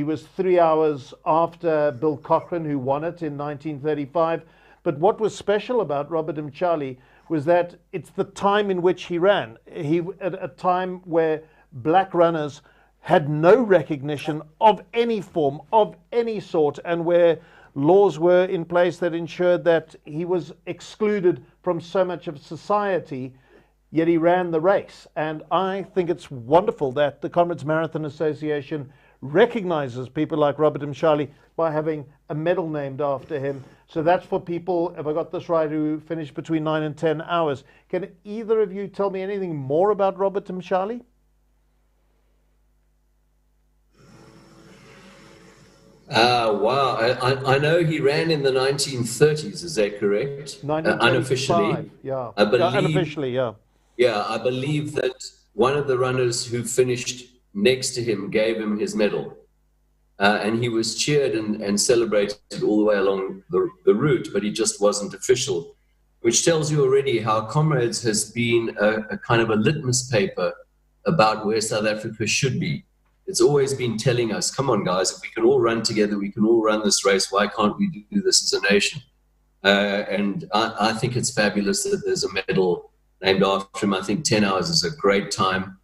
was 3 hours after Bill Cochran, who won it in 1935. But what was special about Robert Mchali was that it's the time in which he ran. At a time where black runners had no recognition of any form, of any sort, and where laws were in place that ensured that he was excluded from so much of society, yet he ran the race. And I think it's wonderful that the Comrades Marathon Association recognizes people like Robert Mchali by having a medal named after him. So that's for people, if I got this right, who finished between 9 and 10 hours. Can either of you tell me anything more about Robert Mchali? Wow. I know he ran in the 1930s, is that correct? Unofficially. Yeah. I believe, unofficially, yeah. Yeah, I believe that one of the runners who finished next to him gave him his medal. And he was cheered and celebrated all the way along the route, but he just wasn't official, which tells you already how Comrades has been a kind of a litmus paper about where South Africa should be. It's always been telling us, come on, guys, if we can all run together, we can all run this race, why can't we do this as a nation? And I think it's fabulous that there's a medal named after him. I think 10 hours is a great time,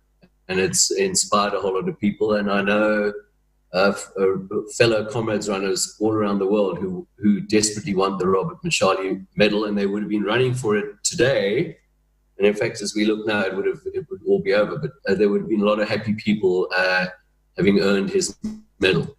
and it's inspired a whole lot of people. And I know fellow Comrades runners all around the world who desperately want the Robert Mchali medal, and they would have been running for it today. And in fact, as we look now, it would all be over, but there would have been a lot of happy people having earned his medal.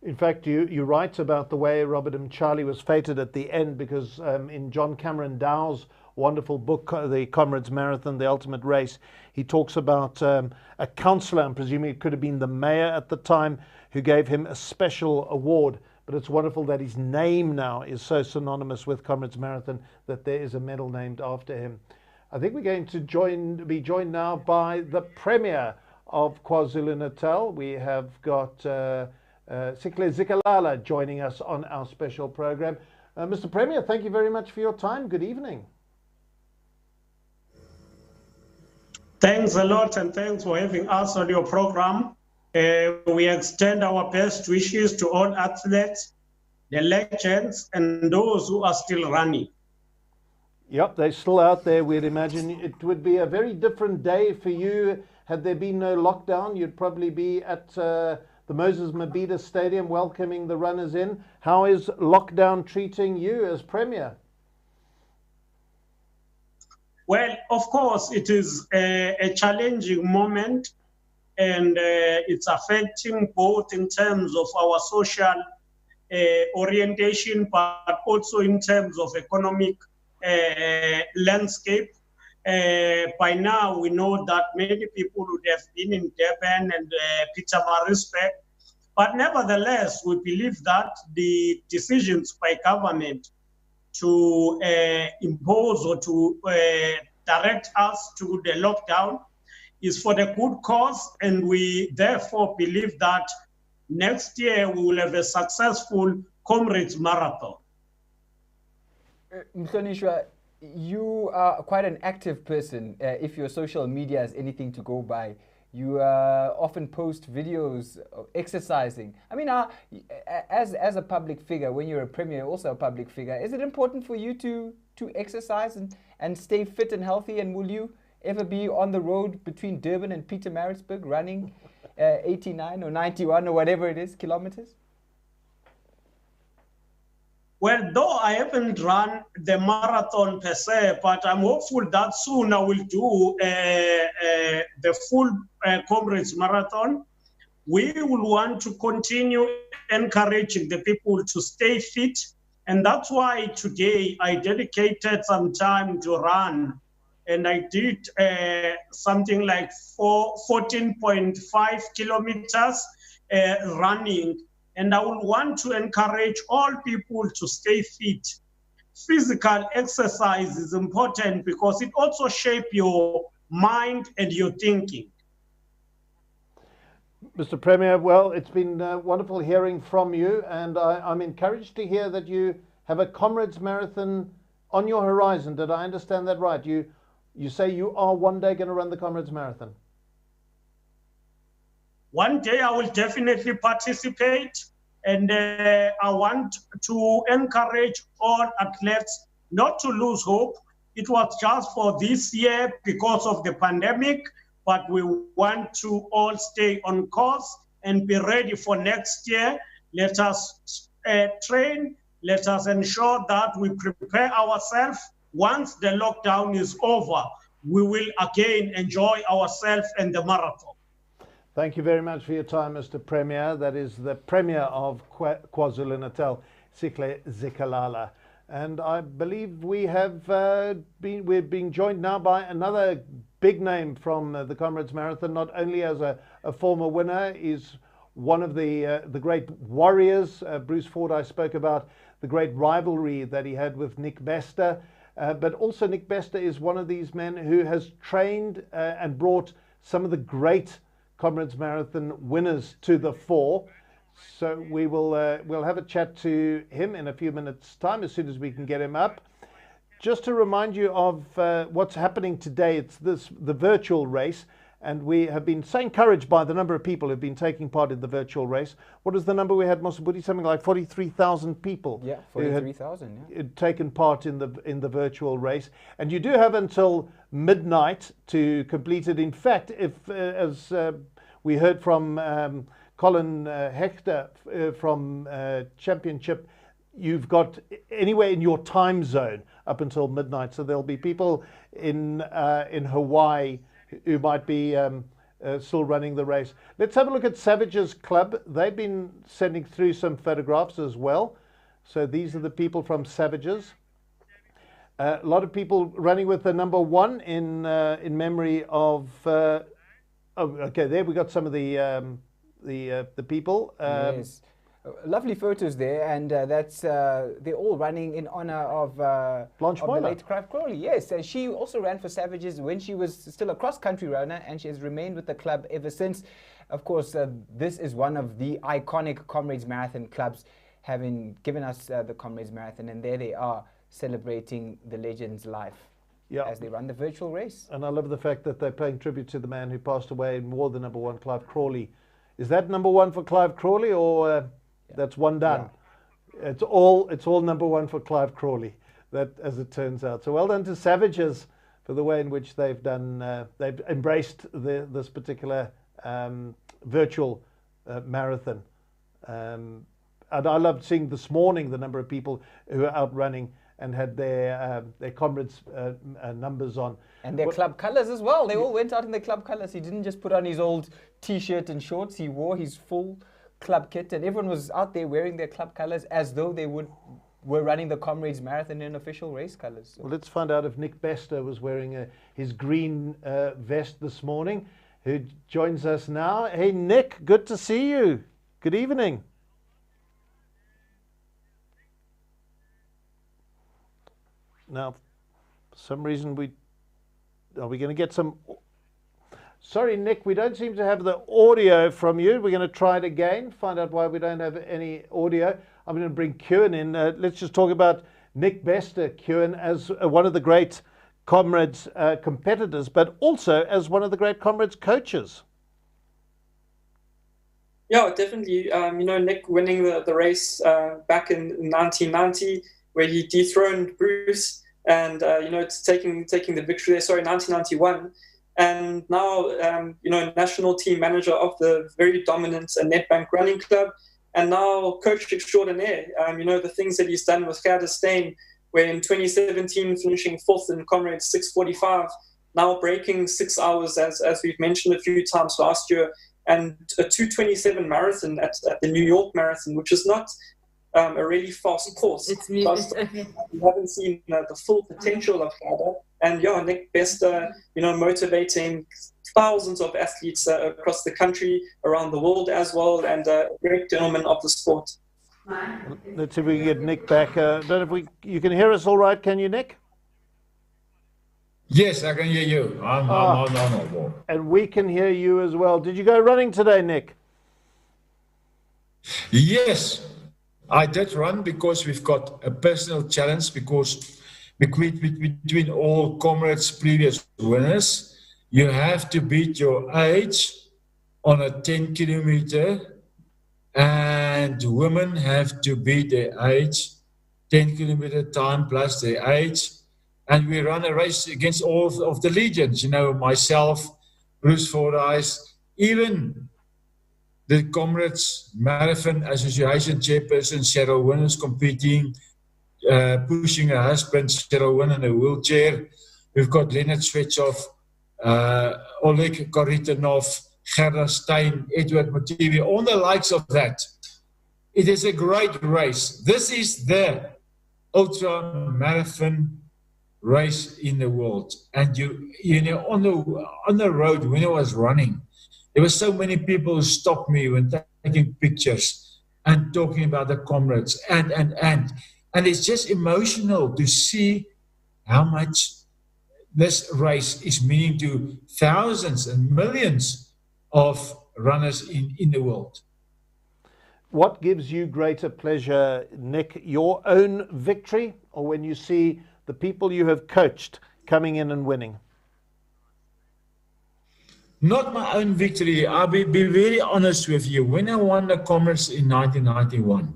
In fact, you write about the way Robert Mchali was fated at the end, because in John Cameron Dow's wonderful book, The Comrades Marathon, The Ultimate Race, he talks about a councillor, I'm presuming it could have been the mayor at the time, who gave him a special award. But it's wonderful that his name now is so synonymous with Comrades Marathon that there is a medal named after him. I think we're going to be joined now by the Premier of KwaZulu-Natal. We have got Sikle Zikalala joining us on our special program. Mr. Premier, thank you very much for your time. Good evening. Thanks a lot, and thanks for having us on your program. We extend our best wishes to all athletes, the legends, and those who are still running. Yep, they're still out there. We'd imagine it would be a very different day for you had there been no lockdown. You'd probably be at the Moses Mabhida Stadium welcoming the runners in. How is lockdown treating you as Premier? Well, of course, it is a challenging moment, and it's affecting both in terms of our social orientation, but also in terms of economic landscape. By now, we know that many people would have been in Durban and Pietermaritzburg, but nevertheless, we believe that the decisions by government to impose or to direct us to the lockdown is for the good cause, and we therefore believe that next year we will have a successful Comrades Marathon. Mhlonishwa, you are quite an active person. If your social media is anything to go by, you often post videos of exercising. I mean, as a public figure, when you're a premier, you're also a public figure, is it important for you to exercise and stay fit and healthy? And will you ever be on the road between Durban and Pietermaritzburg running 89 or 91 or whatever it is kilometers? Well, though I haven't run the marathon per se, but I'm hopeful that soon I will do the full Comrades Marathon. We will want to continue encouraging the people to stay fit. And that's why today I dedicated some time to run. And I did something like 14.5 kilometers running. And I would want to encourage all people to stay fit. Physical exercise is important because it also shapes your mind and your thinking. Mr. Premier, well, it's been wonderful hearing from you, and I'm encouraged to hear that you have a Comrades Marathon on your horizon. Did I understand that right? You say you are one day going to run the Comrades Marathon. One day I will definitely participate, and I want to encourage all athletes not to lose hope. It was just for this year because of the pandemic, but we want to all stay on course and be ready for next year. Let us train. Let us ensure that we prepare ourselves. Once the lockdown is over, we will again enjoy ourselves and the marathon. Thank you very much for your time, Mr. Premier. That is the Premier of KwaZulu-Natal, Sikle Zikalala. And I believe we're being joined now by another big name from the Comrades Marathon, not only as a former winner, is one of the great warriors. Bruce Ford, I spoke about the great rivalry that he had with Nick Bester, but also Nick Bester is one of these men who has trained and brought some of the great Comrades Marathon winners to the fore. So we will we'll have a chat to him in a few minutes' time as soon as we can get him up. Just to remind you of what's happening today, it's the virtual race, and we have been so encouraged by the number of people who've been taking part in the virtual race. What is the number we had, Mosabudi? Something like 43,000 people. Yeah, 43,000. Yeah, had taken part in the virtual race, and you do have until midnight to complete it. In fact, if as we heard from Colin Hector from Championship, you've got anywhere in your time zone up until midnight. So there'll be people in Hawaii who might be still running the race. Let's have a look at Savages Club. They've been sending through some photographs as well. So these are the people from Savages. A lot of people running with the number 1 in memory of. Okay, there we got some of the people. Yes. Lovely photos there, and they're all running in honor of Blanche the Moyler. late Clive Crawley. Yes, she also ran for Savages when she was still a cross-country runner, and she has remained with the club ever since. Of course, this is one of the iconic Comrades Marathon clubs, having given us the Comrades Marathon, and there they are celebrating the legend's life as they run the virtual race. And I love the fact that they're paying tribute to the man who passed away and wore the number 1, Clive Crawley. Is that number 1 for Clive Crawley, or that's one done? Yeah. It's all number 1 for Clive Crawley, that as it turns out. So well done to Savages for the way in which they've done. They've embraced this particular virtual marathon. And I loved seeing this morning the number of people who were out running and had their Comrades numbers on. And their club colours as well. They all went out in their club colours. He didn't just put on his old T-shirt and shorts. He wore his full club kit, and everyone was out there wearing their club colours as though they were running the Comrades Marathon in official race colours. So. Well, let's find out if Nick Bester was wearing his green vest this morning, who joins us now. Hey, Nick, good to see you. Good evening. Now, for some reason, are we going to get some... Sorry, Nick, we don't seem to have the audio from you. We're going to try it again, find out why we don't have any audio. I'm going to bring Kieran in. Let's just talk about Nick Bester, Kieran, as one of the great Comrades competitors, but also as one of the great Comrades coaches. Yeah, definitely. Nick winning the race back in 1990, where he dethroned Bruce, and taking the victory there. Sorry, 1991. And now, national team manager of the very dominant Nedbank running club, and now coach extraordinaire. The things that he's done with Gerda Steyn, where in 2017 finishing 4th in Comrades 6:45, now breaking 6 hours, as we've mentioned a few times last year, and a 2:27 marathon at the New York Marathon, which is not a really fast course. We haven't seen the full potential of Gerda. And Nick Bester, motivating thousands of athletes across the country, around the world as well, and a great gentleman of the sport. Let's see if we can get Nick back. Don't know if you can hear us all right, can you, Nick? Yes, I can hear you. I'm on board. And we can hear you as well. Did you go running today, Nick? Yes, I did run because we've got a personal challenge, because between all Comrades previous winners, you have to beat your age on a 10 kilometer, and women have to beat their age, 10 kilometer time plus their age. And we run a race against all of the legions, myself, Bruce Fordyce, even the Comrades Marathon Association chairperson, Cheryl Wynn, is competing, pushing her husband, Cheryl Wynn, in a wheelchair. We've got Leonard Svechov, Oleg Koritonov, Gerda Steyn, Edward Motivi, all the likes of that. It is a great race. This is the ultra marathon race in the world. And on the road when I was running, there were so many people who stopped me when taking pictures and talking about the Comrades and it's just emotional to see how much this race is meaning to thousands and millions of runners in the world. What gives you greater pleasure, Nick, your own victory, or when you see the people you have coached coming in and winning? Not my own victory. I'll be very honest with you. When I won the Comrades in 1991,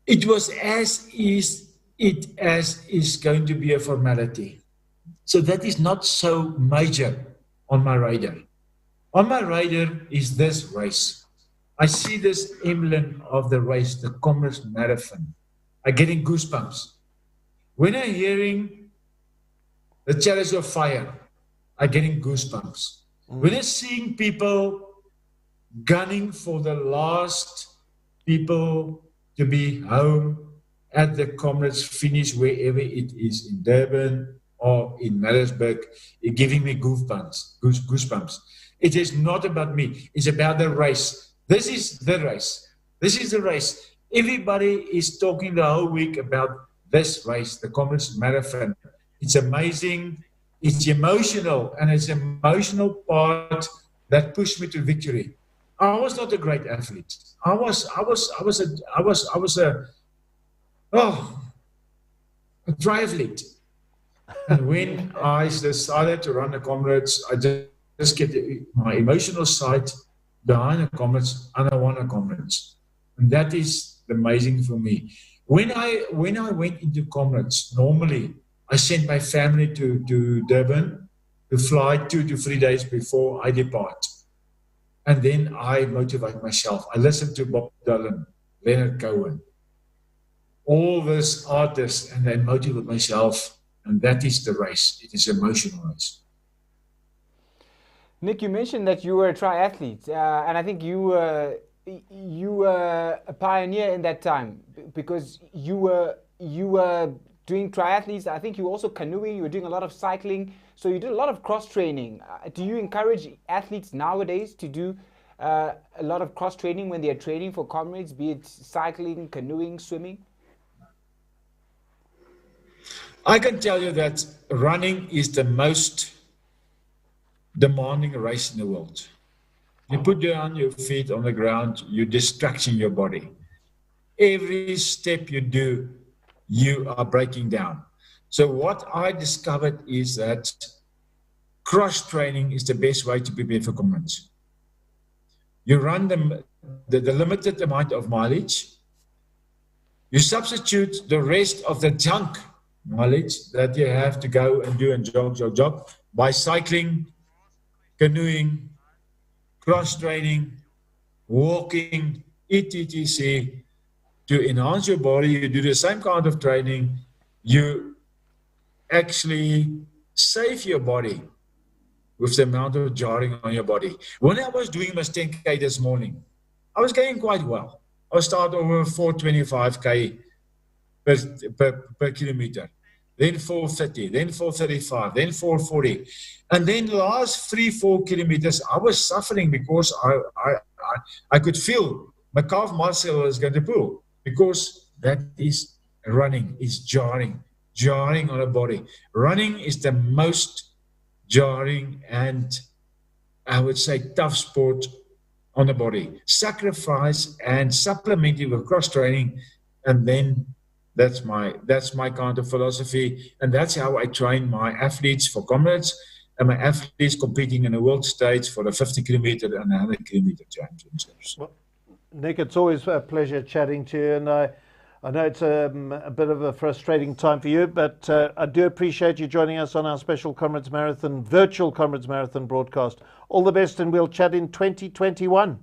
it was as is going to be a formality. So that is not so major on my radar. On my radar is this race. I see this emblem of the race, the Comrades Marathon. I'm getting goosebumps. When I'm hearing the chalice of fire, I'm getting goosebumps. When I'm seeing people gunning for the last people to be home at the Comrades finish, wherever it is, in Durban or in Maritzburg, it's giving me goosebumps. It is not about me. It's about the race. This is the race. This is the race. Everybody is talking the whole week about this race, the Comrades Marathon. It's amazing. It's emotional, and it's an emotional part that pushed me to victory. I was not a great athlete. I was a triathlete. And when I decided to run the Comrades, I just get my emotional side behind the Comrades, and I won the Comrades. And that is amazing for me. When I went into Comrades, normally I sent my family to Durban to fly 2 to 3 days before I depart. And then I motivate myself. I listen to Bob Dylan, Leonard Cohen, all these artists, and I motivate myself. And that is the race. It is an emotional race. Nick, you mentioned that you were a triathlete, and I think you were a pioneer in that time because you were doing triathletes. I think you were also canoeing. You were doing a lot of cycling. So you did a lot of cross training. Do you encourage athletes nowadays to do a lot of cross training when they are training for Comrades, be it cycling, canoeing, swimming? I can tell you that running is the most demanding race in the world. You put down your feet on the ground, you're distracting your body. Every step you do, you are breaking down. So what I discovered is that cross training is the best way to prepare for Comrades. You run the limited amount of mileage. You substitute the rest of the junk mileage that you have to go and do and jog by cycling, canoeing, cross training, walking, etc. To enhance your body. You do the same kind of training. You actually save your body with the amount of jarring on your body. When I was doing my 10K this morning, I was going quite well. I started over 425K per kilometer, then 430, then 435, then 440. And then the last 3-4 kilometers, I was suffering because I could feel my calf muscle is going to pull, because that is running, is jarring on the body. Running is the most jarring and, I would say, tough sport on the body. Sacrifice and supplementing with cross training, and then that's my kind of philosophy, and that's how I train my athletes for Comrades and my athletes competing in the world stage for the 50 kilometer and 100 kilometer championships. Well, Nick, it's always a pleasure chatting to you, and I know it's a bit of a frustrating time for you, but I do appreciate you joining us on our special Comrades Marathon, virtual Comrades Marathon broadcast. All the best, and we'll chat in 2021.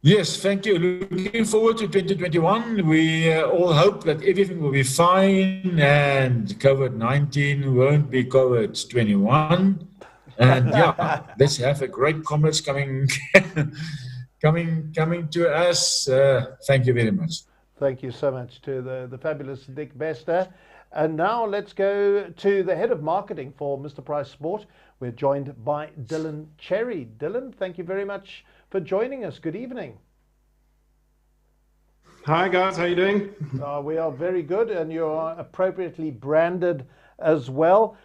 Yes, thank you. Looking forward to 2021. We all hope that everything will be fine and COVID-19 won't be COVID-21. And yeah, let's have a great Comrades coming to us. Thank you very much. Thank you so much to the fabulous Nick Bester. And now let's go to the head of marketing for Mr. Price Sport. We're joined by Dylan Cherry. Dylan, thank you very much for joining us. Good evening. Hi guys, how are you doing? We are very good, and you are appropriately branded as well.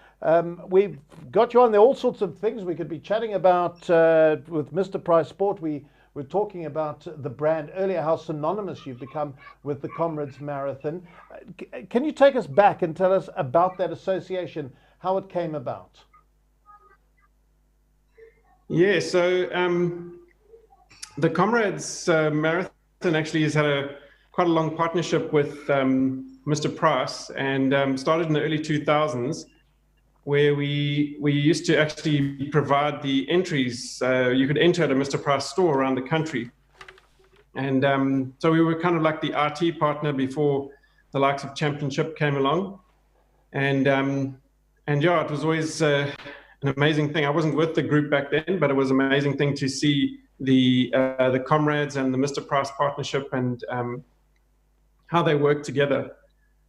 We've got you on there, all sorts of things we could be chatting about with Mr. Price Sport. We're talking about the brand earlier, how synonymous you've become with the Comrades Marathon. Can you take us back and tell us about that association, how it came about? Yeah, so the Comrades Marathon actually has had quite a long partnership with Mr. Price, and started in the early 2000s, where we used to actually provide the entries. You could enter at a Mr. Price store around the country. And so we were kind of like the RT partner before the likes of Championship came along. And yeah, it was always an amazing thing. I wasn't with the group back then, but it was an amazing thing to see the Comrades and the Mr. Price partnership and how they work together.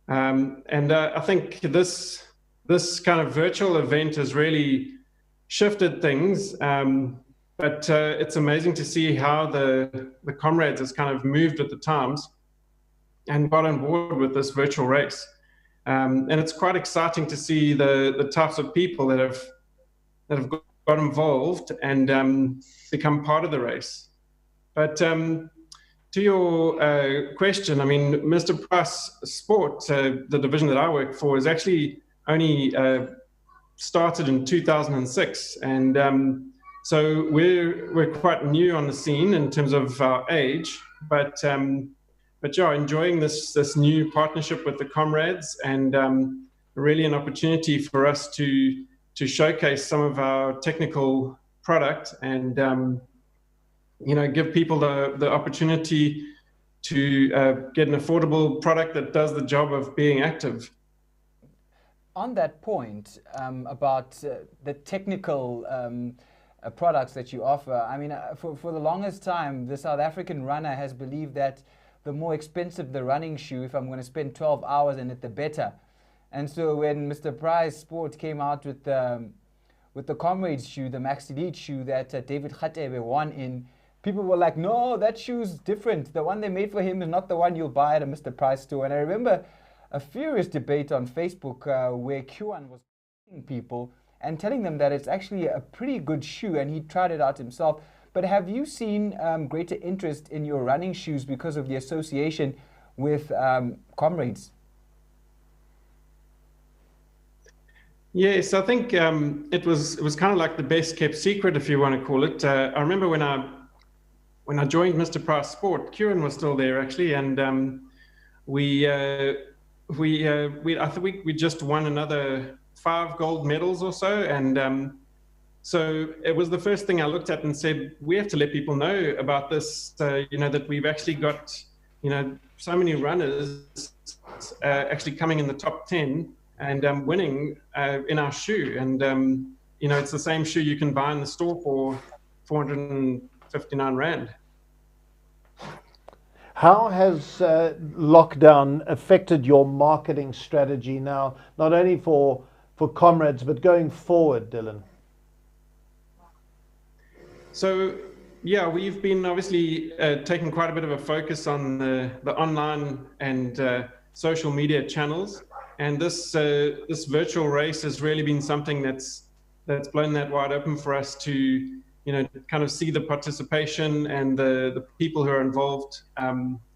I think this kind of virtual event has really shifted things. But it's amazing to see how the Comrades has kind of moved with the times and got on board with this virtual race. And it's quite exciting to see the types of people that have got involved and become part of the race. But to your question, I mean, Mr. Price Sport, the division that I work for, is actually only started in 2006, and so we're quite new on the scene in terms of our age, but yeah, enjoying this new partnership with the Comrades, and really an opportunity for us to showcase some of our technical product and give people the opportunity to get an affordable product that does the job of being active. On that point about the technical products that you offer, I mean, for the longest time, the South African runner has believed that the more expensive the running shoe, if I'm going to spend 12 hours in it, the better. And so when Mr. Price Sport came out with the Comrades shoe, the Max Elite shoe that David Khatebe won in, people were like, no, that shoe's different. The one they made for him is not the one you'll buy at a Mr. Price store. And I remember a furious debate on Facebook where Q1 was people and telling them that it's actually a pretty good shoe, and he tried it out himself. But have you seen greater interest in your running shoes because of the association with Comrades? Yes, I think it was kind of like the best kept secret, if you want to call it. I remember when I joined Mr. Price Sport, Kieran was still there actually, and I think we just won another 5 gold medals or so, and so it was the first thing I looked at and said, we have to let people know about this, that we've actually got, so many runners actually coming in the top 10 and winning in our shoe. And, it's the same shoe you can buy in the store for 459 Rand. How has lockdown affected your marketing strategy now, not only for Comrades, but going forward, Dylan? So, yeah, we've been obviously taking quite a bit of a focus on the online and social media channels. And this virtual race has really been something that's blown that wide open for us to, kind of see the participation and the people who are involved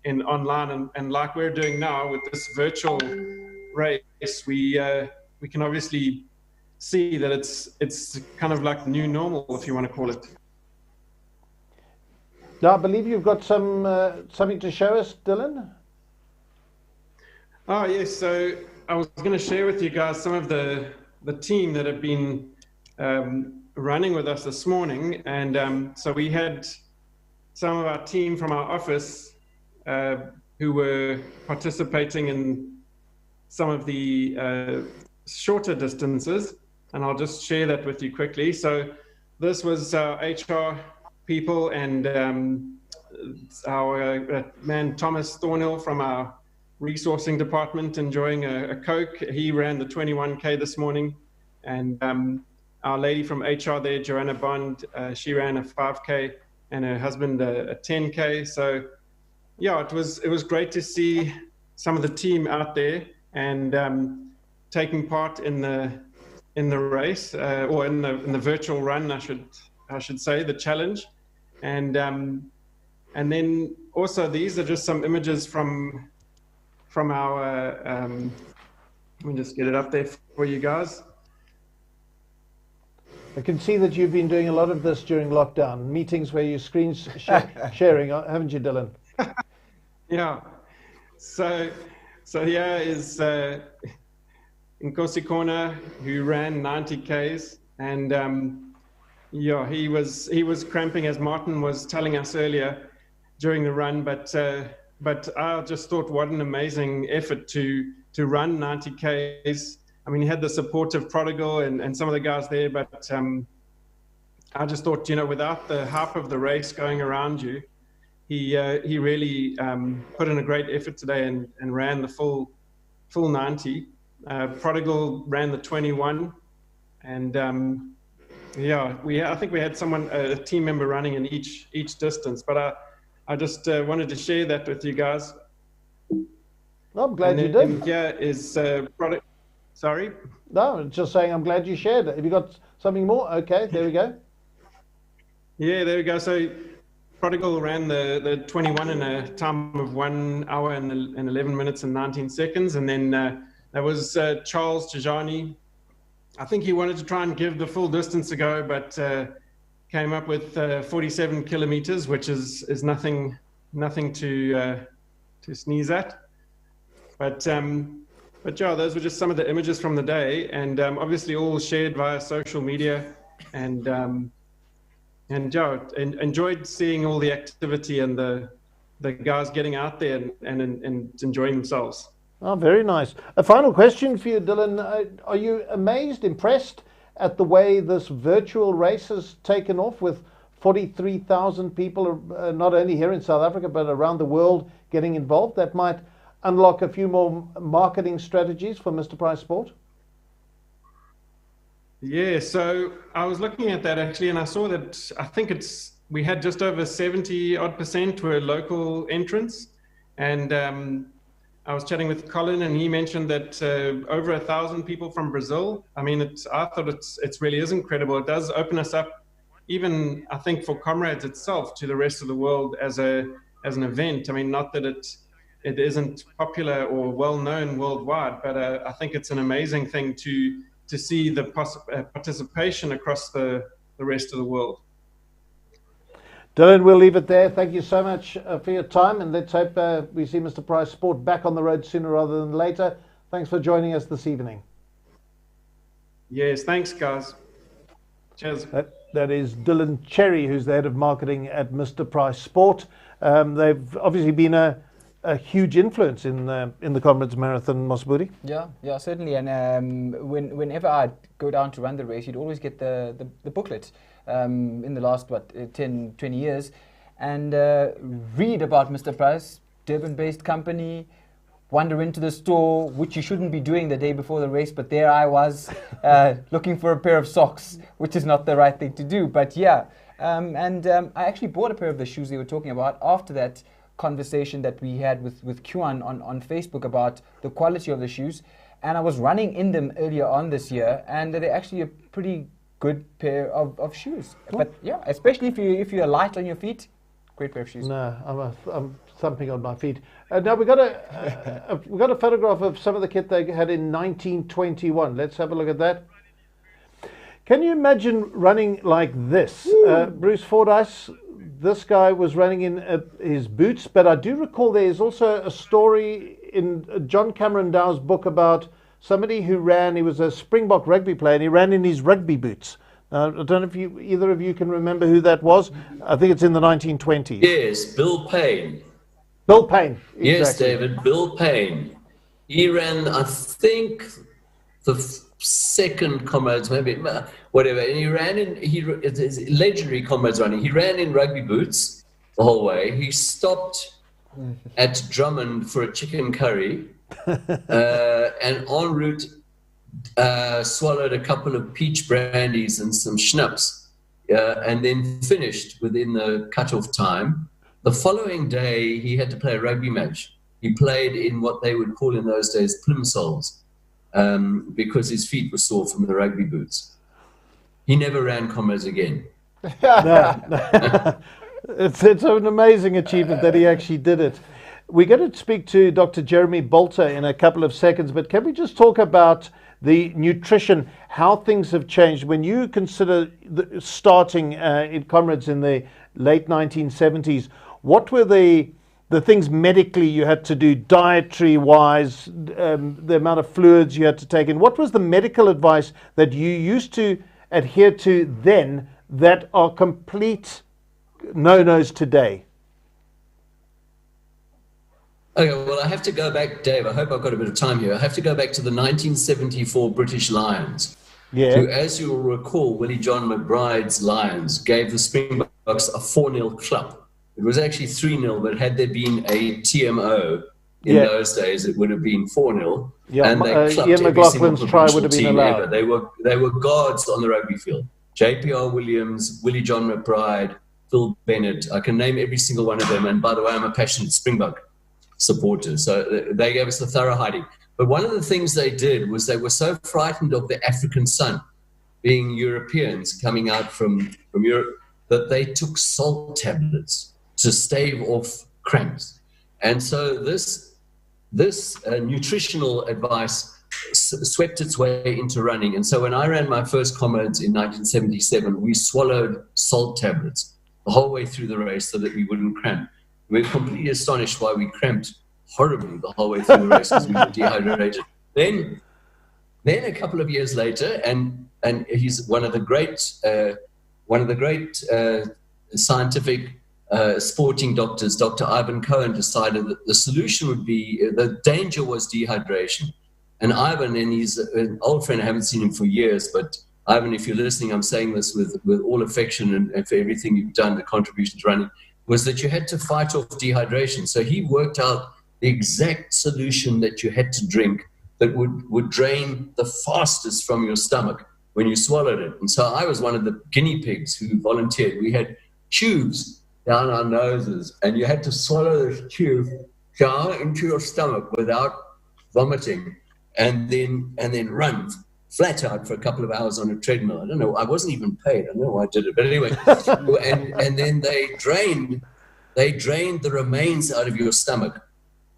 in online. And like we're doing now with this virtual race, we can obviously see that it's kind of like new normal, if you want to call it. Now, I believe you've got something to show us, Dylan? Oh, yes. So I was going to share with you guys some of the team that have been running with us this morning. And so we had some of our team from our office who were participating in some of the shorter distances. And I'll just share that with you quickly. So this was our HR people and our man Thomas Thornhill from our resourcing department enjoying a Coke. He ran the 21K this morning. And our lady from HR there, Joanna Bond, she ran a 5K, and her husband a 10K. So yeah, it was great to see some of the team out there and taking part in the race or in the virtual run, I should say, the challenge. And then also these are just some images from our let me just get it up there for you guys. I can see that you've been doing a lot of this during lockdown, meetings where you screen sharing, haven't you, Dylan? Yeah. So here is Nkosi Kona, who ran 90 Ks, and yeah, he was cramping, as Martin was telling us earlier during the run, but I just thought what an amazing effort to run 90 Ks I mean, he had the supportive Prodigal and some of the guys there, but I just thought, without the half of the race going around you, he really put in a great effort today and ran the full 90. Prodigal ran the 21, and I think we had a team member running in each distance. But I just wanted to share that with you guys. I'm glad you did. Here is Prodigal. Sorry? No, just saying I'm glad you shared it. Have you got something more? Okay, there we go. Yeah, there we go. So Prodigal ran the 21 in a time of 1 hour and 11 minutes and 19 seconds. And then there was Charles Tijani. I think he wanted to try and give the full distance a go, but came up with 47 kilometers, which is nothing to sneeze at. But yeah, those were just some of the images from the day, and obviously all shared via social media. And yeah, enjoyed seeing all the activity and the guys getting out there and enjoying themselves. Oh, very nice. A final question for you, Dylan. Are you amazed, impressed at the way this virtual race has taken off with 43,000 people, not only here in South Africa, but around the world getting involved? That might unlock a few more marketing strategies for Mr. Price Sport? Yeah, so I was looking at that actually, and I saw that I think we had just over 70% were local entrants, and I was chatting with Colin, and he mentioned that over 1,000 people from Brazil. I mean, I thought it really is incredible. It does open us up, even I think for Comrades itself, to the rest of the world as an event. I mean, not that it isn't popular or well known worldwide, but I think it's an amazing thing to see the participation across the rest of the world. Dylan, we'll leave it there. Thank you so much for your time, and let's hope we see Mr. Price Sport back on the road sooner rather than later. Thanks for joining us this evening. Yes, thanks, guys. Cheers. That is Dylan Cherry, who's the head of marketing at Mr. Price Sport. They've obviously been a huge influence in the Comrades Marathon, Mosbudi. Yeah, certainly. And whenever I'd go down to run the race, you'd always get the booklet in the last 10, 20 years, and read about Mr. Price, Durban-based company. Wander into the store, which you shouldn't be doing the day before the race, but there I was looking for a pair of socks, which is not the right thing to do. But yeah, I actually bought a pair of the shoes they were talking about after that conversation that we had with Kuan on Facebook about the quality of the shoes, and I was running in them earlier on this year, and they're actually a pretty good pair of shoes. But yeah, especially if you're light on your feet, great pair of shoes. No, I'm thumping on my feet. Now we got a photograph of some of the kit they had in 1921. Let's have a look at that. Can you imagine running like this? Bruce Fordyce, this guy was running in his boots, but I do recall there is also a story in John Cameron Dow's book about somebody who ran, he was a Springbok rugby player, and he ran in his rugby boots. I don't know if either of you can remember who that was. I think it's in the 1920s. Yes, Bill Payne. Bill Payne. Exactly. Yes, David, Bill Payne. He ran, I think, the second Comrades, maybe, whatever. And he ran it's legendary Comrades running. He ran in rugby boots the whole way. He stopped at Drummond for a chicken curry and en route swallowed a couple of peach brandies and some schnapps, and then finished within the cut-off time. The following day, he had to play a rugby match. He played in what they would call in those days plimsolls, because his feet were sore from the rugby boots. He never ran Comrades again. No. It's an amazing achievement that he actually did it. We're going to speak to Dr. Jeremy Bolter in a couple of seconds, but can we just talk about the nutrition, how things have changed when you consider starting in Comrades in the late 1970s? What were the things medically you had to do, dietary-wise, the amount of fluids you had to take in? What was the medical advice that you used to adhere to then that are complete no-nos today? Okay, well, I have to go back, Dave. I hope I've got a bit of time here. I have to go back to the 1974 British Lions. Yeah. Who, as you'll recall, Willie John McBride's Lions gave the Springboks a 4-0 club. It was actually 3-0, but had there been a TMO in those days, it would have been 4-0. Yeah, and they clubbed Ian every single McLaughlin's try would have been team allowed. ever. They were guards on the rugby field. JPR Williams, Willie John McBride, Phil Bennett. I can name every single one of them. And by the way, I'm a passionate Springbok supporter. So they gave us a thorough hiding. But one of the things they did was they were so frightened of the African sun, being Europeans coming out from Europe, that they took salt tablets to stave off cramps. And so this nutritional advice swept its way into running. And so when I ran my first Comrades in 1977, we swallowed salt tablets the whole way through the race so that we wouldn't cramp. We were completely astonished why we cramped horribly the whole way through the race because we were dehydrated. Then a couple of years later, and he's one of the great scientific sporting doctors, Dr. Ivan Cohen, decided that the solution would be, the danger was dehydration. And Ivan, and he's an old friend, I haven't seen him for years, but Ivan, if you're listening, I'm saying this with all affection and for everything you've done, the contribution to running, was that you had to fight off dehydration. So he worked out the exact solution that you had to drink that would drain the fastest from your stomach when you swallowed it. And so I was one of the guinea pigs who volunteered. We had tubes down our noses, and you had to swallow this tube down into your stomach without vomiting, and then run flat out for a couple of hours on a treadmill. I don't know. I wasn't even paid. I don't know why I did it, but anyway. and then they drained the remains out of your stomach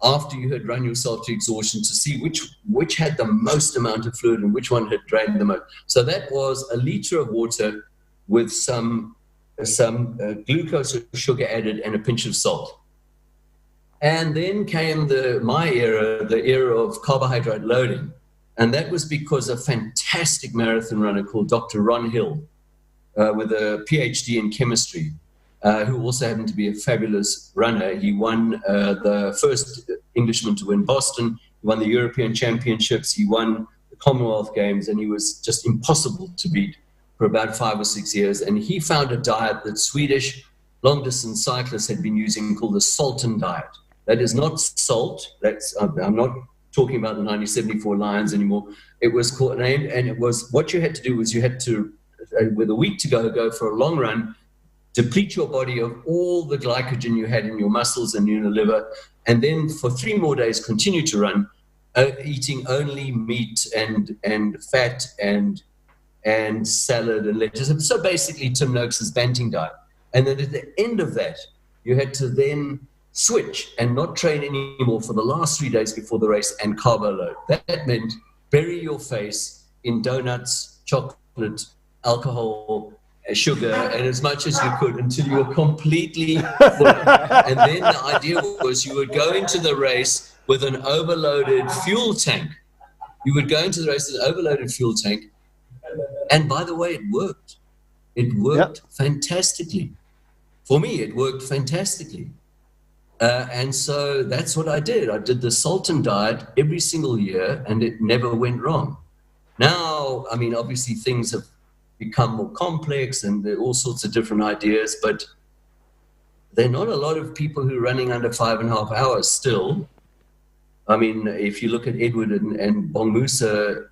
after you had run yourself to exhaustion to see which had the most amount of fluid and which one had drained the most. So that was a liter of water with some glucose or sugar added and a pinch of salt. And then came my era, the era of carbohydrate loading. And that was because a fantastic marathon runner called Dr. Ron Hill, with a PhD in chemistry, who also happened to be a fabulous runner. He won the first Englishman to win Boston. He won the European Championships. He won the Commonwealth Games, and he was just impossible to beat for about 5 or 6 years. And he found a diet that Swedish long-distance cyclists had been using called the Salton diet. That is not salt. I'm not talking about the 1974 Lions anymore. It was called, and it was, what you had to do was you had to, with a week to go for a long run, deplete your body of all the glycogen you had in your muscles and in your liver, and then for 3 more days continue to run, eating only meat and fat and salad and lettuce. So basically Tim Noakes' Banting diet. And then at the end of that, you had to then switch and not train anymore for the last 3 days before the race and carbo load. That meant bury your face in donuts, chocolate, alcohol, sugar, and as much as you could until you were completely full. And then the idea was you would go into the race with an overloaded fuel tank. You would go into the race with an overloaded fuel tank. And by the way, it worked. It worked fantastically. For me, it worked fantastically. And so that's what I did. I did the Salton diet every single year, and it never went wrong. Now, I mean, obviously things have become more complex and there are all sorts of different ideas, but there are not a lot of people who are running under 5.5 hours still. I mean, if you look at Edward and Bongmusa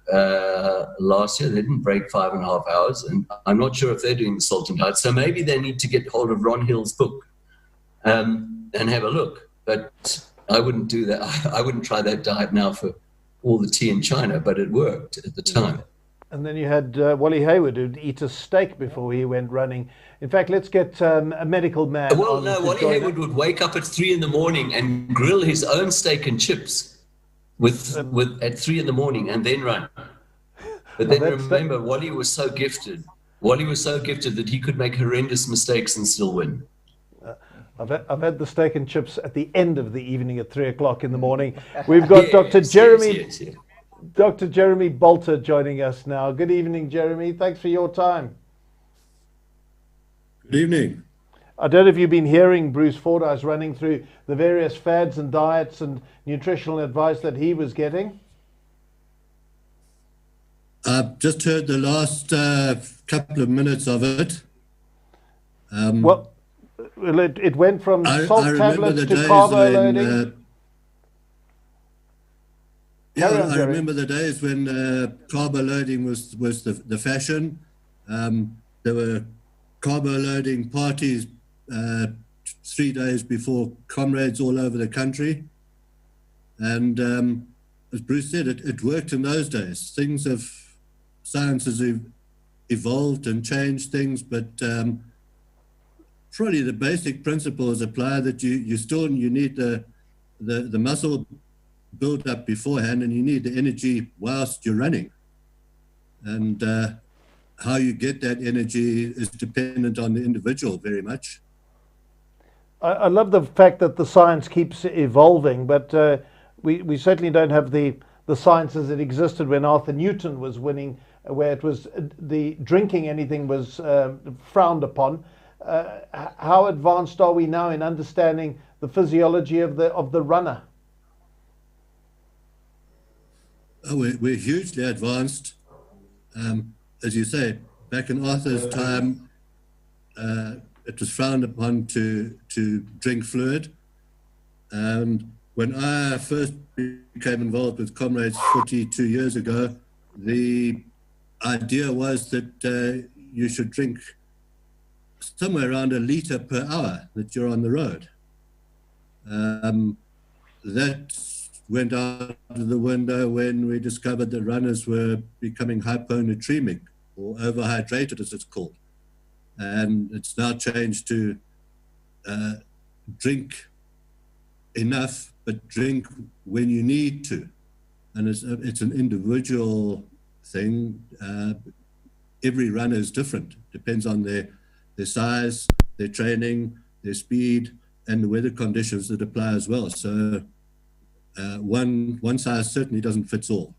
last year, they didn't break 5.5 hours, and I'm not sure if they're doing the Salton diet. So maybe they need to get hold of Ron Hill's book and have a look. But I wouldn't do that. I wouldn't try that diet now for all the tea in China, but it worked at the time. And then you had Wally Hayward, who'd eat a steak before he went running. In fact, let's get a medical man. Well, no, Wally Hayward would wake up at 3 a.m. and grill his own steak and chips at 3 a.m. and then run. But then remember, Wally was so gifted. Wally was so gifted that he could make horrendous mistakes and still win. I've had the steak and chips at the end of the evening at 3 o'clock in the morning. We've got Dr. Jeremy. Yes. Dr. Jeremy Bolter joining us now. Good evening, Jeremy. Thanks for your time. Good evening. I don't know if you've been hearing Bruce Fordyce running through the various fads and diets and nutritional advice that he was getting. I've just heard the last couple of minutes of it. Well, it went from salt tablets to days carbo when, loading. I remember the days when carbo loading was the fashion. There were carbo loading parties 3 days before Comrades all over the country. And as Bruce said, it worked in those days. Science has evolved and changed things, but probably the basic principles apply, that you need the muscle build up beforehand, and you need the energy whilst you're running. And how you get that energy is dependent on the individual very much. I love the fact that the science keeps evolving, but we certainly don't have the science as it existed when Arthur Newton was winning, where it was the drinking anything was frowned upon. How advanced are we now in understanding the physiology of the runner? Oh, we're hugely advanced. As you say, back in Arthur's time, it was frowned upon to drink fluid. And when I first became involved with Comrades 42 years ago, the idea was that you should drink somewhere around 1 litre per hour that you're on the road. That went out of the window when we discovered that runners were becoming hyponatremic, or overhydrated as it's called. And it's now changed to drink enough, but drink when you need to. And it's an individual thing. Every runner is different. Depends on their size, their training, their speed, and the weather conditions that apply as well. So one size certainly doesn't fit all.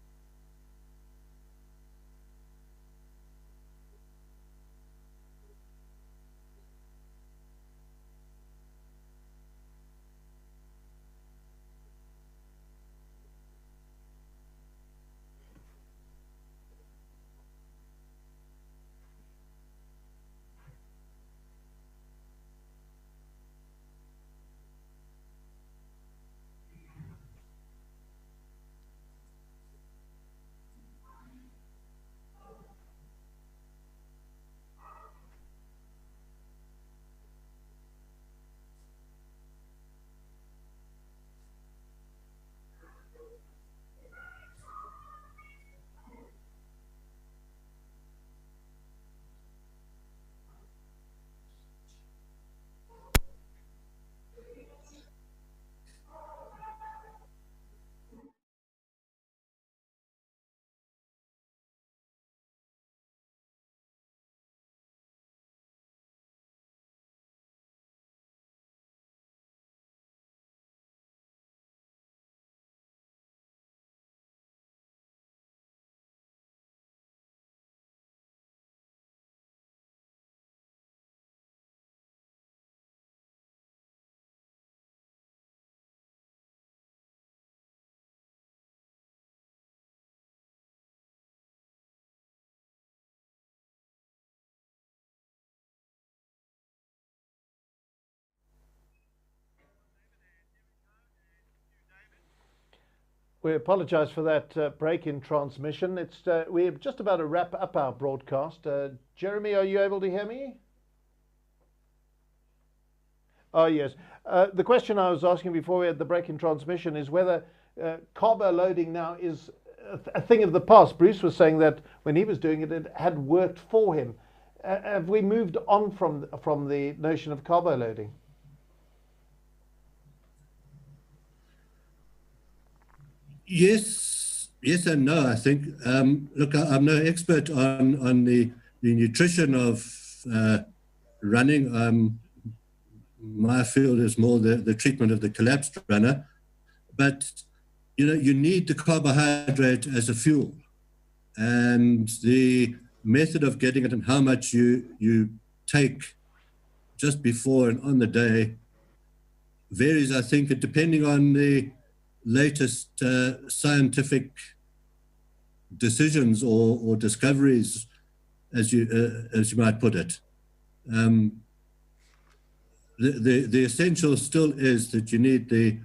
We apologise for that break in transmission. We're just about to wrap up our broadcast. Jeremy, are you able to hear me? Oh, yes. The question I was asking before we had the break in transmission is whether carbo loading now is a thing of the past. Bruce was saying that when he was doing it, it had worked for him. Have we moved on from the notion of carbo loading? Yes and no, I think. Look, I'm no expert on the nutrition of running. My field is more the treatment of the collapsed runner. But, you need the carbohydrate as a fuel. And the method of getting it and how much you take just before and on the day varies, I think, depending on the latest scientific decisions or discoveries, as you might put it. The essential still is that you need the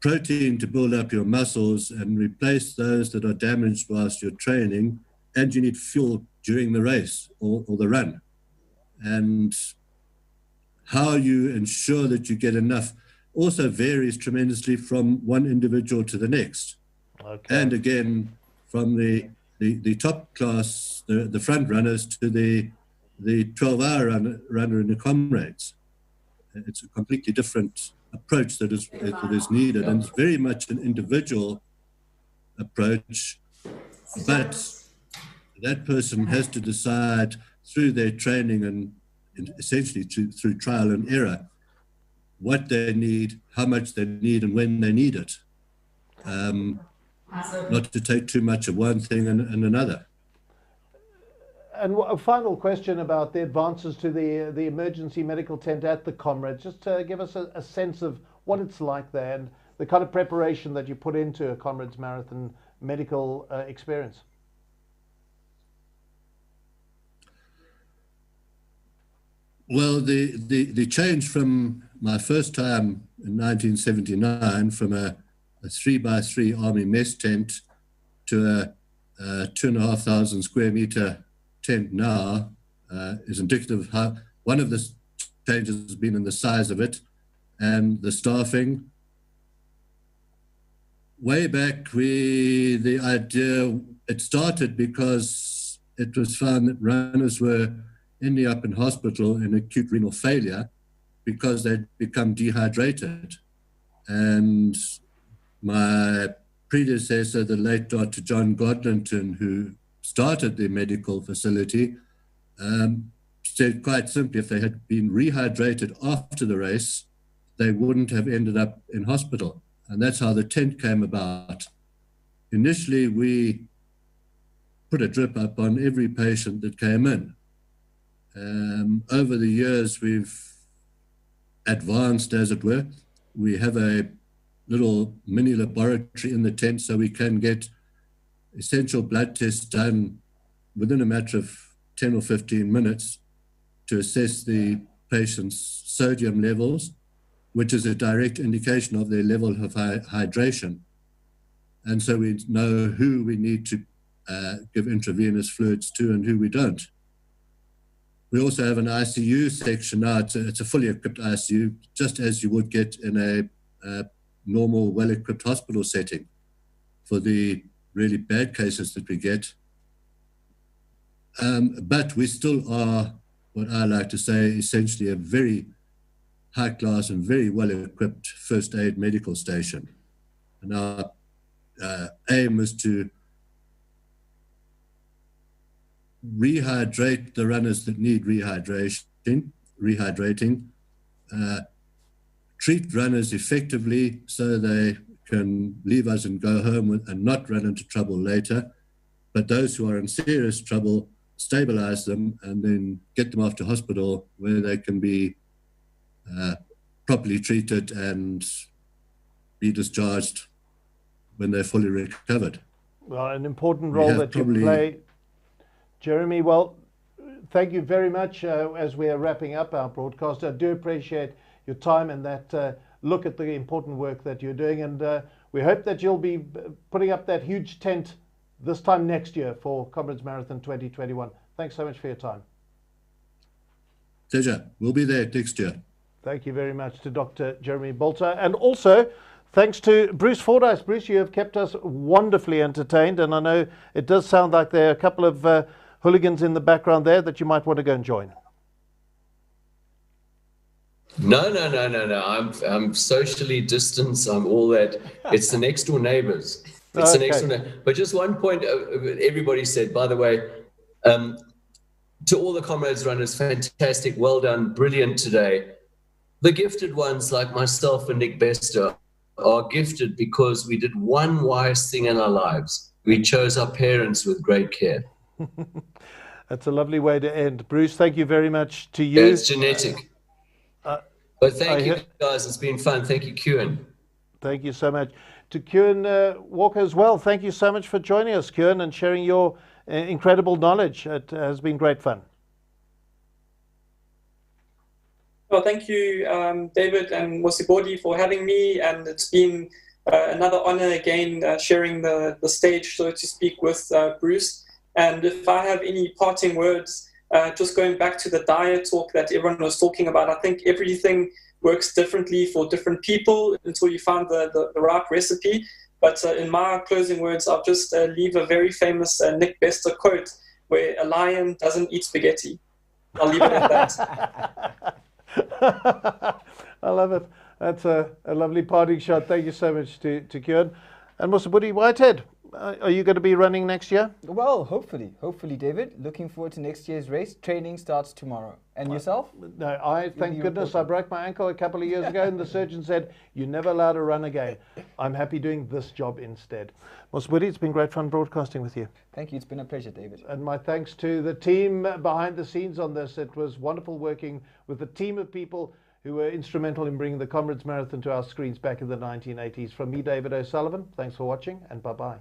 protein to build up your muscles and replace those that are damaged whilst you're training, and you need fuel during the race or the run. And how you ensure that you get enough also varies tremendously from one individual to the next. Okay. And again, from the top class, the front runners, to the 12-hour runner in the Comrades. It's a completely different approach that is needed, and it's very much an individual approach, but that person has to decide through their training and essentially through trial and error what they need, how much they need, and when they need it. Not to take too much of one thing and another. And a final question about the advances to the emergency medical tent at the Comrades. Just to give us a sense of what it's like there and the kind of preparation that you put into a Comrades Marathon medical experience. Well, the change from my first time in 1979 from a 3x3 army mess tent to a 2,500 square meter tent now is indicative of how one of the changes has been in the size of it and the staffing. Way back, the idea, it started because it was found that runners were ending up in hospital in acute renal failure because they'd become dehydrated. And my predecessor, the late Dr. John Godlington, who started the medical facility, said quite simply, if they had been rehydrated after the race, they wouldn't have ended up in hospital. And that's how the tent came about. Initially, we put a drip up on every patient that came in. Over the years, we've advanced, as it were. We have a little mini laboratory in the tent so we can get essential blood tests done within a matter of 10 or 15 minutes to assess the patient's sodium levels, which is a direct indication of their level of hydration. And so we know who we need to give intravenous fluids to and who we don't. We also have an ICU section now. It's a fully equipped ICU, just as you would get in a normal, well-equipped hospital setting for the really bad cases that we get. But we still are, what I like to say, essentially a very high-class and very well-equipped first aid medical station. And our aim is to rehydrate the runners that need rehydrating, treat runners effectively so they can leave us and go home and not run into trouble later. But those who are in serious trouble, stabilize them and then get them off to hospital where they can be properly treated and be discharged when they're fully recovered. Well, an important role that you play, Jeremy. Well, thank you very much. As we are wrapping up our broadcast, I do appreciate your time and that look at the important work that you're doing. And we hope that you'll be putting up that huge tent this time next year for Comrades Marathon 2021. Thanks so much for your time. Pleasure. We'll be there next year. Thank you very much to Dr. Jeremy Bolter. And also, thanks to Bruce Fordyce. Bruce, you have kept us wonderfully entertained. And I know it does sound like there are a couple of hooligans in the background there that you might want to go and join. No. I'm socially distanced. I'm all that. It's the next door neighbors. It's the next one. But just one point everybody said, by the way, to all the Comrades runners, fantastic, well done, brilliant today. The gifted ones like myself and Nick Bester are gifted because we did one wise thing in our lives. We chose our parents with great care. That's a lovely way to end. Bruce, thank you very much to you. It's genetic. But thank you, guys. It's been fun. Thank you, Kieran. Thank you so much. To Kieran Walker as well, thank you so much for joining us, Kieran, and sharing your incredible knowledge. It has been great fun. Well, thank you, David and Mosibodi, for having me, and it's been another honor again sharing the stage, so to speak, with Bruce. And if I have any parting words, just going back to the diet talk that everyone was talking about, I think everything works differently for different people until you find the right recipe. But in my closing words, I'll just leave a very famous Nick Bester quote, where a lion doesn't eat spaghetti. I'll leave it at that. I love it. That's a lovely parting shot. Thank you so much to Kieran. And Mosibodi Whitehead, are you going to be running next year? Well, hopefully, David. Looking forward to next year's race. Training starts tomorrow. And yourself? No, thank goodness I broke my ankle a couple of years ago, and the surgeon said, you're never allowed to run again. I'm happy doing this job instead. Mosibodi, it's been great fun broadcasting with you. Thank you. It's been a pleasure, David. And my thanks to the team behind the scenes on this. It was wonderful working with a team of people who were instrumental in bringing the Comrades Marathon to our screens back in the 1980s. From me, David O'Sullivan, thanks for watching, and bye-bye.